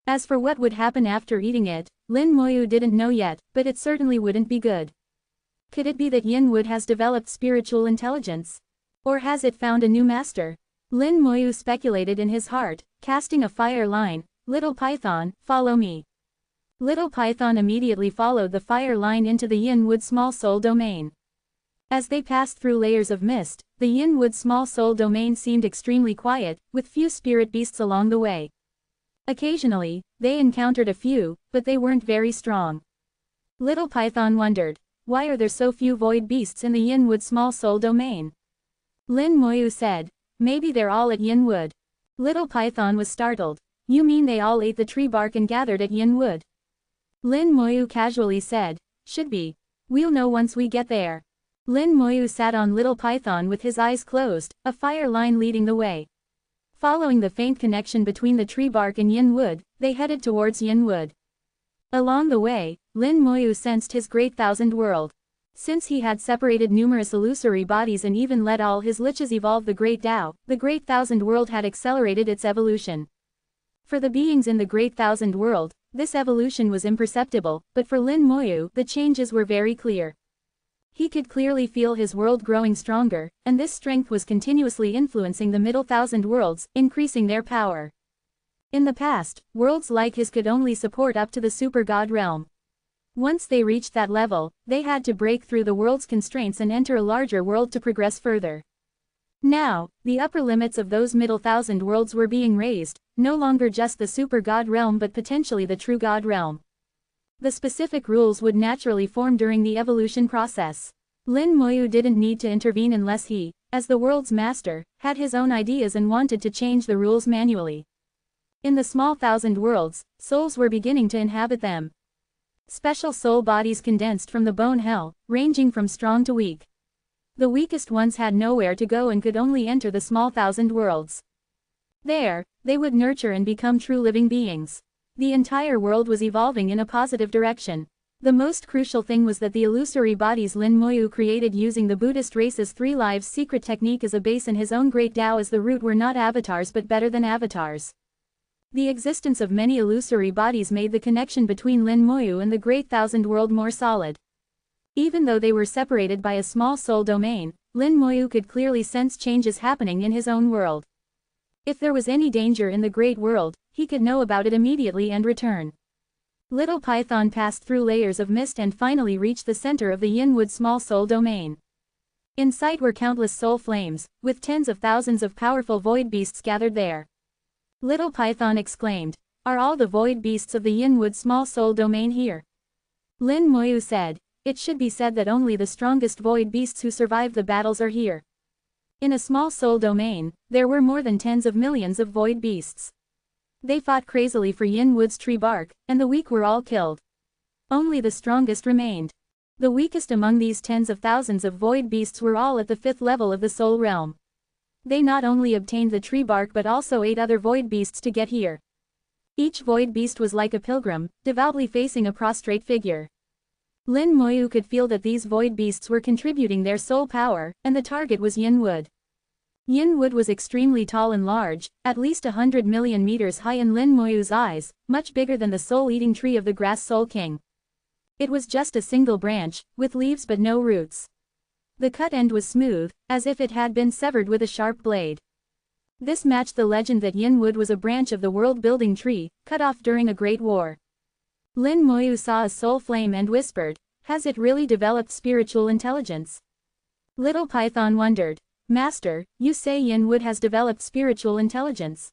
As for what would happen after eating it, Lin Moyu didn't know yet, but it certainly wouldn't be good. Could it be that yin wood has developed spiritual intelligence? Or has it found a new master? Lin Moyu speculated in his heart, casting a fire line. Little Python, follow me. Little Python immediately followed the fire line into the yin wood small soul domain. As they passed through layers of mist, the yin wood small soul domain seemed extremely quiet, with few spirit beasts along the way. Occasionally, they encountered a few, but they weren't very strong. Little Python wondered, why are there so few void beasts in the yin wood small soul domain? Lin Moyu said, maybe they're all at yin wood. Little Python was startled. You mean they all ate the tree bark and gathered at yin wood? Lin Moyu casually said, should be. We'll know once we get there. Lin Moyu sat on Little Python with his eyes closed, a fire line leading the way. Following the faint connection between the tree bark and yin wood, they headed towards yin wood. Along the way, Lin Moyu sensed his great thousand world. Since he had separated numerous illusory bodies and even let all his liches evolve the great Tao, the great thousand world had accelerated its evolution. For the beings in the great thousand world, this evolution was imperceptible, but for Lin Moyu, the changes were very clear. He could clearly feel his world growing stronger, and this strength was continuously influencing the middle thousand worlds, increasing their power. In the past, worlds like his could only support up to the super god realm. Once they reached that level, they had to break through the world's constraints and enter a larger world to progress further. Now, the upper limits of those middle thousand worlds were being raised, no longer just the super god realm but potentially the true god realm. The specific rules would naturally form during the evolution process. Lin Moyu didn't need to intervene unless he, as the world's master, had his own ideas and wanted to change the rules manually. In the small thousand worlds, souls were beginning to inhabit them. Special soul bodies condensed from the bone hell, ranging from strong to weak. The weakest ones had nowhere to go and could only enter the small thousand worlds. There, they would nurture and become true living beings. The entire world was evolving in a positive direction. The most crucial thing was that the illusory bodies Lin Moyu created using the Buddhist race's 3 lives secret technique as a base and his own great Tao as the root were not avatars but better than avatars. The existence of many illusory bodies made the connection between Lin Moyu and the great thousand world more solid. Even though they were separated by a small soul domain, Lin Moyu could clearly sense changes happening in his own world. If there was any danger in the great world, he could know about it immediately and return. Little Python passed through layers of mist and finally reached the center of the Yinwood small soul domain. In sight were countless soul flames, with tens of thousands of powerful void beasts gathered there. Little Python exclaimed, "Are all the void beasts of the Yinwood small soul domain here?" Lin Moyu said, "It should be said that only the strongest void beasts who survived the battles are here." In a small soul domain, there were more than tens of millions of void beasts. They fought crazily for Yinwood's tree bark, and the weak were all killed. Only the strongest remained. The weakest among these tens of thousands of void beasts were all at the 5th level of the soul realm. They not only obtained the tree bark but also ate other void beasts to get here. Each void beast was like a pilgrim, devoutly facing a prostrate figure. Lin Moyu could feel that these void beasts were contributing their soul power, and the target was Yinwood. Yinwood was extremely tall and large, at least 100 million meters high in Lin Moyu's eyes, much bigger than the soul-eating tree of the Grass Soul King. It was just a single branch, with leaves but no roots. The cut end was smooth, as if it had been severed with a sharp blade. This matched the legend that Yinwood was a branch of the world-building tree, cut off during a great war. Lin Moyu saw a soul flame and whispered, "Has it really developed spiritual intelligence?" Little Python wondered, "Master, you say Yinwood has developed spiritual intelligence?"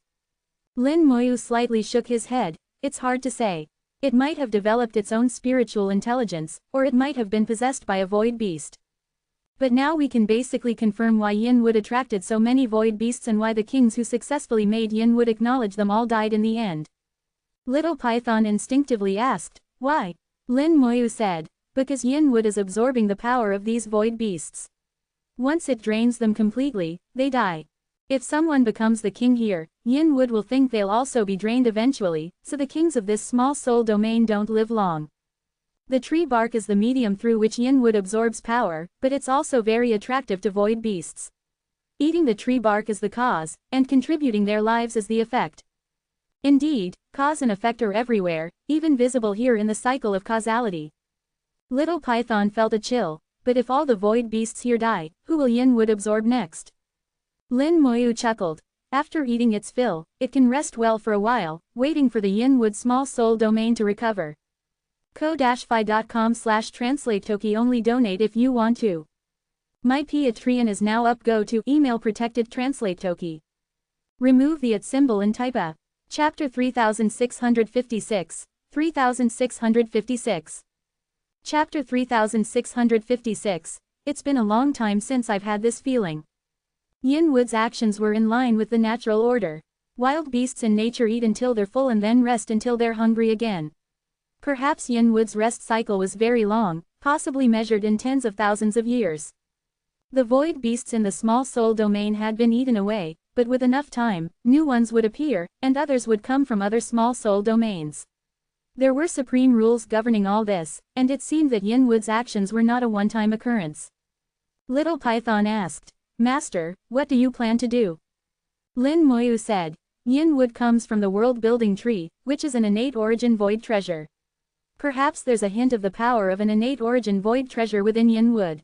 Lin Moyu slightly shook his head. "It's hard to say. It might have developed its own spiritual intelligence, or it might have been possessed by a void beast. But now we can basically confirm why Yin Wood attracted so many void beasts and why the kings who successfully made Yin Wood acknowledge them all died in the end. Little Python instinctively asked, why? Lin Moyu said, because Yin Wood is absorbing the power of these void beasts. Once it drains them completely, they die. If someone becomes the king here, Yin Wood will think they'll also be drained eventually, so the kings of this small soul domain don't live long. The tree bark is the medium through which Yin Wood absorbs power, but it's also very attractive to void beasts. Eating the tree bark is the cause, and contributing their lives is the effect. Indeed, cause and effect are everywhere, even visible here in the cycle of causality. Little Python felt a chill, but if all the void beasts here die, who will Yin Wood absorb next? Lin Moyu chuckled. After eating its fill, it can rest well for a while, waiting for the Yin Wood small soul domain to recover. ko-fi.com/translate-toki only donate if you want to. My Patreon is now up. Go to email protected translate toki. Remove the @ symbol and type a. Chapter 3656, 3656. Chapter 3656, it's been a long time since I've had this feeling. Yin Wood's actions were in line with the natural order. Wild beasts in nature eat until they're full and then rest until they're hungry again. Perhaps Yin Wood's rest cycle was very long, possibly measured in tens of thousands of years. The void beasts in the small soul domain had been eaten away, but with enough time, new ones would appear, and others would come from other small soul domains. There were supreme rules governing all this, and it seemed that Yin Wood's actions were not a one-time occurrence. Little Python asked, Master, what do you plan to do? Lin Moyu said, Yin Wood comes from the world-building tree, which is an innate origin void treasure. Perhaps there's a hint of the power of an innate origin void treasure within Yin Wood.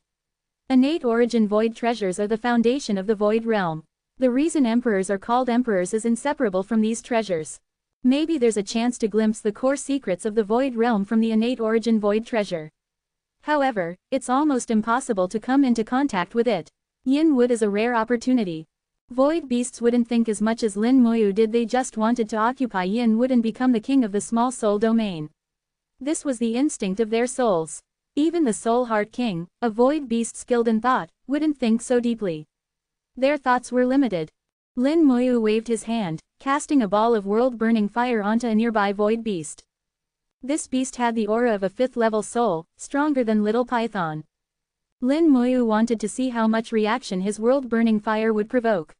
Innate origin void treasures are the foundation of the void realm. The reason emperors are called emperors is inseparable from these treasures. Maybe there's a chance to glimpse the core secrets of the void realm from the innate origin void treasure. However, it's almost impossible to come into contact with it. Yin Wood is a rare opportunity. Void beasts wouldn't think as much as Lin Moyu did, they just wanted to occupy Yin Wood and become the king of the small soul domain. This was the instinct of their souls. Even the Soul Heart King, a void beast skilled in thought, wouldn't think so deeply. Their thoughts were limited. Lin Moyu waved his hand, casting a ball of world-burning fire onto a nearby void beast. This beast had the aura of a 5th-level soul, stronger than Little Python. Lin Moyu wanted to see how much reaction his world-burning fire would provoke.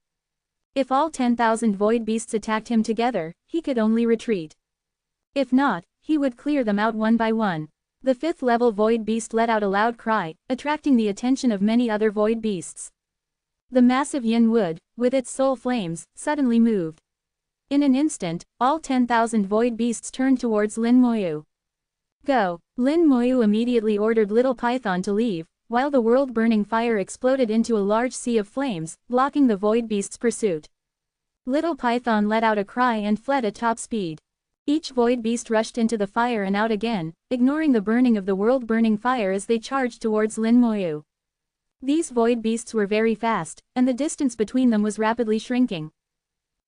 If all 10,000 void beasts attacked him together, he could only retreat. If not, he would clear them out one by one. The 5th-level void beast let out a loud cry, attracting the attention of many other void beasts. The massive Yin Wood, with its soul flames, suddenly moved. In an instant, all 10,000 void beasts turned towards Lin Moyu. Go! Lin Moyu immediately ordered Little Python to leave, while the world-burning fire exploded into a large sea of flames, blocking the void beast's pursuit. Little Python let out a cry and fled at top speed. Each void beast rushed into the fire and out again, ignoring the burning of the world-burning fire as they charged towards Lin Moyu. These void beasts were very fast, and the distance between them was rapidly shrinking.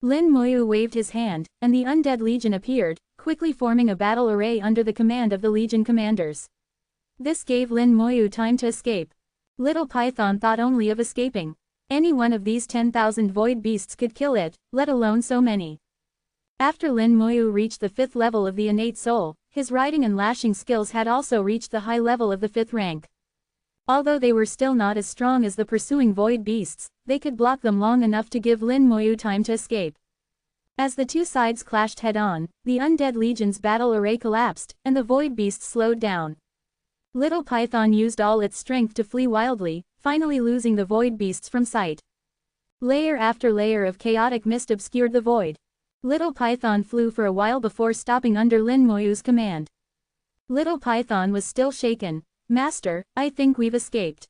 Lin Moyu waved his hand, and the Undead Legion appeared, quickly forming a battle array under the command of the Legion commanders. This gave Lin Moyu time to escape. Little Python thought only of escaping. Any one of these 10,000 void beasts could kill it, let alone so many. After Lin Moyu reached the 5th level of the innate soul, his riding and lashing skills had also reached the high level of the 5th rank. Although they were still not as strong as the pursuing void beasts, they could block them long enough to give Lin Moyu time to escape. As the two sides clashed head-on, the Undead Legion's battle array collapsed, and the void beasts slowed down. Little Python used all its strength to flee wildly, finally losing the void beasts from sight. Layer after layer of chaotic mist obscured the void. Little Python flew for a while before stopping under Lin Moyu's command. Little Python was still shaken. Master, I think we've escaped.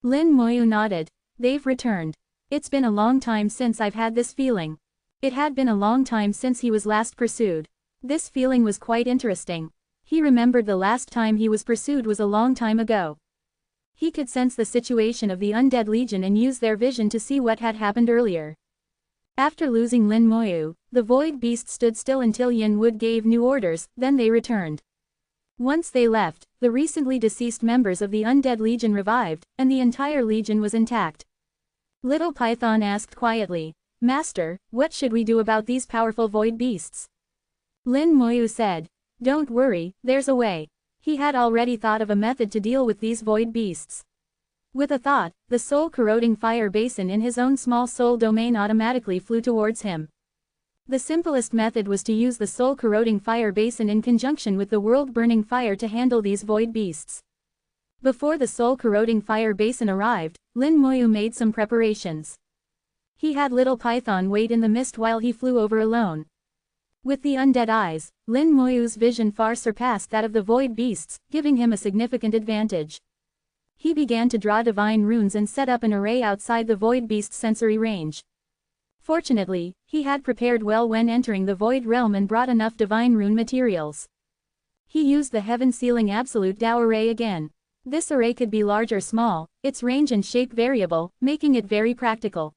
Lin Moyu nodded. They've returned. It's been a long time since I've had this feeling. It had been a long time since he was last pursued. This feeling was quite interesting. He remembered the last time he was pursued was a long time ago. He could sense the situation of the Undead Legion and use their vision to see what had happened earlier. After losing Lin Moyu, the void beast stood still until Yin Wood gave new orders, then they returned. Once they left, the recently deceased members of the Undead Legion revived, and the entire legion was intact. Little Python asked quietly, "Master, what should we do about these powerful void beasts?" Lin Moyu said, "Don't worry, there's a way." He had already thought of a method to deal with these void beasts. With a thought, the soul-corroding fire basin in his own small soul domain automatically flew towards him. The simplest method was to use the soul-corroding fire basin in conjunction with the world-burning fire to handle these void beasts. Before the soul-corroding fire basin arrived, Lin Moyu made some preparations. He had Little Python wait in the mist while he flew over alone. With the undead eyes, Lin Moyu's vision far surpassed that of the void beasts, giving him a significant advantage. He began to draw divine runes and set up an array outside the void beast's sensory range. Fortunately, he had prepared well when entering the void realm and brought enough divine rune materials. He used the heaven-sealing absolute Dao array again. This array could be large or small, its range and shape variable, making it very practical.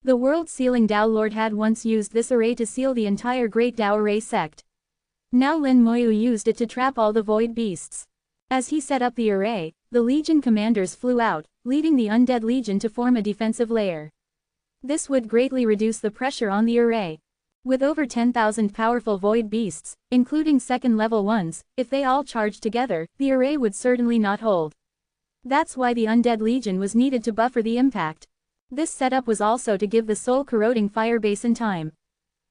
The world-sealing Dao Lord had once used this array to seal the entire Great Dao Array sect. Now Lin Moyu used it to trap all the void beasts. As he set up the array, the Legion commanders flew out, leading the Undead Legion to form a defensive layer. This would greatly reduce the pressure on the array. With over 10,000 powerful void beasts, including second-level ones, if they all charged together, the array would certainly not hold. That's why the Undead Legion was needed to buffer the impact. This setup was also to give the soul-corroding fire basin time.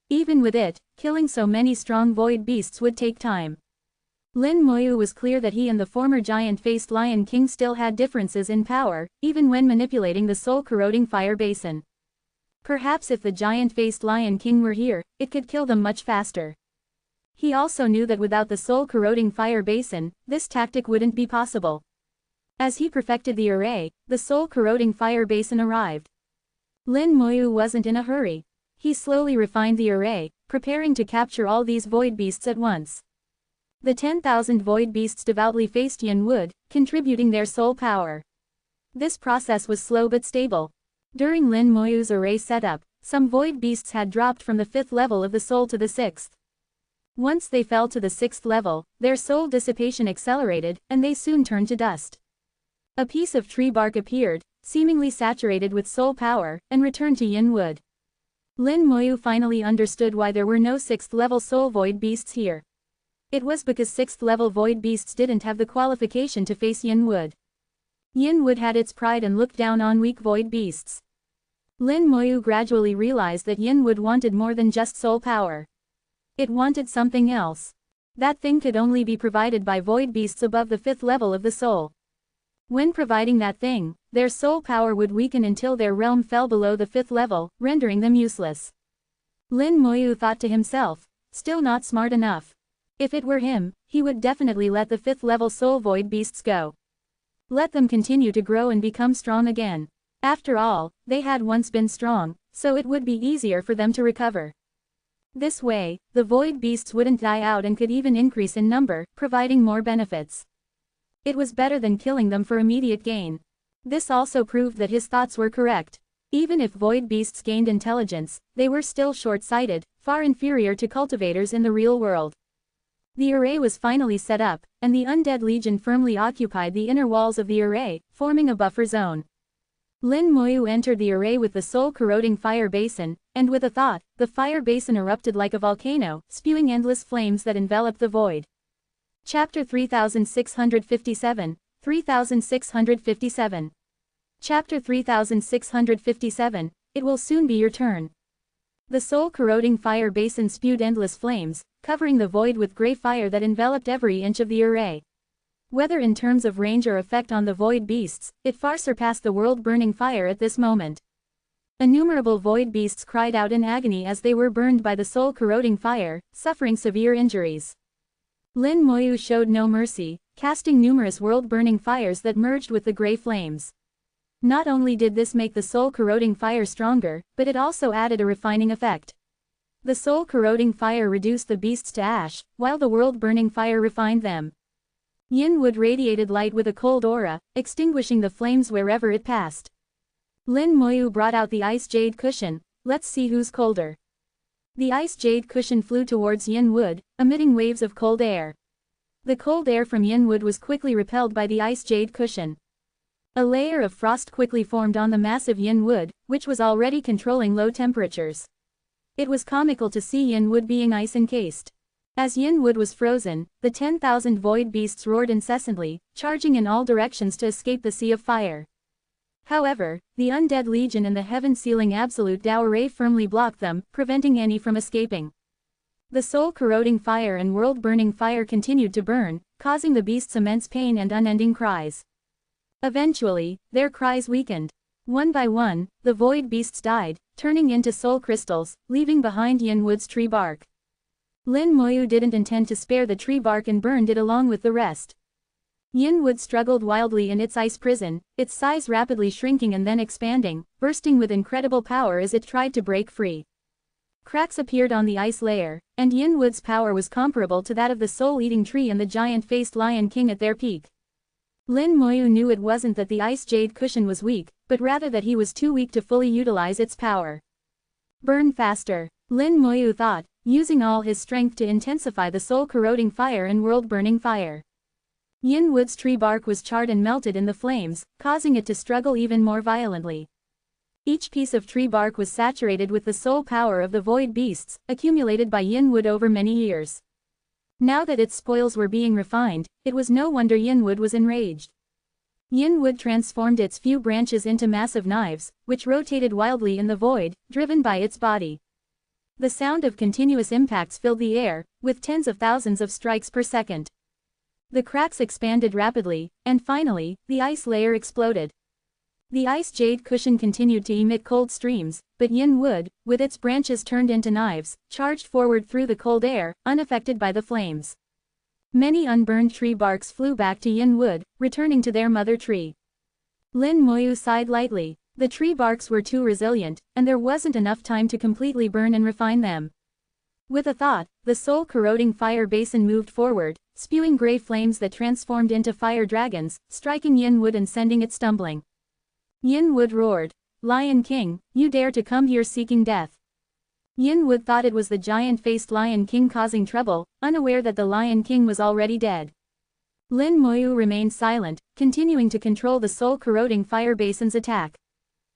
Even with it, killing so many strong void beasts would take time. Lin Moyu was clear that he and the former giant-faced Lion King still had differences in power, even when manipulating the soul-corroding fire basin. Perhaps if the giant-faced Lion King were here, it could kill them much faster. He also knew that without the soul-corroding fire basin, this tactic wouldn't be possible. As he perfected the array, the soul-corroding fire basin arrived. Lin Moyu wasn't in a hurry. He slowly refined the array, preparing to capture all these void beasts at once. The 10,000 void beasts devoutly faced Yin Wood, contributing their soul power. This process was slow but stable. During Lin Moyu's array setup, some void beasts had dropped from the 5th level of the soul to the 6th. Once they fell to the 6th level, their soul dissipation accelerated, and they soon turned to dust. A piece of tree bark appeared, seemingly saturated with soul power, and returned to Yin Wood. Lin Moyu finally understood why there were no 6th-level soul void beasts here. It was because 6th-level void beasts didn't have the qualification to face Yin Wood. Yin Wood had its pride and looked down on weak void beasts. Lin Moyu gradually realized that Yin Wood wanted more than just soul power. It wanted something else. That thing could only be provided by void beasts above the 5th level of the soul. When providing that thing, their soul power would weaken until their realm fell below the 5th level, rendering them useless. Lin Moyu thought to himself, still not smart enough. If it were him, he would definitely let the 5th level soul void beasts go. Let them continue to grow and become strong again. After all, they had once been strong, so it would be easier for them to recover. This way, the void beasts wouldn't die out and could even increase in number, providing more benefits. It was better than killing them for immediate gain. This also proved that his thoughts were correct. Even if void beasts gained intelligence, they were still short-sighted, far inferior to cultivators in the real world. The array was finally set up, and the Undead Legion firmly occupied the inner walls of the array, forming a buffer zone. Lin Moyu entered the array with the soul-corroding fire basin, and with a thought, the fire basin erupted like a volcano, spewing endless flames that enveloped the void. Chapter 3657, 3657. Chapter 3657, It will soon be your turn. The soul-corroding fire basin spewed endless flames, covering the void with grey fire that enveloped every inch of the array. Whether in terms of range or effect on the void beasts, it far surpassed the world-burning fire at this moment. Innumerable void beasts cried out in agony as they were burned by the soul-corroding fire, suffering severe injuries. Lin Moyu showed no mercy, casting numerous world-burning fires that merged with the grey flames. Not only did this make the soul-corroding fire stronger, but it also added a refining effect. The soul-corroding fire reduced the beasts to ash, while the world-burning fire refined them. Yin Wood radiated light with a cold aura, extinguishing the flames wherever it passed. Lin Moyu brought out the ice jade cushion. Let's see who's colder. The ice jade cushion flew towards Yin Wood, emitting waves of cold air. The cold air from Yin Wood was quickly repelled by the ice jade cushion. A layer of frost quickly formed on the massive Yin Wood, which was already controlling low temperatures. It was comical to see Yin Wood being ice-encased. As Yin Wood was frozen, the 10,000 void beasts roared incessantly, charging in all directions to escape the sea of fire. However, the undead legion and the heaven-sealing absolute Tao array firmly blocked them, preventing any from escaping. The soul-corroding fire and world-burning fire continued to burn, causing the beasts immense pain and unending cries. Eventually, their cries weakened. One by one, the void beasts died, turning into soul crystals, leaving behind Yin Wood's tree bark. Lin Moyu didn't intend to spare the tree bark and burned it along with the rest. Yin Wood struggled wildly in its ice prison, its size rapidly shrinking and then expanding, bursting with incredible power as it tried to break free. Cracks appeared on the ice layer, and Yin Wood's power was comparable to that of the soul-eating tree and the giant-faced Lion King at their peak. Lin Moyu knew it wasn't that the ice jade cushion was weak, but rather that he was too weak to fully utilize its power. Burn faster, Lin Moyu thought, using all his strength to intensify the soul-corroding fire and world-burning fire. Yin Wood's tree bark was charred and melted in the flames, causing it to struggle even more violently. Each piece of tree bark was saturated with the soul power of the void beasts, accumulated by Yin Wood over many years. Now that its spoils were being refined, it was no wonder Yin Wood was enraged. Yin Wood transformed its few branches into massive knives, which rotated wildly in the void, driven by its body. The sound of continuous impacts filled the air, with tens of thousands of strikes per second. The cracks expanded rapidly, and finally, the ice layer exploded. The ice jade cushion continued to emit cold streams, but Yin Wood, with its branches turned into knives, charged forward through the cold air, unaffected by the flames. Many unburned tree barks flew back to Yin Wood, returning to their mother tree. Lin Moyu sighed lightly. The tree barks were too resilient, and there wasn't enough time to completely burn and refine them. With a thought, the soul-corroding fire basin moved forward, spewing gray flames that transformed into fire dragons, striking Yin Wood and sending it stumbling. Yin Wood roared, "Lion King, you dare to come here seeking death." Yin Wood thought it was the giant-faced Lion King causing trouble, unaware that the Lion King was already dead. Lin Moyu remained silent, continuing to control the soul-corroding fire basin's attack.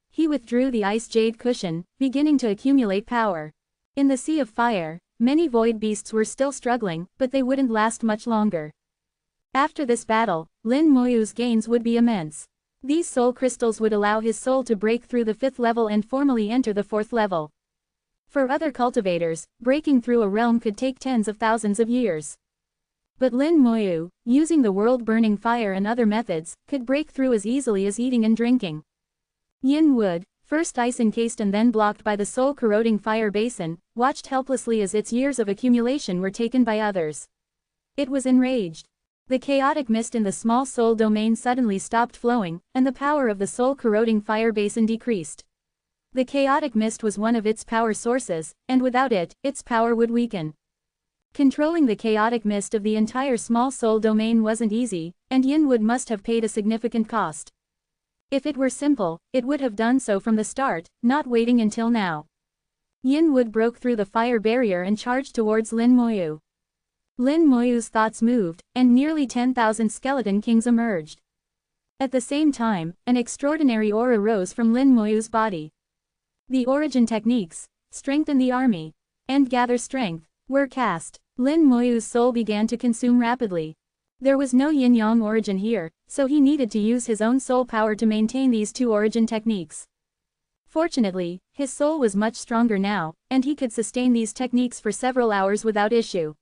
He withdrew the ice jade cushion, beginning to accumulate power. In the sea of fire, many void beasts were still struggling, but they wouldn't last much longer. After this battle, Lin Moyu's gains would be immense. These soul crystals would allow his soul to break through the 5th level and formally enter the 4th level. For other cultivators, breaking through a realm could take tens of thousands of years. But Lin Moyu, using the world-burning fire and other methods, could break through as easily as eating and drinking. Yin Wood, first ice-encased and then blocked by the soul-corroding fire basin, watched helplessly as its years of accumulation were taken by others. It was enraged. The chaotic mist in the small soul domain suddenly stopped flowing, and the power of the soul-corroding fire basin decreased. The chaotic mist was one of its power sources, and without it, its power would weaken. Controlling the chaotic mist of the entire small soul domain wasn't easy, and Yin Wood must have paid a significant cost. If it were simple, it would have done so from the start, not waiting until now. Yin Wood broke through the fire barrier and charged towards Lin Moyu. Lin Moyu's thoughts moved, and nearly 10,000 skeleton kings emerged. At the same time, an extraordinary aura rose from Lin Moyu's body. The origin techniques, strengthen the army, and gather strength, were cast. Lin Moyu's soul began to consume rapidly. There was no yin-yang origin here, so he needed to use his own soul power to maintain these two origin techniques. Fortunately, his soul was much stronger now, and he could sustain these techniques for several hours without issue.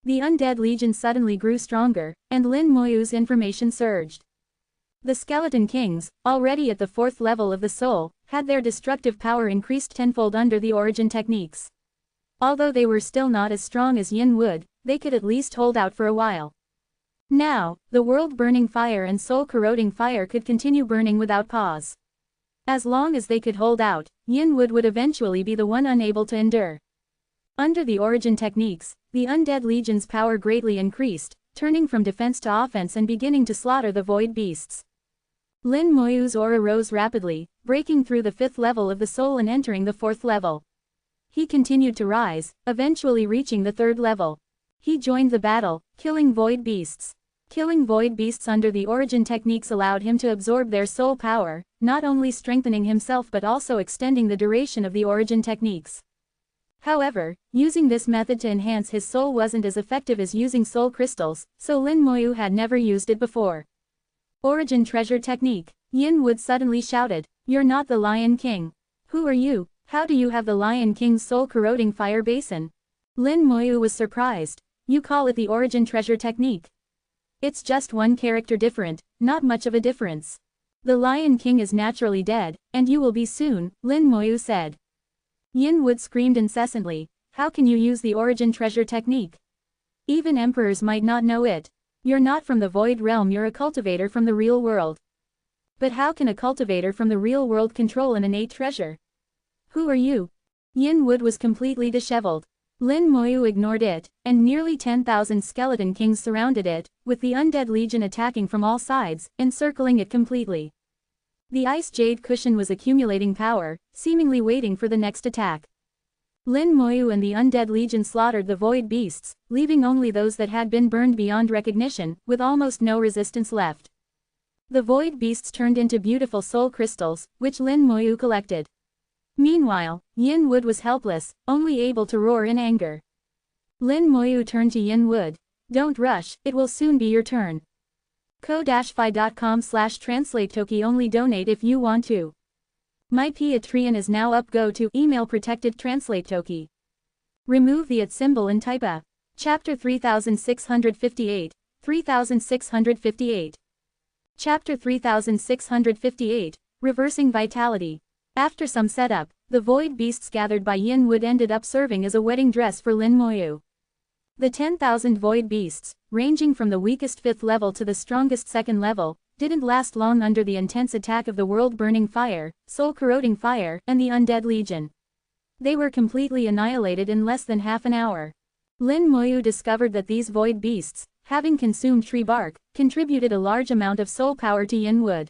The undead legion suddenly grew stronger, and Lin Moyu's information surged. The skeleton kings, already at the 4th level of the soul, had their destructive power increased tenfold under the origin techniques. Although they were still not as strong as Yin Wood, they could at least hold out for a while. Now, the world-burning fire and soul-corroding fire could continue burning without pause. As long as they could hold out, Yin Wood would eventually be the one unable to endure. Under the origin techniques, the undead legion's power greatly increased, turning from defense to offense and beginning to slaughter the void beasts. Lin Moyu's aura rose rapidly, breaking through the 5th level of the soul and entering the 4th level. He continued to rise, eventually reaching the 3rd level. He joined the battle, killing void beasts. Killing void beasts under the origin techniques allowed him to absorb their soul power, not only strengthening himself but also extending the duration of the origin techniques. However, using this method to enhance his soul wasn't as effective as using soul crystals, so Lin Moyu had never used it before. Origin treasure technique. Yin Wood suddenly shouted, "You're not the Lion King. Who are you? How do you have the Lion King's soul-corroding fire basin?" Lin Moyu was surprised. "You call it the origin treasure technique? It's just one character different, not much of a difference. The Lion King is naturally dead, and you will be soon," Lin Moyu said. Yin Wood screamed incessantly, "How can you use the origin treasure technique? Even emperors might not know it. You're not from the void realm, you're a cultivator from the real world. But how can a cultivator from the real world control an innate treasure? Who are you?" Yin Wood was completely disheveled. Lin Moyu ignored it, and nearly 10,000 skeleton kings surrounded it, with the undead legion attacking from all sides, encircling it completely. The ice jade cushion was accumulating power, seemingly waiting for the next attack. Lin Moyu and the undead legion slaughtered the void beasts, leaving only those that had been burned beyond recognition, with almost no resistance left. The void beasts turned into beautiful soul crystals, which Lin Moyu collected. Meanwhile, Yin Wood was helpless, only able to roar in anger. Lin Moyu turned to Yin Wood. "Don't rush, it will soon be your turn. ko-fi.com/translate-toki only donate if you want to. My Patreon is now up, go to email protected translate toki. Remove the @ symbol and type a. Chapter 3658, 3658. Chapter 3658, Reversing Vitality. After some setup, the void beasts gathered by Yin Wood ended up serving as a wedding dress for Lin Moyu. The 10,000 void beasts, ranging from the weakest 5th level to the strongest 2nd level, didn't last long under the intense attack of the world-burning fire, soul-corroding fire, and the undead legion. They were completely annihilated in less than half an hour. Lin Moyu discovered that these void beasts, having consumed tree bark, contributed a large amount of soul power to Yin Wood.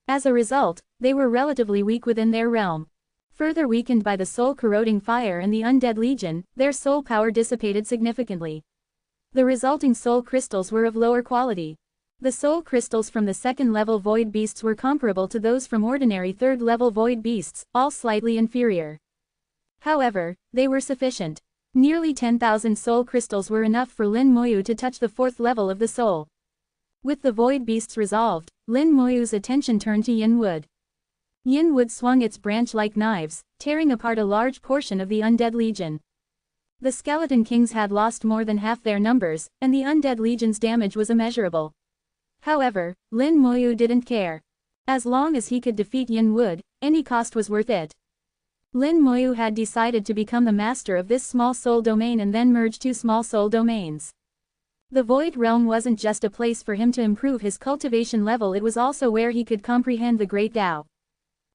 As a result, they were relatively weak within their realm. Further weakened by the soul-corroding fire and the undead legion, their soul power dissipated significantly. The resulting soul crystals were of lower quality. The soul crystals from the 2nd-level void beasts were comparable to those from ordinary 3rd-level void beasts, all slightly inferior. However, they were sufficient. Nearly 10,000 soul crystals were enough for Lin Moyu to touch the 4th level of the soul. With the void beasts resolved, Lin Moyu's attention turned to Yin Wood. Yin Wood swung its branch-like knives, tearing apart a large portion of the undead legion. The skeleton kings had lost more than half their numbers, and the undead legion's damage was immeasurable. However, Lin Moyu didn't care. As long as he could defeat Yin Wood, any cost was worth it. Lin Moyu had decided to become the master of this small soul domain and then merge 2 small soul domains. The Void Realm wasn't just a place for him to improve his cultivation level, it was also where he could comprehend the Great Tao.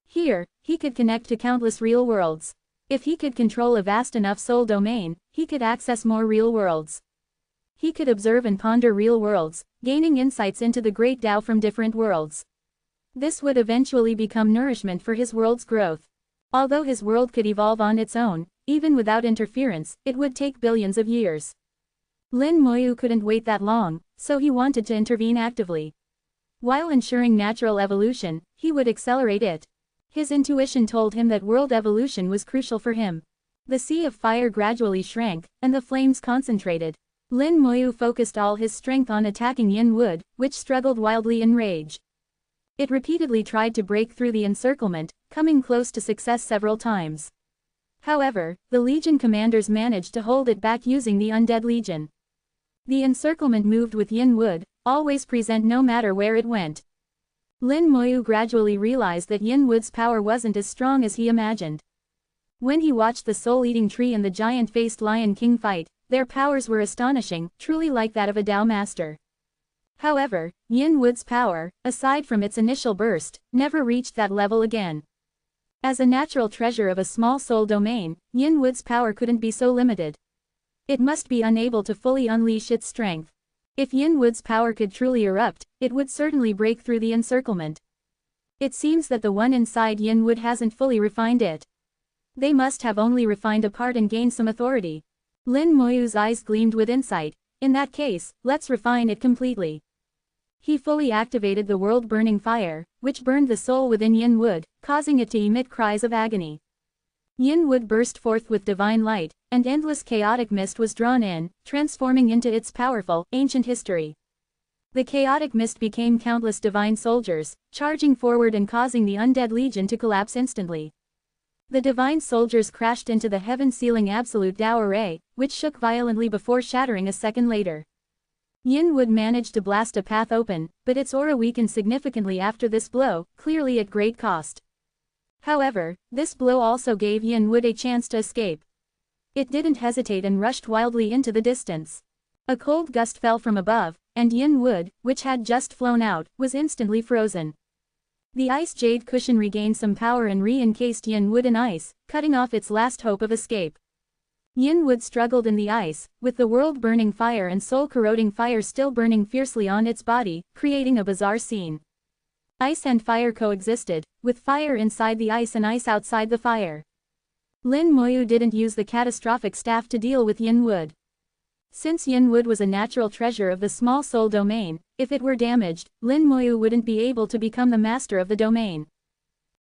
Here, he could connect to countless real worlds. If he could control a vast enough soul domain, he could access more real worlds. He could observe and ponder real worlds, gaining insights into the Great Tao from different worlds. This would eventually become nourishment for his world's growth. Although his world could evolve on its own, even without interference, it would take billions of years. Lin Moyu couldn't wait that long, so he wanted to intervene actively. While ensuring natural evolution, he would accelerate it. His intuition told him that world evolution was crucial for him. The sea of fire gradually shrank, and the flames concentrated. Lin Moyu focused all his strength on attacking Yin Wood, which struggled wildly in rage. It repeatedly tried to break through the encirclement, coming close to success several times. However, the Legion commanders managed to hold it back using the Undead Legion. The encirclement moved with Yin Wood, always present no matter where it went. Lin Moyu gradually realized that Yin Wood's power wasn't as strong as he imagined. When he watched the soul-eating tree and the giant-faced Lion King fight, their powers were astonishing, truly like that of a Tao master. However, Yin Wood's power, aside from its initial burst, never reached that level again. As a natural treasure of a small soul domain, Yin Wood's power couldn't be so limited. It must be unable to fully unleash its strength. If Yin Wood's power could truly erupt, it would certainly break through the encirclement. It seems that the one inside Yin Wood hasn't fully refined it. They must have only refined a part and gained some authority. Lin Moyu's eyes gleamed with insight. In that case, let's refine it completely. He fully activated the world-burning fire, which burned the soul within Yin Wood, causing it to emit cries of agony. Yin Wood burst forth with divine light, and endless chaotic mist was drawn in, transforming into its powerful, ancient history. The chaotic mist became countless divine soldiers, charging forward and causing the undead legion to collapse instantly. The divine soldiers crashed into the heaven-sealing absolute Tao array, which shook violently before shattering a second later. Yin Wood managed to blast a path open, but its aura weakened significantly after this blow, clearly at great cost. However, this blow also gave Yin Wood a chance to escape. It didn't hesitate and rushed wildly into the distance. A cold gust fell from above, and Yin Wood, which had just flown out, was instantly frozen. The ice jade cushion regained some power and re-encased Yin Wood in ice, cutting off its last hope of escape. Yin Wood struggled in the ice, with the world-burning fire and soul-corroding fire still burning fiercely on its body, creating a bizarre scene. Ice and fire coexisted, with fire inside the ice and ice outside the fire. Lin Moyu didn't use the catastrophic staff to deal with Yin Wood. Since Yin Wood was a natural treasure of the small soul domain, if it were damaged, Lin Moyu wouldn't be able to become the master of the domain.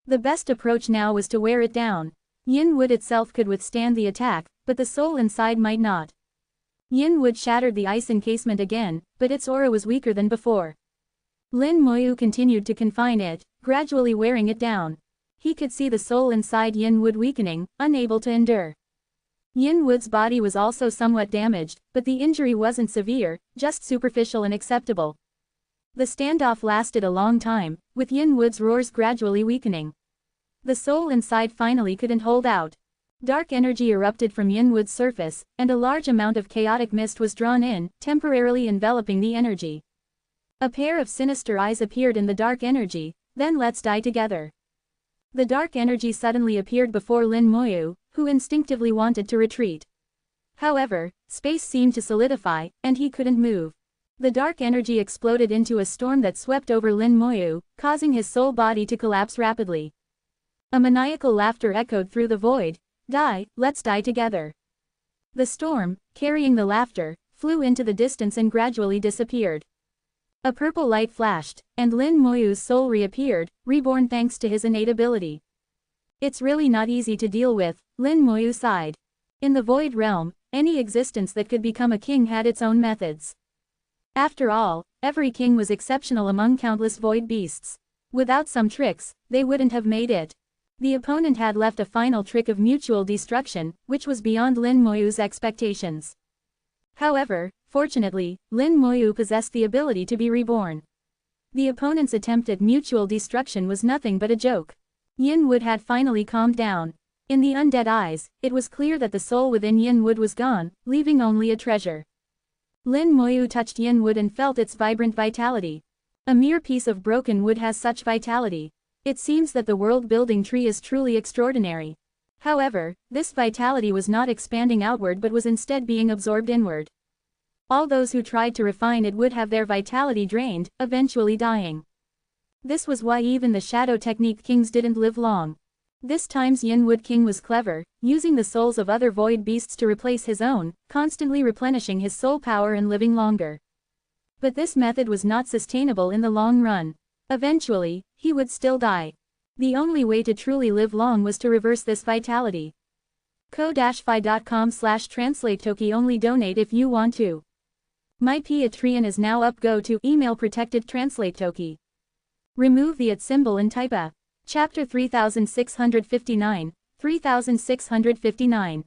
The best approach now was to wear it down. Yin Wood itself could withstand the attack, but the soul inside might not. Yin Wood shattered the ice encasement again, but its aura was weaker than before. Lin Moyu continued to confine it, gradually wearing it down. He could see the soul inside Yin Wood weakening, unable to endure. Yin Wood's body was also somewhat damaged, but the injury wasn't severe, just superficial and acceptable. The standoff lasted a long time, with Yin Wood's roars gradually weakening. The soul inside finally couldn't hold out. Dark energy erupted from Yin Wood's surface, and a large amount of chaotic mist was drawn in, temporarily enveloping the energy. A pair of sinister eyes appeared in the dark energy. Then let's die together. The dark energy suddenly appeared before Lin Moyu, who instinctively wanted to retreat. However, space seemed to solidify, and he couldn't move. The dark energy exploded into a storm that swept over Lin Moyu, causing his soul body to collapse rapidly. A maniacal laughter echoed through the void. Die, let's die together. The storm, carrying the laughter, flew into the distance and gradually disappeared. A purple light flashed, and Lin Moyu's soul reappeared, reborn thanks to his innate ability. It's really not easy to deal with, Lin Moyu sighed. In the void realm, any existence that could become a king had its own methods. After all, every king was exceptional among countless void beasts. Without some tricks, they wouldn't have made it. The opponent had left a final trick of mutual destruction, which was beyond Lin Moyu's expectations. However, fortunately, Lin Moyu possessed the ability to be reborn. The opponent's attempt at mutual destruction was nothing but a joke. Yin Wood had finally calmed down. In the undead eyes, it was clear that the soul within Yin Wood was gone, leaving only a treasure. Lin Moyu touched Yin Wood and felt its vibrant vitality. A mere piece of broken wood has such vitality. It seems that the world-building tree is truly extraordinary. However, this vitality was not expanding outward but was instead being absorbed inward. All those who tried to refine it would have their vitality drained, eventually dying. This was why even the shadow technique kings didn't live long. This time's Yin Wood king was clever, using the souls of other void beasts to replace his own, constantly replenishing his soul power and living longer. But this method was not sustainable in the long run. Eventually, he would still die. The only way to truly live long was to reverse this vitality. ko-fi.com/translate-toki only donate if you want to. My Patreon is now up. Go to email protected translate toki. Remove the @ symbol and type a. Chapter 3659, 3659.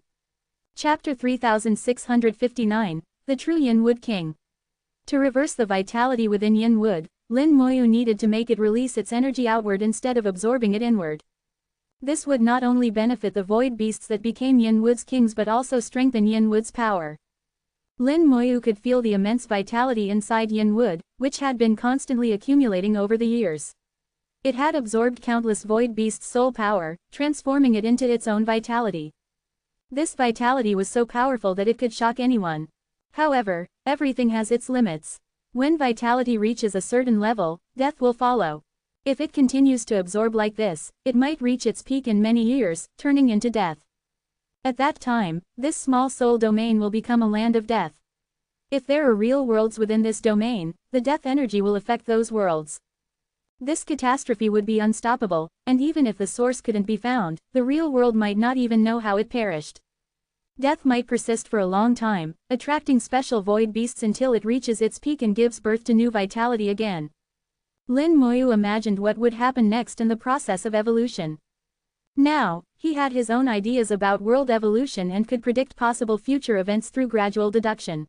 Chapter 3659, The True Yin Wood King. To reverse the vitality within Yin Wood, Lin Moyu needed to make it release its energy outward instead of absorbing it inward. This would not only benefit the void beasts that became Yin Wood's kings but also strengthen Yin Wood's power. Lin Moyu could feel the immense vitality inside Yin Wood, which had been constantly accumulating over the years. It had absorbed countless void beasts' soul power, transforming it into its own vitality. This vitality was so powerful that it could shock anyone. However, everything has its limits. When vitality reaches a certain level, death will follow. If it continues to absorb like this, it might reach its peak in many years, turning into death. At that time, this small soul domain will become a land of death. If there are real worlds within this domain, the death energy will affect those worlds. This catastrophe would be unstoppable, and even if the source couldn't be found, the real world might not even know how it perished. Death might persist for a long time, attracting special void beasts until it reaches its peak and gives birth to new vitality again. Lin Moyu imagined what would happen next in the process of evolution. Now, he had his own ideas about world evolution and could predict possible future events through gradual deduction.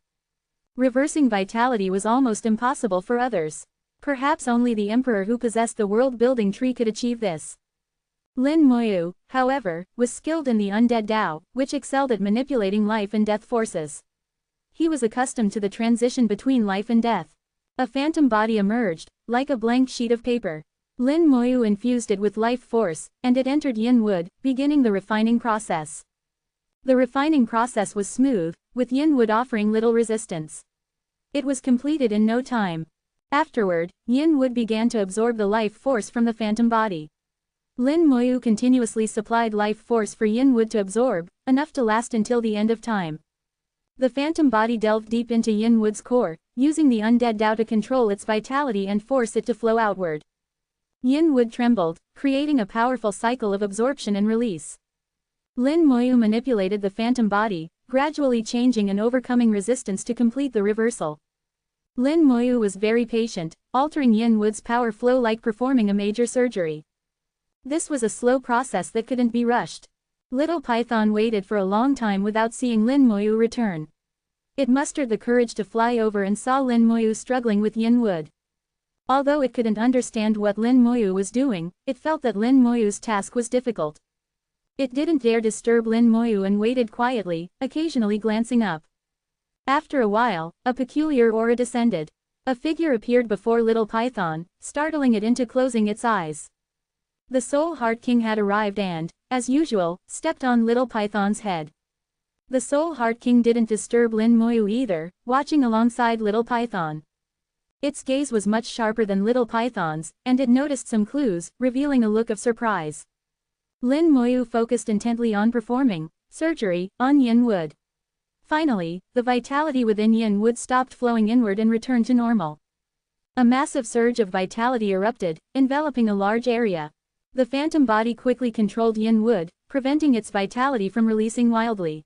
Reversing vitality was almost impossible for others. Perhaps only the emperor who possessed the world-building tree could achieve this. Lin Moyu, however, was skilled in the undead Tao, which excelled at manipulating life and death forces. He was accustomed to the transition between life and death. A phantom body emerged, like a blank sheet of paper. Lin Moyu infused it with life force, and it entered Yin Wood, beginning the refining process. The refining process was smooth, with Yin Wood offering little resistance. It was completed in no time. Afterward, Yin Wood began to absorb the life force from the phantom body. Lin Moyu continuously supplied life force for Yin Wood to absorb, enough to last until the end of time. The phantom body delved deep into Yin Wood's core, using the undead Tao to control its vitality and force it to flow outward. Yin Wood trembled, creating a powerful cycle of absorption and release. Lin Moyu manipulated the phantom body, gradually changing and overcoming resistance to complete the reversal. Lin Moyu was very patient, altering Yin Wood's power flow like performing a major surgery. This was a slow process that couldn't be rushed. Little Python waited for a long time without seeing Lin Moyu return. It mustered the courage to fly over and saw Lin Moyu struggling with Yin Wood. Although it couldn't understand what Lin Moyu was doing, it felt that Lin Moyu's task was difficult. It didn't dare disturb Lin Moyu and waited quietly, occasionally glancing up. After a while, a peculiar aura descended. A figure appeared before Little Python, startling it into closing its eyes. The Soul Heart King had arrived and, as usual, stepped on Little Python's head. The Soul Heart King didn't disturb Lin Moyu either, watching alongside Little Python. Its gaze was much sharper than Little Python's, and it noticed some clues, revealing a look of surprise. Lin Moyu focused intently on performing surgery on Yin Wood. Finally, the vitality within Yin Wood stopped flowing inward and returned to normal. A massive surge of vitality erupted, enveloping a large area. The phantom body quickly controlled Yin Wood, preventing its vitality from releasing wildly.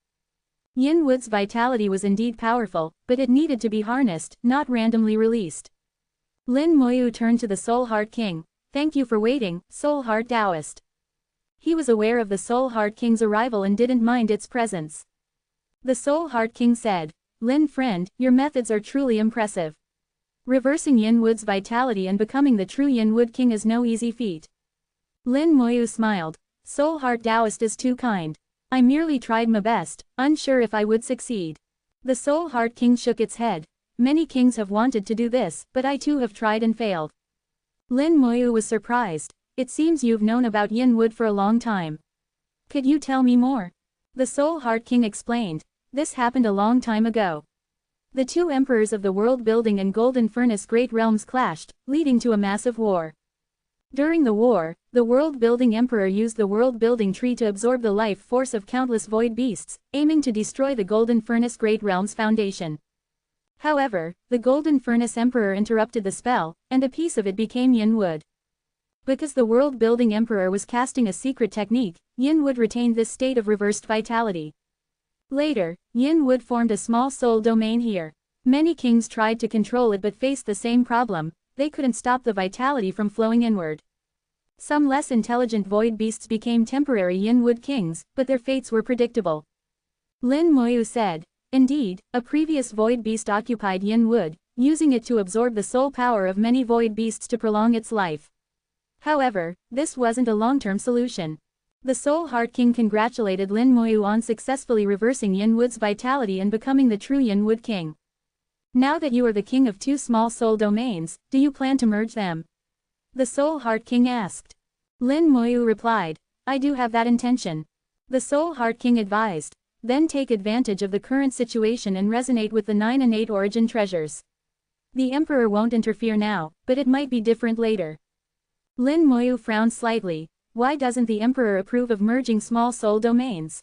Yin Wood's vitality was indeed powerful, but it needed to be harnessed, not randomly released. Lin Moyu turned to the Soul Heart King. "Thank you for waiting, Soul Heart Taoist." He was aware of the Soul Heart King's arrival and didn't mind its presence. The Soul Heart King said, "Lin friend, your methods are truly impressive. Reversing Yin Wood's vitality and becoming the true Yin Wood King is no easy feat." Lin Moyu smiled. "Soul Heart Taoist is too kind. I merely tried my best, unsure if I would succeed." The Soul Heart King shook its head. "Many kings have wanted to do this, but I too have tried and failed." Lin Moyu was surprised. "It seems you've known about Yin Wood for a long time. Could you tell me more?" The Soul Heart King explained. "This happened a long time ago. The two emperors of the world building and Golden Furnace great realms clashed, leading to a massive war. During the war, the world-building emperor used the world-building tree to absorb the life force of countless void beasts, aiming to destroy the Golden Furnace Great Realm's foundation. However, the Golden Furnace Emperor interrupted the spell, and a piece of it became Yin Wood. Because the world-building emperor was casting a secret technique, Yin Wood retained this state of reversed vitality. Later, Yin Wood formed a small soul domain here. Many kings tried to control it but faced the same problem. They couldn't stop the vitality from flowing inward. Some less intelligent void beasts became temporary Yin Wood kings, but their fates were predictable. Lin Moyu said, "Indeed, a previous void beast occupied Yin Wood, using it to absorb the soul power of many void beasts to prolong its life. However, this wasn't a long-term solution." The Soul Heart King congratulated Lin Moyu on successfully reversing Yin Wood's vitality and becoming the true Yin Wood King. "Now that you are the king of two small soul domains, do you plan to merge them?" the Soul Heart King asked. Lin Moyu replied, "I do have that intention." The Soul Heart King advised, "Then take advantage of the current situation and resonate with the 9 and 8 origin treasures. The Emperor won't interfere now, but it might be different later." Lin Moyu frowned slightly. Why doesn't the Emperor approve of merging small soul domains?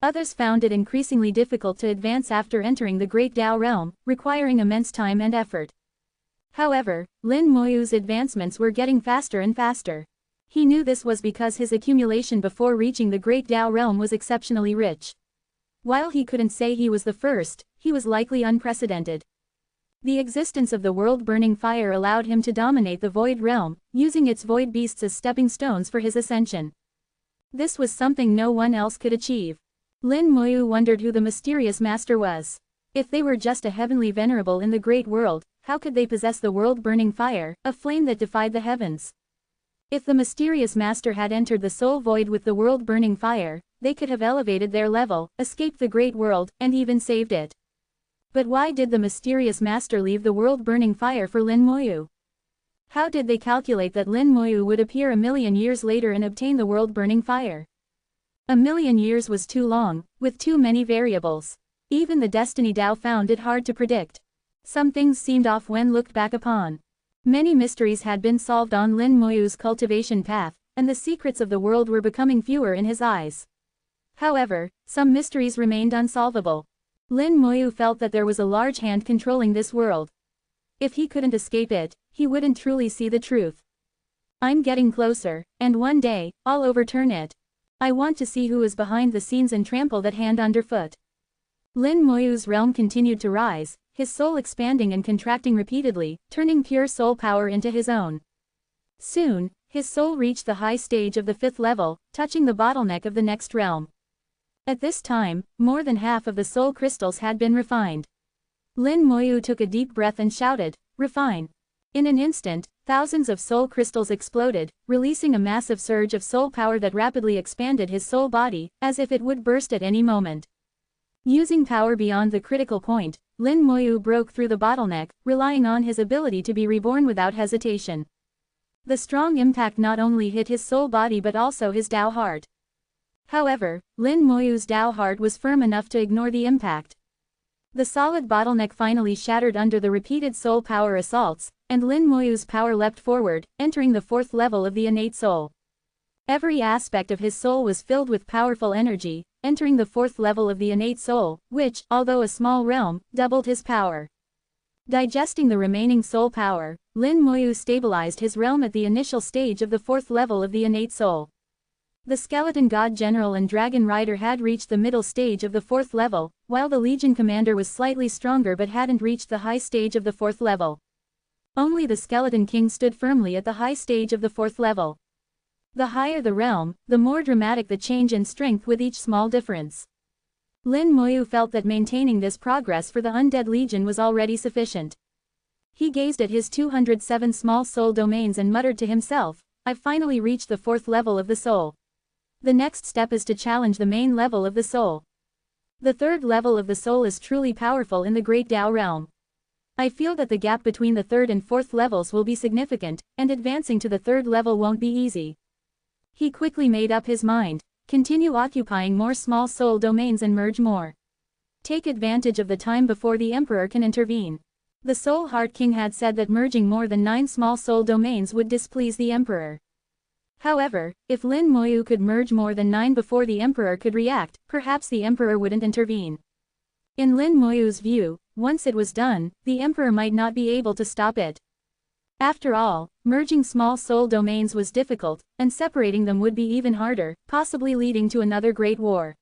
Others found it increasingly difficult to advance after entering the Great Tao realm, requiring immense time and effort. However, Lin Moyu's advancements were getting faster and faster. He knew this was because his accumulation before reaching the Great Tao realm was exceptionally rich. While he couldn't say he was the first, he was likely unprecedented. The existence of the world-burning fire allowed him to dominate the void realm, using its void beasts as stepping stones for his ascension. This was something no one else could achieve. Lin Moyu wondered who the mysterious master was. If they were just a heavenly venerable in the great world, how could they possess the world-burning fire, a flame that defied the heavens? If the mysterious master had entered the soul void with the world-burning fire, they could have elevated their level, escaped the great world, and even saved it. But why did the mysterious master leave the world-burning fire for Lin Moyu? How did they calculate that Lin Moyu would appear a million years later and obtain the world-burning fire? A million years was too long, with too many variables. Even the Destiny Tao found it hard to predict. Some things seemed off when looked back upon. Many mysteries had been solved on Lin Moyu's cultivation path, and the secrets of the world were becoming fewer in his eyes. However, some mysteries remained unsolvable. Lin Moyu felt that there was a large hand controlling this world. If he couldn't escape it, he wouldn't truly see the truth. I'm getting closer, and one day, I'll overturn it. I want to see who is behind the scenes and trample that hand underfoot. Lin Moyu's realm continued to rise, his soul expanding and contracting repeatedly, turning pure soul power into his own. Soon, his soul reached the high stage of the 5th level, touching the bottleneck of the next realm. At this time, more than half of the soul crystals had been refined. Lin Moyu took a deep breath and shouted, "Refine." In an instant, thousands of soul crystals exploded, releasing a massive surge of soul power that rapidly expanded his soul body, as if it would burst at any moment. Using power beyond the critical point, Lin Moyu broke through the bottleneck, relying on his ability to be reborn without hesitation. The strong impact not only hit his soul body but also his Tao heart. However, Lin Moyu's Tao heart was firm enough to ignore the impact. The solid bottleneck finally shattered under the repeated soul power assaults, and Lin Moyu's power leapt forward, entering the 4th level of the innate soul. Every aspect of his soul was filled with powerful energy, entering the 4th level of the innate soul, which, although a small realm, doubled his power. Digesting the remaining soul power, Lin Moyu stabilized his realm at the initial stage of the 4th level of the innate soul. The Skeleton God General and Dragon Rider had reached the middle stage of the 4th level, while the Legion Commander was slightly stronger but hadn't reached the high stage of the 4th level. Only the Skeleton King stood firmly at the high stage of the 4th level. The higher the realm, the more dramatic the change in strength with each small difference. Lin Moyu felt that maintaining this progress for the Undead Legion was already sufficient. He gazed at his 207 small soul domains and muttered to himself, "I've finally reached the 4th level of the soul. The next step is to challenge the main level of the soul. The 3rd level of the soul is truly powerful in the Great Tao realm. I feel that the gap between the 3rd and 4th levels will be significant, and advancing to the 3rd level won't be easy." He quickly made up his mind. Continue occupying more small soul domains and merge more. Take advantage of the time before the Emperor can intervene. The Soul Heart King had said that merging more than 9 small soul domains would displease the Emperor. However, if Lin Moyu could merge more than 9 before the Emperor could react, perhaps the Emperor wouldn't intervene. In Lin Moyu's view, once it was done, the Emperor might not be able to stop it. After all, merging small soul domains was difficult, and separating them would be even harder, possibly leading to another great war.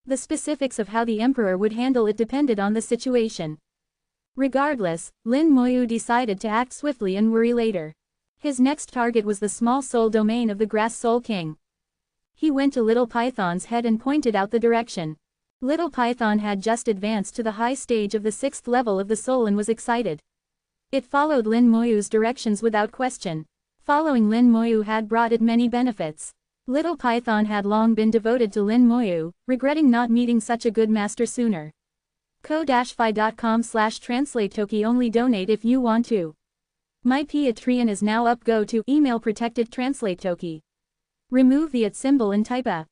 The specifics of how the Emperor would handle it depended on the situation. Regardless, Lin Moyu decided to act swiftly and worry later. His next target was the small soul domain of the Grass Soul King. He went to Little Python's head and pointed out the direction. Little Python had just advanced to the high stage of the 6th level of the soul and was excited. It followed Lin Moyu's directions without question. Following Lin Moyu had brought it many benefits. Little Python had long been devoted to Lin Moyu, regretting not meeting such a good master sooner. ko-fi.com/translate-toki only donate if you want to. My Patreon is now up. Go to email protected translate toki. Remove the @ symbol and type a